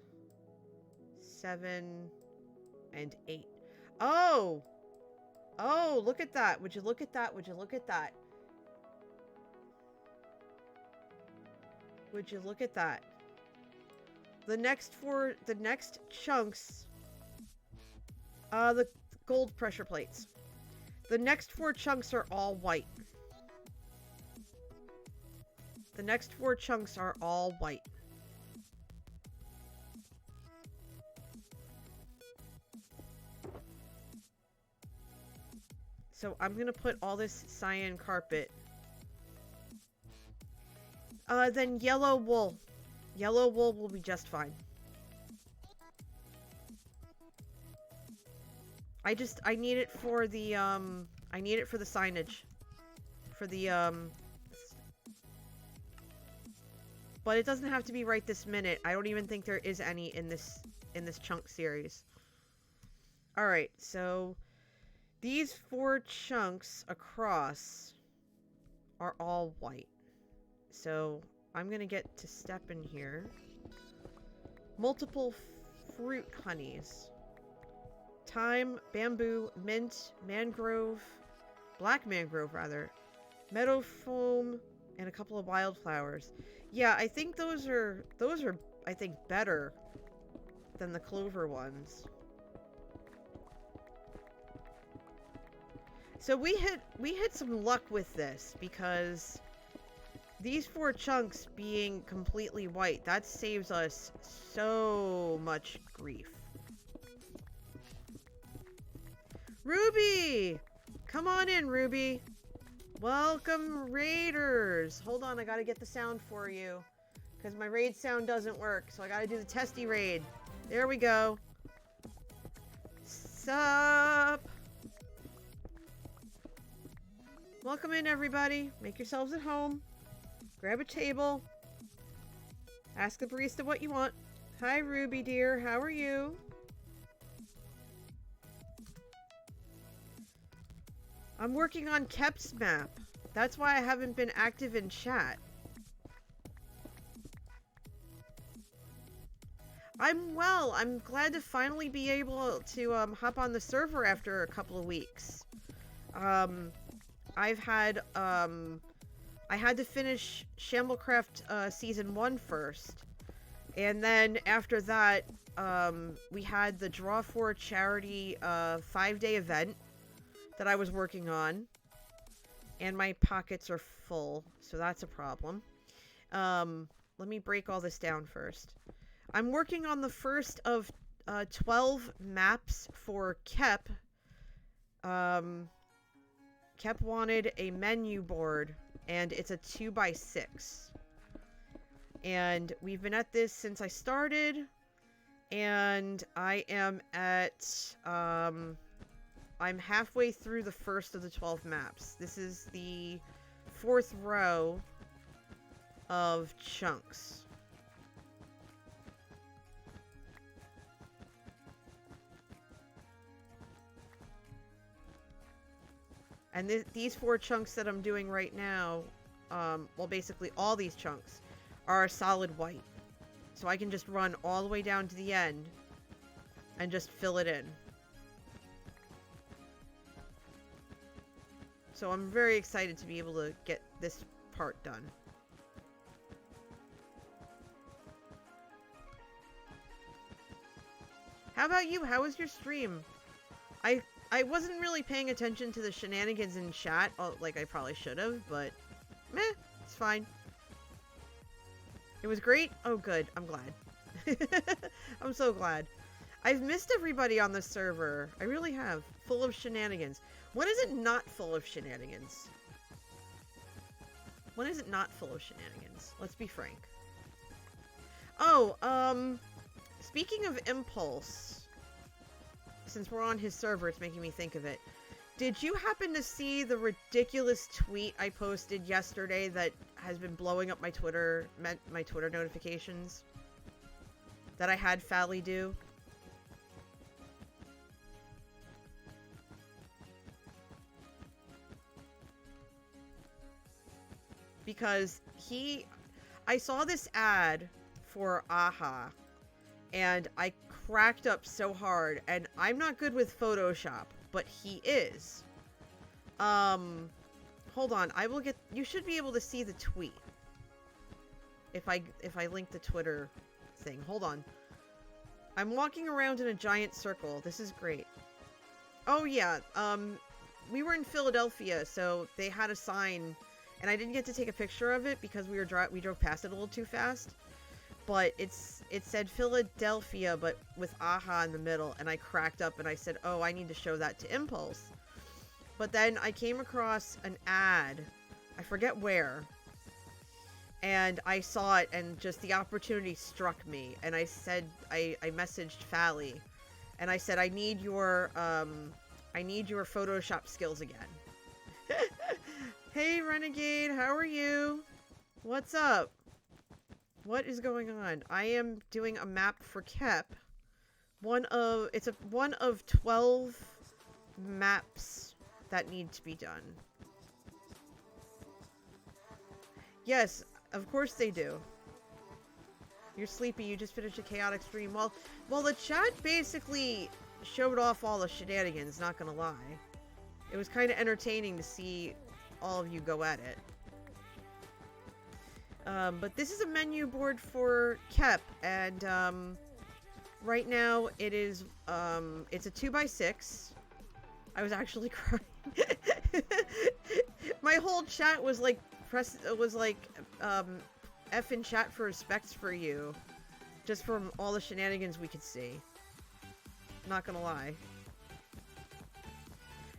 7, and 8. Oh! Oh, look at that. Would you look at that? Would you look at that? Would you look at that? The next chunks, the gold pressure plates. The next 4 chunks are all white. The next 4 chunks are all white. So I'm gonna put all this cyan carpet. Then yellow wool. Yellow wool will be just fine. I need it for the, I need it for the signage. For the, but it doesn't have to be right this minute. I don't even think there is any in this chunk series. Alright, so these 4 chunks across are all white. So I'm gonna get to step in here. Multiple fruit honeys. Thyme, bamboo, mint, mangrove, black mangrove rather, meadow foam, and a couple of wildflowers. Yeah, I think those are I think better than the clover ones. So we hit some luck with this because these 4 chunks being completely white, that saves us so much grief. Ruby! Come on in, Ruby. Welcome, Raiders. Hold on, I gotta get the sound for you. Because my raid sound doesn't work, so I gotta do the testy raid. There we go. Sup? Welcome in, everybody. Make yourselves at home. Grab a table. Ask the barista what you want. Hi, Ruby dear. How are you? I'm working on Kep's map. That's why I haven't been active in chat. I'm well. I'm glad to finally be able to hop on the server after a couple of weeks. I had to finish Shamblecraft Season 1 first. And then after that, we had the Draw for Charity 5-day event that I was working on. And my pockets are full, so that's a problem. Let me break all this down first. I'm working on the first of 12 maps for Kep. Kep wanted a menu board, and it's a 2x6. And we've been at this since I started, and I am at, I'm halfway through the first of the 12 maps. This is the 4th row of chunks. And these 4 chunks that I'm doing right now, well, basically all these chunks are solid white. So I can just run all the way down to the end and just fill it in. So I'm very excited to be able to get this part done. How about you? How was your stream? I wasn't really paying attention to the shenanigans in chat, like I probably should have, but meh, it's fine. It was great? Oh, good. I'm glad. I'm so glad. I've missed everybody on the server. I really have. Full of shenanigans. When is it not full of shenanigans? When is it not full of shenanigans? Let's be frank. Oh, speaking of Impulse, since we're on his server, it's making me think of it. Did you happen to see the ridiculous tweet I posted yesterday that has been blowing up my Twitter notifications? That I had Fally do? Because I saw this ad for AHA, and I cracked up so hard, and I'm not good with Photoshop, but he is. Hold on, you should be able to see the tweet. If I link the Twitter thing. Hold on. I'm walking around in a giant circle. This is great. Oh yeah, we were in Philadelphia, so they had a sign, and I didn't get to take a picture of it because we drove past it a little too fast. But it said Philadelphia, but with AHA in the middle, and I cracked up and I said, oh, I need to show that to Impulse. But then I came across an ad, I forget where, and I saw it, and just the opportunity struck me, and I said, I messaged Fally, and I said, I need your Photoshop skills again. Hey, Renegade, how are you? What's up? What is going on? I am doing a map for Kep. It's one of 12 maps that need to be done. Yes, of course they do. You're sleepy, you just finished a chaotic stream. Well, the chat basically showed off all the shenanigans, not gonna lie. It was kind of entertaining to see all of you go at it. But this is a menu board for Kep, and right now it is, it's a 2x6. I was actually crying. My whole chat was like F in chat for respects for you. Just from all the shenanigans we could see. Not gonna lie.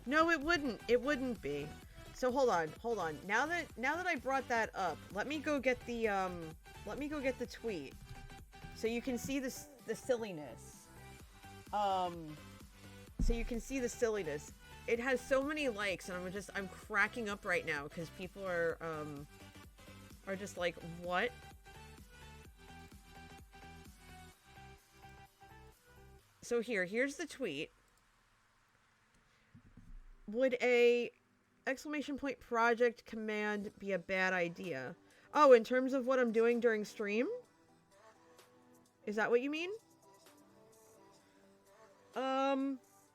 No, it wouldn't. It wouldn't be. So hold on. Now that I brought that up, let me go get the tweet. So you can see the silliness. So you can see the silliness. It has so many likes, and I'm cracking up right now because people are just like, what? So here's the tweet. Would a exclamation point project command be a bad idea? Oh, in terms of what I'm doing during stream? Is that what you mean?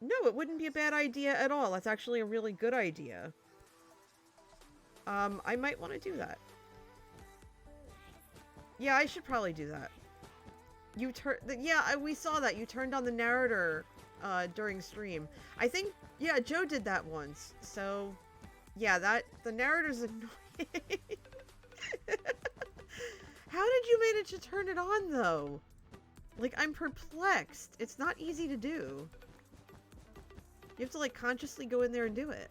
No, it wouldn't be a bad idea at all. That's actually a really good idea. I might want to do that. Yeah, I should probably do that. Yeah, we saw that. You turned on the narrator, during stream. I think, yeah, Joe did that once. So, yeah, the narrator's annoying. How did you manage to turn it on, though? Like, I'm perplexed. It's not easy to do. You have to, like, consciously go in there and do it.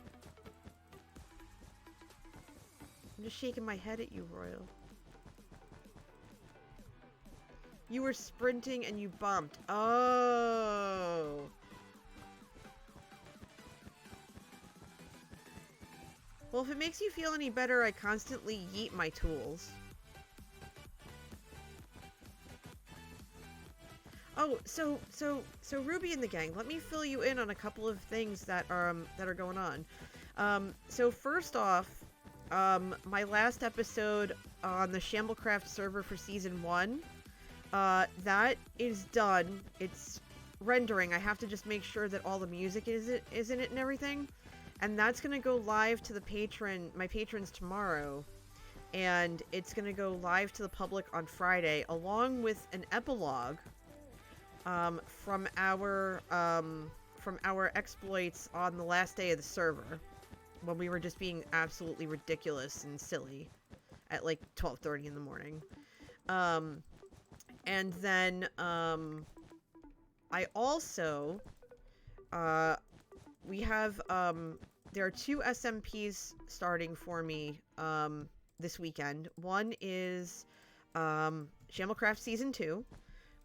I'm just shaking my head at you, Royal. You were sprinting and you bumped. Oh. Well, if it makes you feel any better, I constantly yeet my tools. Oh, so Ruby and the gang, let me fill you in on a couple of things that are going on. So first off, my last episode on the Shamblecraft server for Season 1, that is done. It's rendering. I have to just make sure that all the music is in it and everything. And that's going to go live to my patrons tomorrow. And it's going to go live to the public on Friday, along with an epilogue from our exploits on the last day of the server, when we were just being absolutely ridiculous and silly at like 12:30 in the morning. And then I also we have there are 2 SMPs starting for me this weekend. One is Shamblecraft Season 2.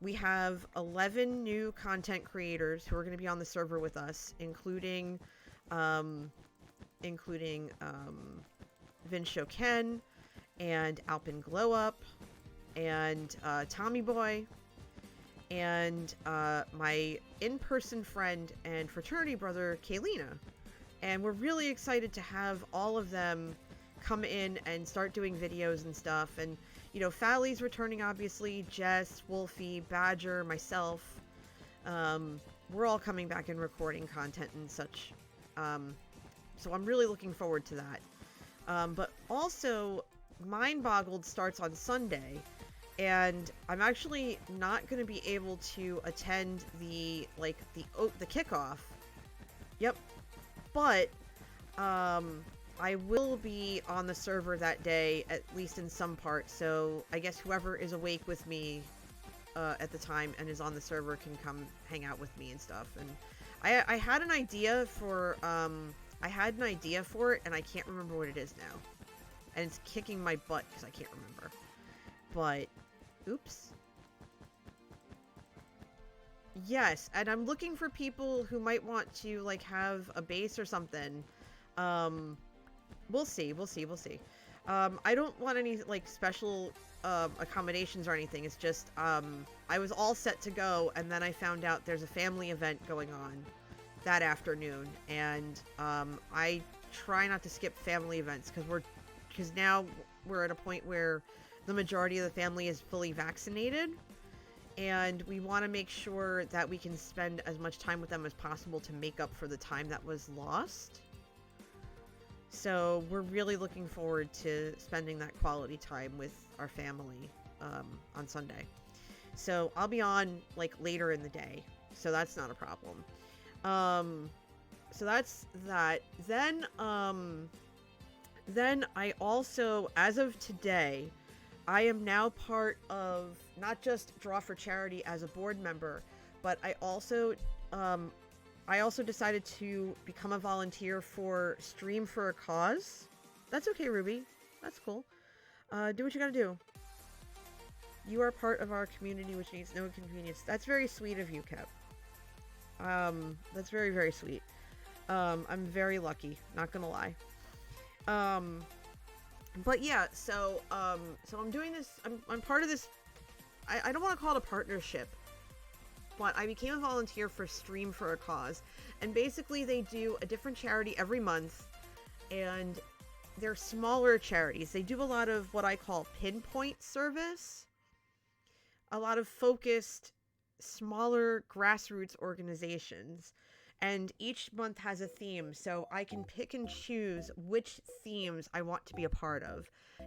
We have 11 new content creators who are going to be on the server with us, including Vin Shoken and Alpin Glow Up and Tommy Boy and my in-person friend and fraternity brother Kaylina. And we're really excited to have all of them come in and start doing videos and stuff. And you know, Fally's returning, obviously. Jess, Wolfie, Badger, myself. We're all coming back and recording content and such. So I'm really looking forward to that. But also, Mind Boggled starts on Sunday. And I'm actually not going to be able to attend the kickoff. Yep. But, I will be on the server that day, at least in some part, so I guess whoever is awake with me at the time and is on the server can come hang out with me and stuff. And I had an idea for it, and I can't remember what it is now. And it's kicking my butt because I can't remember. But, oops. Yes, and I'm looking for people who might want to, like, have a base or something. We'll see. I don't want any, like, special, accommodations or anything. It's just, I was all set to go, and then I found out there's a family event going on that afternoon, and, I try not to skip family events, because now we're at a point where the majority of the family is fully vaccinated, and we want to make sure that we can spend as much time with them as possible to make up for the time that was lost. So we're really looking forward to spending that quality time with our family on Sunday. So I'll be on, like, later in the day, so that's not a problem. So that's that. Then I also, as of today, I am now part of not just Draw for Charity as a board member, but um, I also decided to become a volunteer for Stream for a Cause. That's okay, Ruby. That's cool. Do what you gotta do. You are part of our community, which needs no inconvenience. That's very sweet of you, Kev. That's very, very sweet. I'm very lucky, not gonna lie. But yeah, so I'm doing this, I'm part of this, I don't want to call it a partnership, but I became a volunteer for Stream for a Cause, and basically they do a different charity every month, and they're smaller charities. They do a lot of what I call pinpoint service, a lot of focused, smaller grassroots organizations. And each month has a theme, so I can pick and choose which themes I want to be a part of.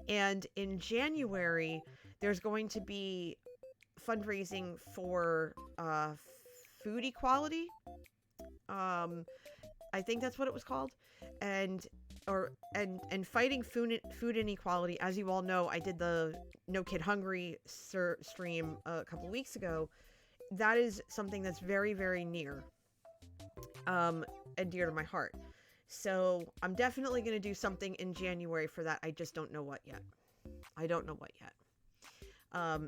And in January, there's going to be fundraising for food equality. I think that's what it was called, and fighting food inequality. As you all know, I did the No Kid Hungry stream a couple weeks ago. That is something that's very, very near and dear to my heart. So I'm definitely going to do something in January for that. I just don't know what yet. I don't know what yet.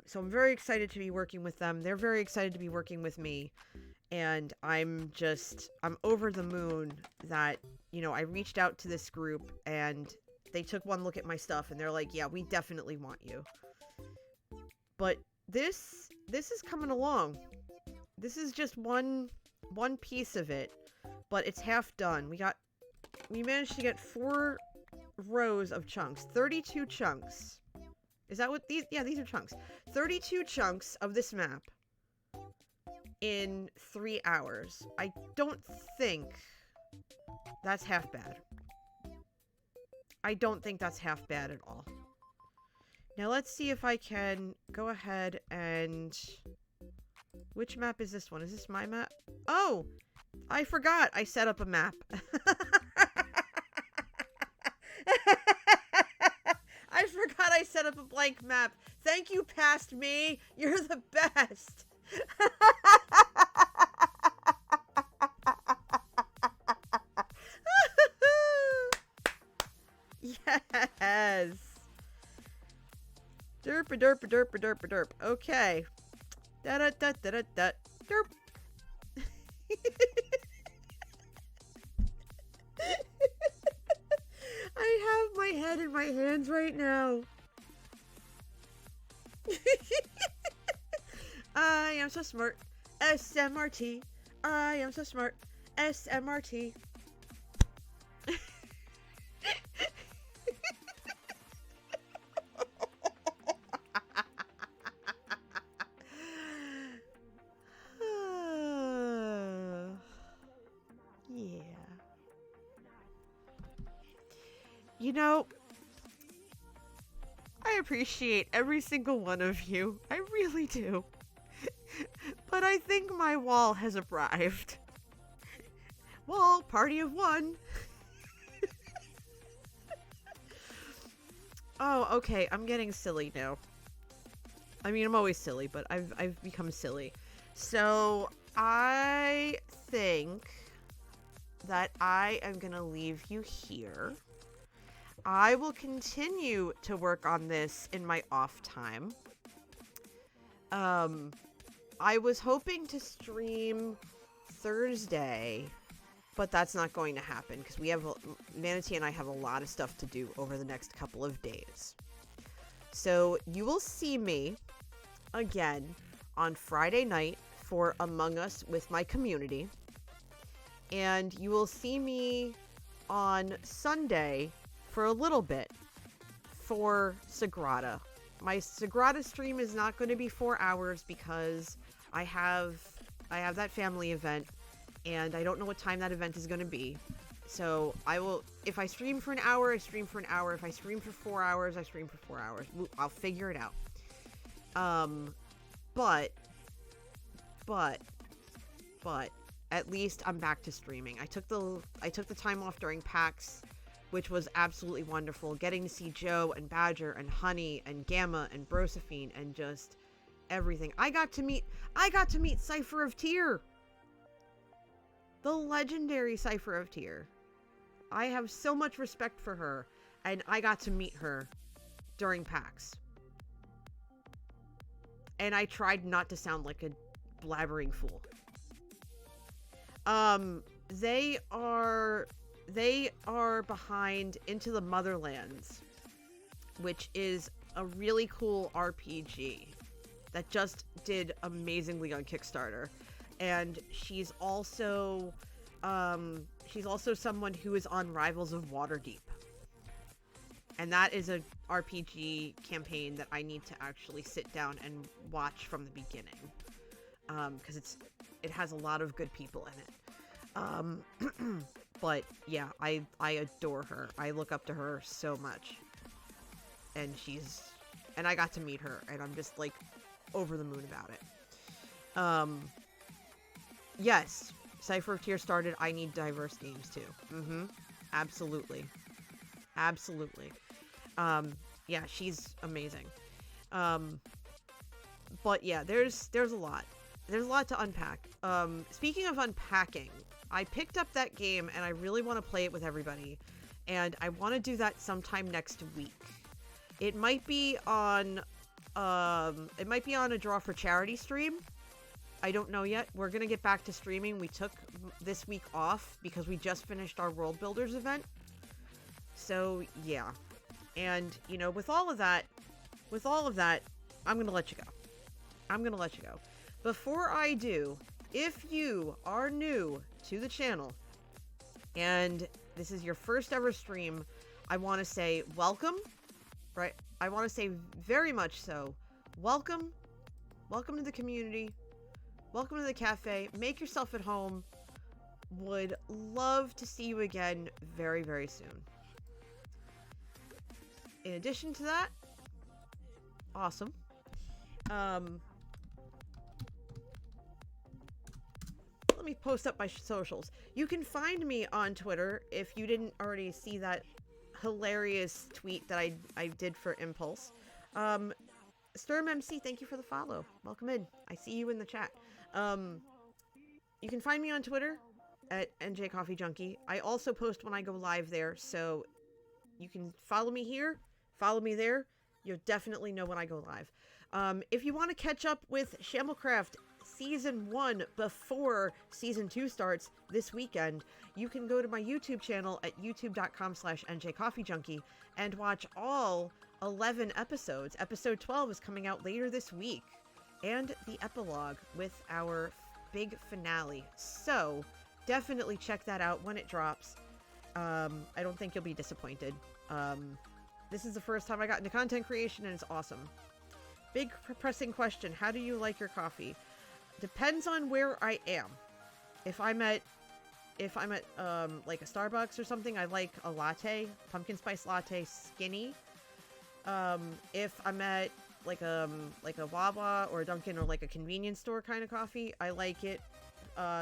So I'm very excited to be working with them. They're very excited to be working with me. And I'm over the moon that, I reached out to this group and they took one look at my stuff and they're like, yeah, we definitely want you. But this is coming along. This is just one piece of it, but it's half done. We managed to get 4 rows of chunks, 32 chunks. Is that what these are chunks. 32 chunks of this map in 3 hours. I don't think that's half bad. I don't think that's half bad at all. Now let's see if I can go ahead and... Which map is this one? Is this my map? Oh! I forgot I set up a map. I forgot I set up a blank map. Thank you, past me. You're the best. Yes. Derp a derp a derp a derp a derp. Okay. Da da da da da da. Derp. I have my head in my hands right now. I am so smart. SMRT. I am so smart. SMRT. Yeah. I appreciate every single one of you. I really do. But I think my wall has arrived. Wall, party of one. Oh, okay, I'm getting silly now. I mean, I'm always silly, but I've become silly. So, I think that I am gonna leave you here. I will continue to work on this in my off time. I was hoping to stream Thursday, but that's not going to happen because Manatee and I have a lot of stuff to do over the next couple of days. So you will see me again on Friday night for Among Us with my community. And you will see me on Sunday for a little bit for Sagrada. My Sagrada stream is not going to be 4 hours because I have that family event and I don't know what time that event is going to be. So if I stream for an hour, I stream for an hour. If I stream for 4 hours, I stream for 4 hours. I'll figure it out. But at least I'm back to streaming. I took the time off during PAX, which was absolutely wonderful. Getting to see Joe and Badger and Honey and Gamma and Brosephine and just everything. I got to meet Cypher of Tyr. The legendary Cypher of Tyr. I have so much respect for her, and I got to meet her during PAX. And I tried not to sound like a blabbering fool. They are behind Into the Motherlands, which is a really cool RPG that just did amazingly on Kickstarter. And she's also someone who is on Rivals of Waterdeep. And that is a RPG campaign that I need to actually sit down and watch from the beginning. Because it has a lot of good people in it. But yeah, I adore her. I look up to her so much. And I got to meet her, and I'm just like over the moon about it. Yes, Cypher of Tyr started I Need Diverse Games too. Absolutely. Yeah, she's amazing. But yeah, there's a lot. There's a lot to unpack. Speaking of unpacking, I picked up that game and I really want to play it with everybody. And I want to do that sometime next week. It might be on a Draw for Charity stream. I don't know yet. We're going to get back to streaming. We took this week off because we just finished our World Builders event. So, yeah. And, you know, with all of that, I'm going to let you go. Before I do, if you are new to the channel and this is your first ever stream, I want to say welcome, right? I want to say very much so. Welcome to the community. Welcome to the cafe. Make yourself at home. Would love to see you again very, very soon. In addition to that, awesome. Let me post up my socials. You can find me on Twitter if you didn't already see that hilarious tweet that I did for Impulse. SturmMC, thank you for the follow. Welcome in. I see you in the chat. You can find me on Twitter at NJCoffeeJunkie. I also post when I go live there, so you can follow me here, follow me there. You'll definitely know when I go live. If you want to catch up with Shamblecraft Season 1 before Season 2 starts this weekend, you can go to my YouTube channel at youtube.com/NJCoffeeJunkie and watch all 11 episodes. Episode 12 is coming out later this week. And the epilogue with our big finale. So, definitely check that out when it drops. I don't think you'll be disappointed. This is the first time I got into content creation, and it's awesome. Big pressing question. How do you like your coffee? Depends on where I am. If I'm at like a Starbucks or something, I like a latte, pumpkin spice latte, skinny. If I'm at like a Wawa or a Dunkin' or like a convenience store kind of coffee, I like it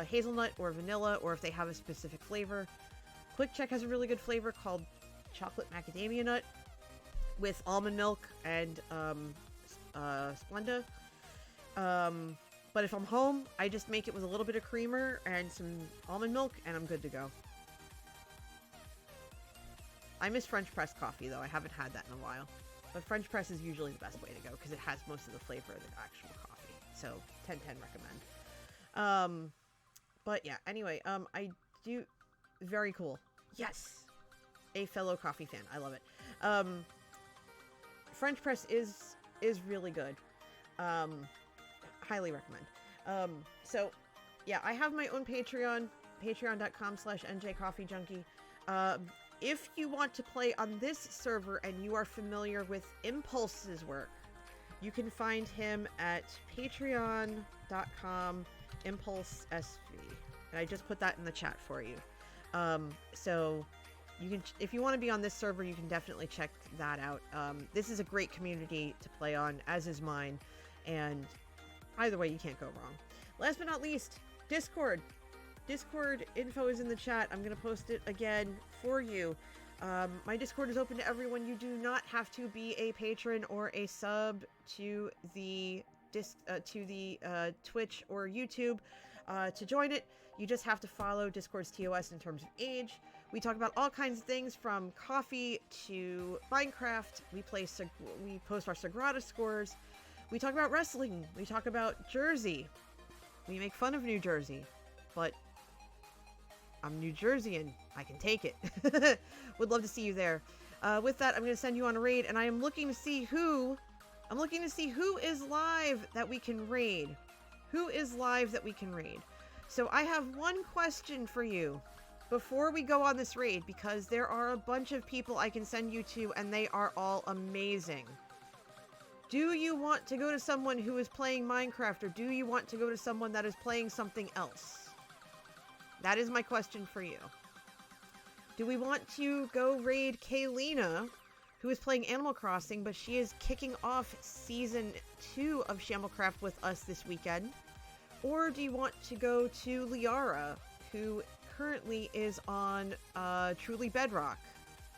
hazelnut or vanilla, or if they have a specific flavor. Quick Check has a really good flavor called chocolate macadamia nut with almond milk and Splenda. But if I'm home, I just make it with a little bit of creamer and some almond milk, and I'm good to go. I miss French press coffee, though. I haven't had that in a while. But French press is usually the best way to go because it has most of the flavor of the actual coffee. So 10/10 recommend. But yeah, anyway, I do very cool. Yes. A fellow coffee fan. I love it. French press is really good. Highly recommend. So yeah, I have my own Patreon, patreon.com/NJCoffeeJunkie. If you want to play on this server and you are familiar with Impulse's work, you can find him at patreon.com/ImpulseSV. And I just put that in the chat for you. So you can, if you want to be on this server, you can definitely check that out. This is a great community to play on, as is mine. And either way, you can't go wrong. Last but not least, Discord. Discord info is in the chat. I'm going to post it again for you. My Discord is open to everyone. You do not have to be a patron or a sub to the Twitch or YouTube to join it. You just have to follow Discord's TOS in terms of age. We talk about all kinds of things from coffee to Minecraft. We post our Sagrada scores. We talk about wrestling. We talk about Jersey. We make fun of New Jersey, but I'm New Jerseyan. I can take it. Would love to see you there. With that, I'm going to send you on a raid, and I am looking to see who is live that we can raid. Who is live that we can raid? So I have one question for you before we go on this raid, because there are a bunch of people I can send you to, and they are all amazing. Do you want to go to someone who is playing Minecraft, or do you want to go to someone that is playing something else? That is my question for you. Do we want to go raid Kaylina, who is playing Animal Crossing, but she is kicking off Season 2 of Shamblecraft with us this weekend? Or do you want to go to Liara, who currently is on Truly Bedrock?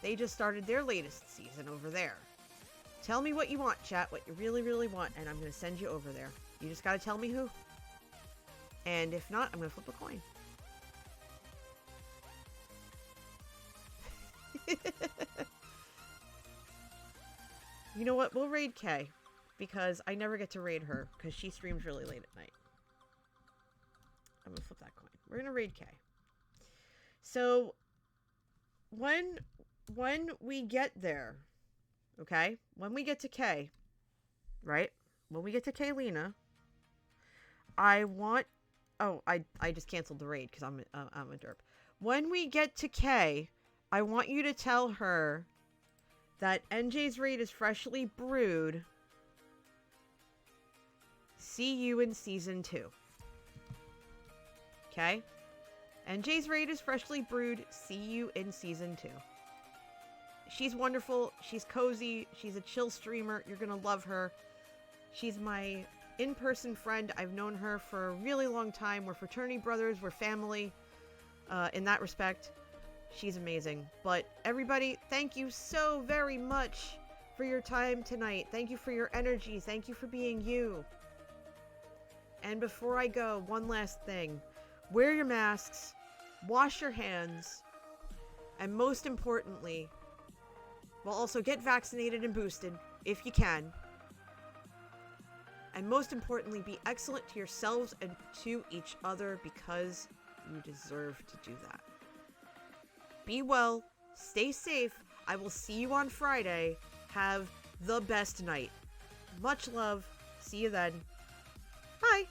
They just started their latest season over there. Tell me what you want, chat, what you really, really want, and I'm going to send you over there. You just got to tell me who. And if not, I'm going to flip a coin. You know what? We'll raid Kay, because I never get to raid her, because she streams really late at night. I'm going to flip that coin. We're going to raid Kay. So, when we get there, okay? When we get to Kay, right? When we get to Kaylina, I want... Oh, I just canceled the raid, because I'm a derp. When we get to Kay, I want you to tell her that NJ's raid is freshly brewed. See you in Season 2. Okay? NJ's raid is freshly brewed. See you in Season 2. She's wonderful. She's cozy. She's a chill streamer. You're gonna love her. She's my in-person friend. I've known her for a really long time. We're fraternity brothers. We're family in that respect. She's amazing. But everybody, thank you so very much for your time tonight. Thank you for your energy. Thank you for being you. And before I go, one last thing. Wear your masks, wash your hands, and most importantly, well, also get vaccinated and boosted if you can. And most importantly, be excellent to yourselves and to each other, because you deserve to do that. Be well, stay safe. I will see you on Friday. Have the best night. Much love. See you then. Bye.